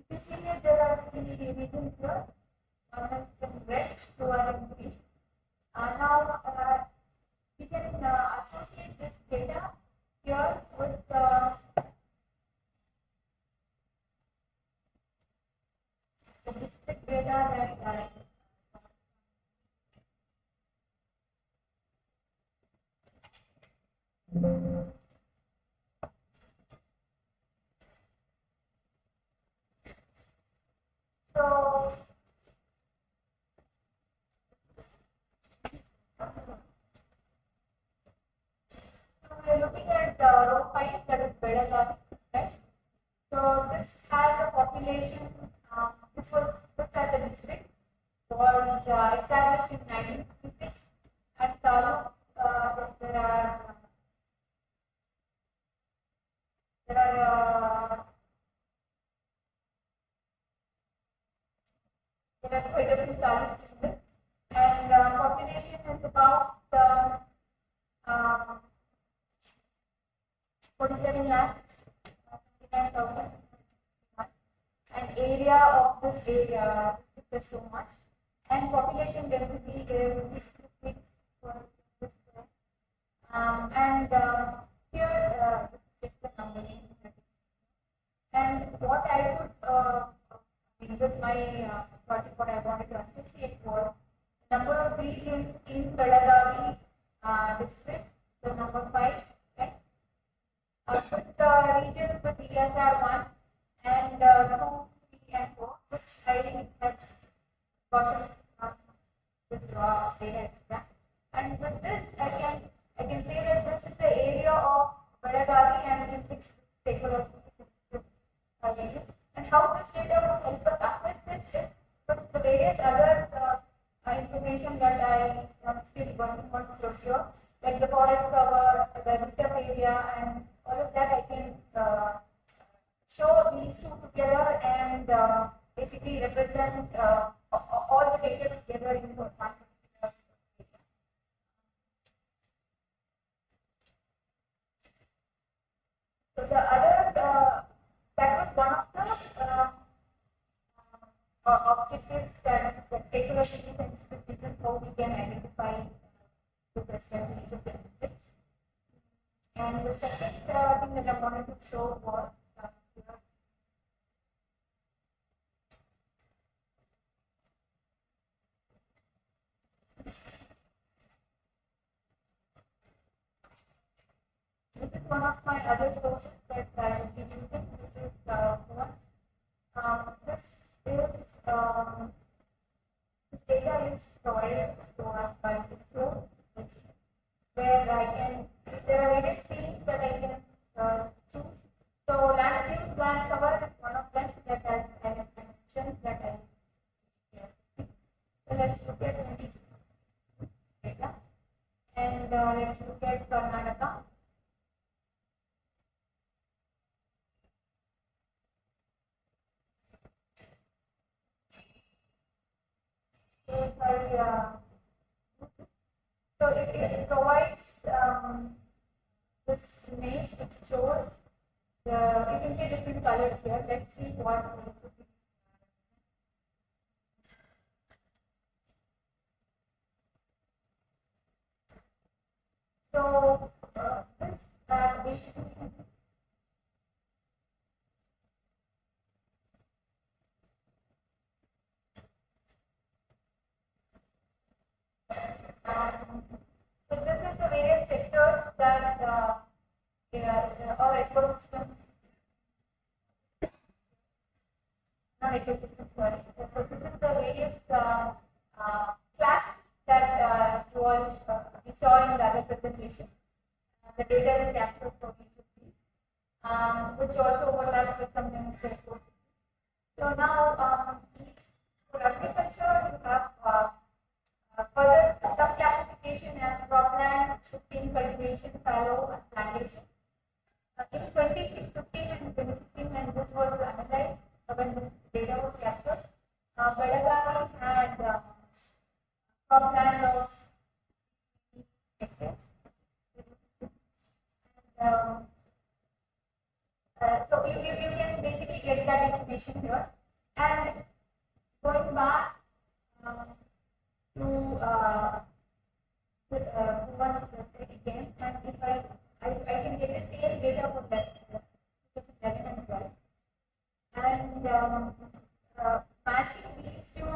you see here there are three regions here. One is in red, two are in green. Now we can associate this data here with the district data that so we are looking at row 5, that is Bedagari, right? So this has a population, this as a district was established in 1956, and taluk there are quite a few taluks in this, and population is about 47 lakhs, 59,000, and area of this area is so much, and population density is 6 per square. And here is the numbering. And what I would with my project, what I wanted to associate was the number of regions in Belagavi district, so number 5, right? With the regions with ESR 1 and 2, 3, and 4, which I have gotten this raw data extract. And with this, I can say that this is the area of Belagavi and in which stakeholders region. And how this data will help us assess it is with the various other information that I am still working on to procure, like the forest cover, the built-up area, and all of that. I can show these two together and basically represent all the data together in one particular data. So the other that was one of the objectives that the technology sensitive regions, how we can identify the president in each of the districts. And the second thing that I wanted to show was this is one of my other sources that I will be using, which is one. This data is provided to us by IISC, where I can, there are various themes that I can choose. So land use, land cover is one of them that I have mentioned that I see. So let's look at data, and let's look at Karnataka. So it provides this image which shows you can see different colors here. Let's see what so this basically so this is the various sectors that representation. The data is captured for each of these, which also overlaps with some ministry code. So now, for agriculture, you have further sub-classification as cropland, shifting, cultivation, fallow, and plantation. In 2015 and 2016, when this was analyzed, when this data was captured, Belagavi had cropland of hectares. So you can basically get that information here. And going back to one again, and if I can get the same data for that 11 and 12, and matching these two.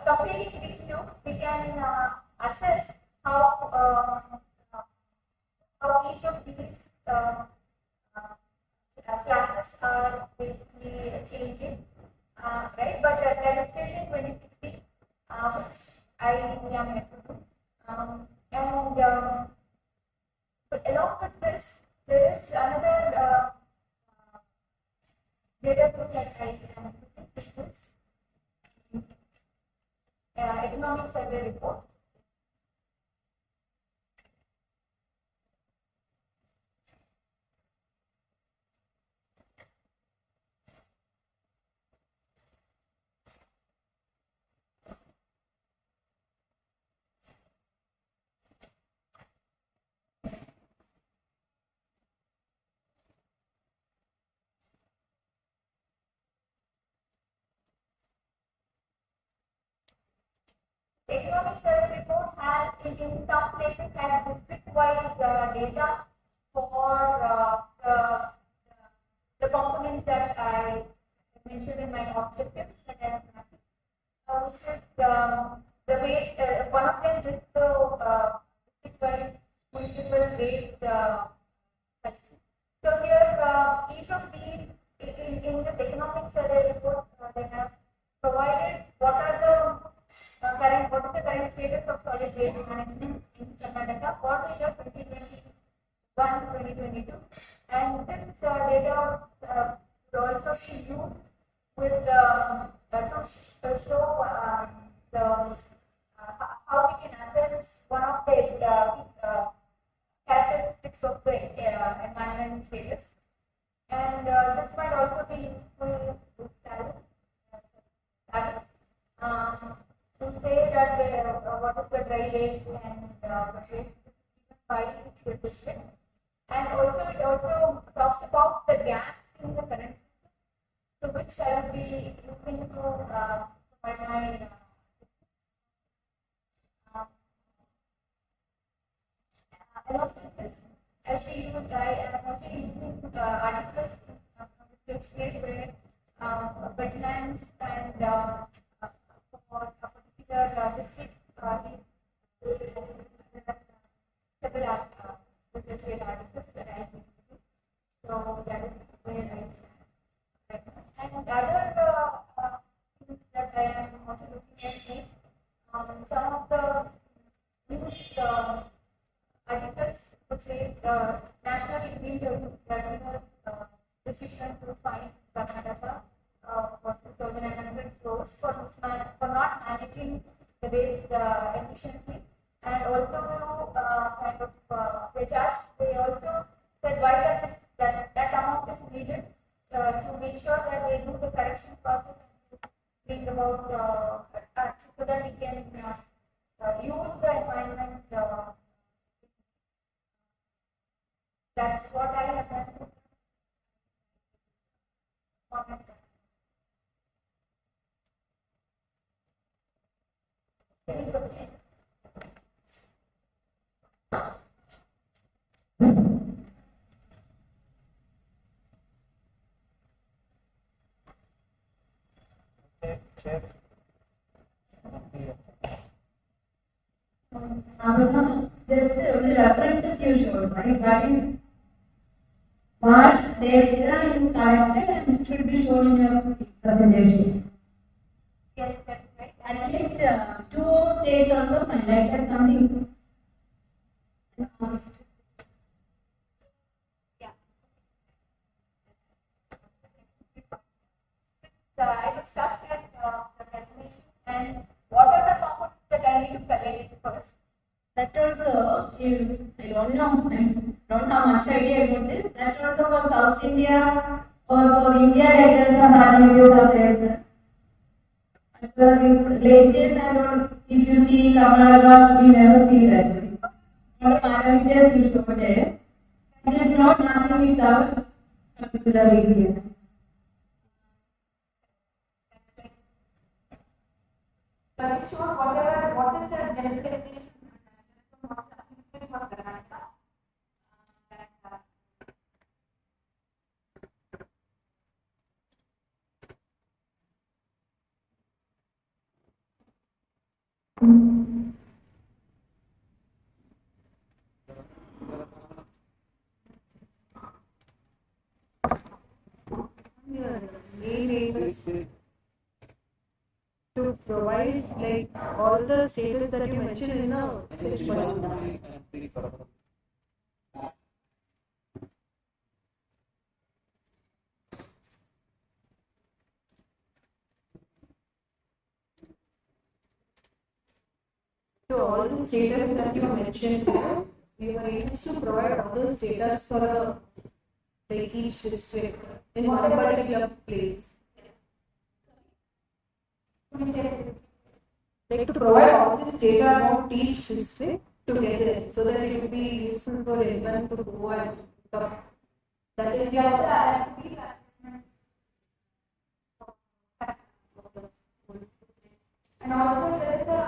Comparing these two, we can assess how each of these classes are basically changing, right? But that is still in 2016, which I am yet to do. And along with this, there is another data set that I am using, which is economic survey report. The economic survey report has, in some places, has district-wise data for the components that I mentioned in my objectives that I have mapped, which is the waste. One of them is the district-wise municipal waste collection. So here, each of these in this economic survey report, they have provided what is the current status of solid waste management in Karnataka for the year 2021-2022, and this data will also be used with to show how we can assess one of the characteristics of the environment status, and this might also be useful with to say that what is the dry waste and the waste by each district, and also it also talks about the gaps in the current system, so which I will be using to provide my along with this, as I am also using articles from the state where wetlands and for a particular district is several articles that I can use. So that is where I stand right now. And the other things that I am also looking at is some of the used articles which say the National Green Tribunal decision to fine Karnataka for 2,900 crores for not managing the waste efficiently, and also kind of they charged. They also said why that amount is needed to make sure that they do the correction process and to bring about so that we can use the environment. That's what I have done. This references you showed, right? That is what data is collected and it should be shown in your presentation. Yes, that's right. At least 2 states also fine, like that something. Yeah. So I will start at the definition and what are the components that I need to collect first? That also, I don't know, I don't have much idea about this. That also for South India or for India, like there's some videos are there. Places and all, if you see Karnataka, we never see that. Not parameters we show there. It is not matching with our particular region. What is the general definition for Karnataka? Main aim is to provide like all the status that you mentioned in a message point. So all the status that you mentioned here, your aim is to provide all those status for a, like each district in one particular place. Like to provide all this data about each district together so that it will be useful for everyone to go and come. That is your And also there is the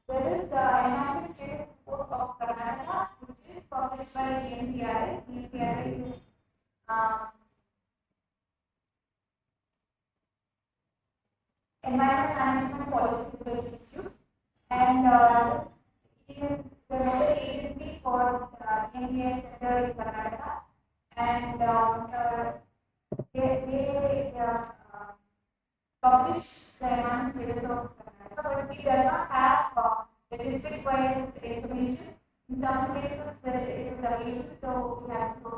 environment status report of Karnataka, which is published by TVRAMACHANDRA. TVRAMACHANDRA is Environment Management Policy Research Institute, and it is the nodal agency for TVRAMACHANDRA Center in Karnataka, and they publish the environment status of Karnataka, but it does not have the district-wise information. In some cases, it is available, so we have to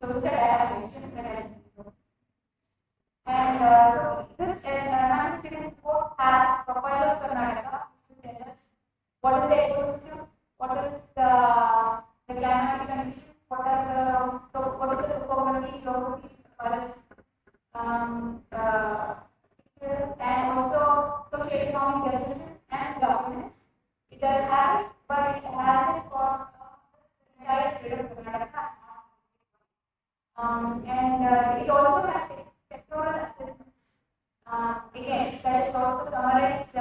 look at that mentioned. And so this environment status report has profile of Karnataka, which tells us what is the ecosystem, what is the climatic condition, what is the topography, and also socio-economic development and governance. It does have it, but it has it for the entire state of Karnataka. And it also has sectoral assessments. Again, that is also summarized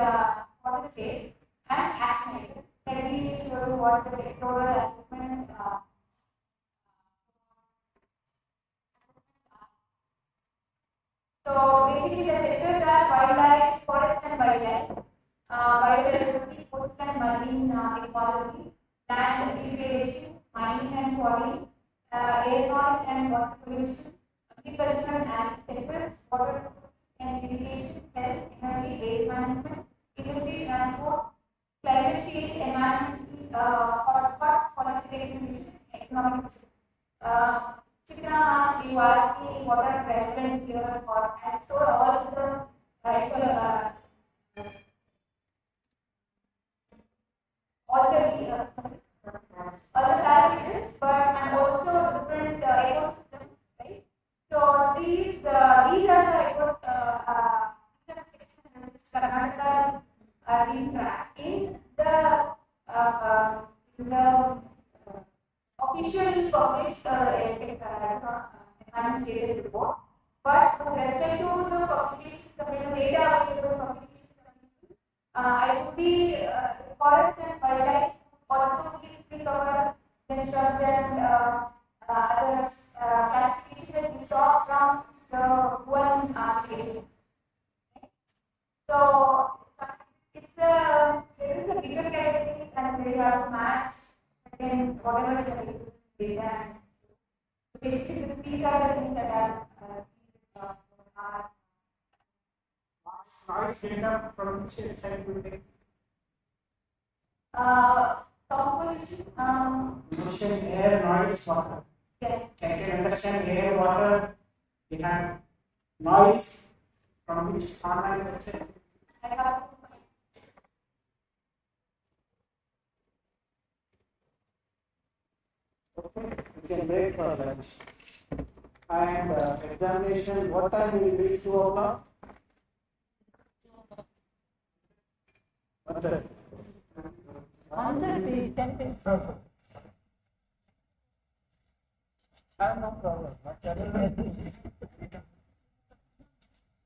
for the state and action items. Let me show you what the sectoral assessment So basically the sectors are wildlife, forest and wildlife, biodiversity, coastal and marine ecology, land degradation, mining and quarrying, air noise and water pollution, agriculture and agriculture, water and irrigation, health, energy, waste management, industry, transport, climate change, environment, hotspots, policy regulation, economic. You ask me what are relevant here for, and so all the parameters, but and also different ecosystems, right? So these are the Karnataka being tracked in the officially published environment status report, but with respect to the publication, the data available publication, I would be forest and wildlife also will cover the shrubs and other classification that we saw from the one application. whatever is the data. So basically, these are the things that are Noise data from which side will take. composition. Motion, air, noise, water. Yes. Can you understand air, water? We have noise from which online lecture. I have. Okay, we can break for lunch. And examination, what time will be 2 o'clock? Okay. 1:30, 10 minutes. I have no problem.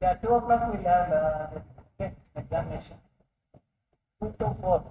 Yeah, 2 o'clock we'll have examination. 2 to 4.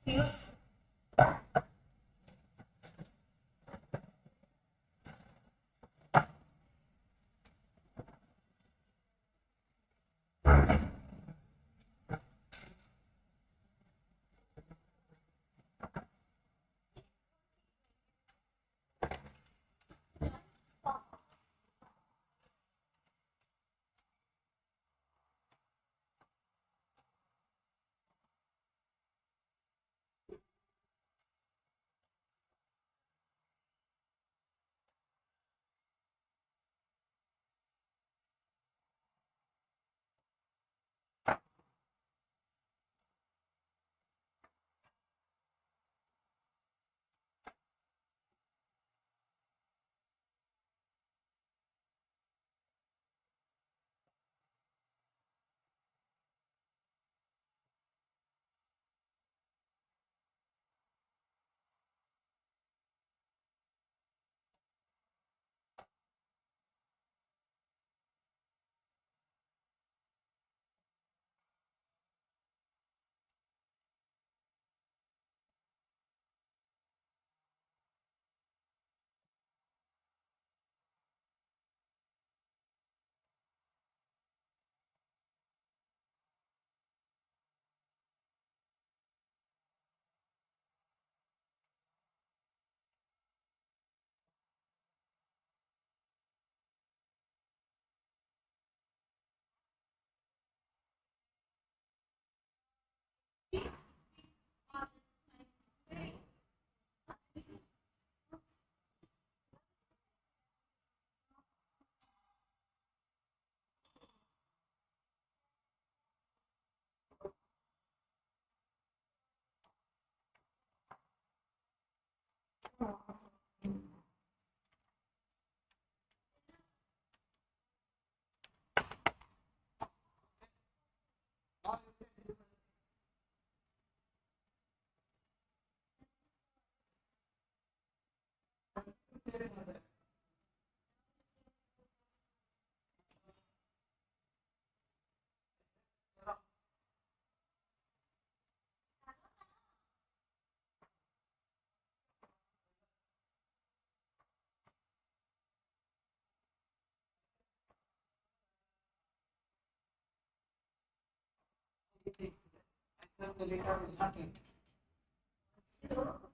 Use I serve the data will not eat. You don't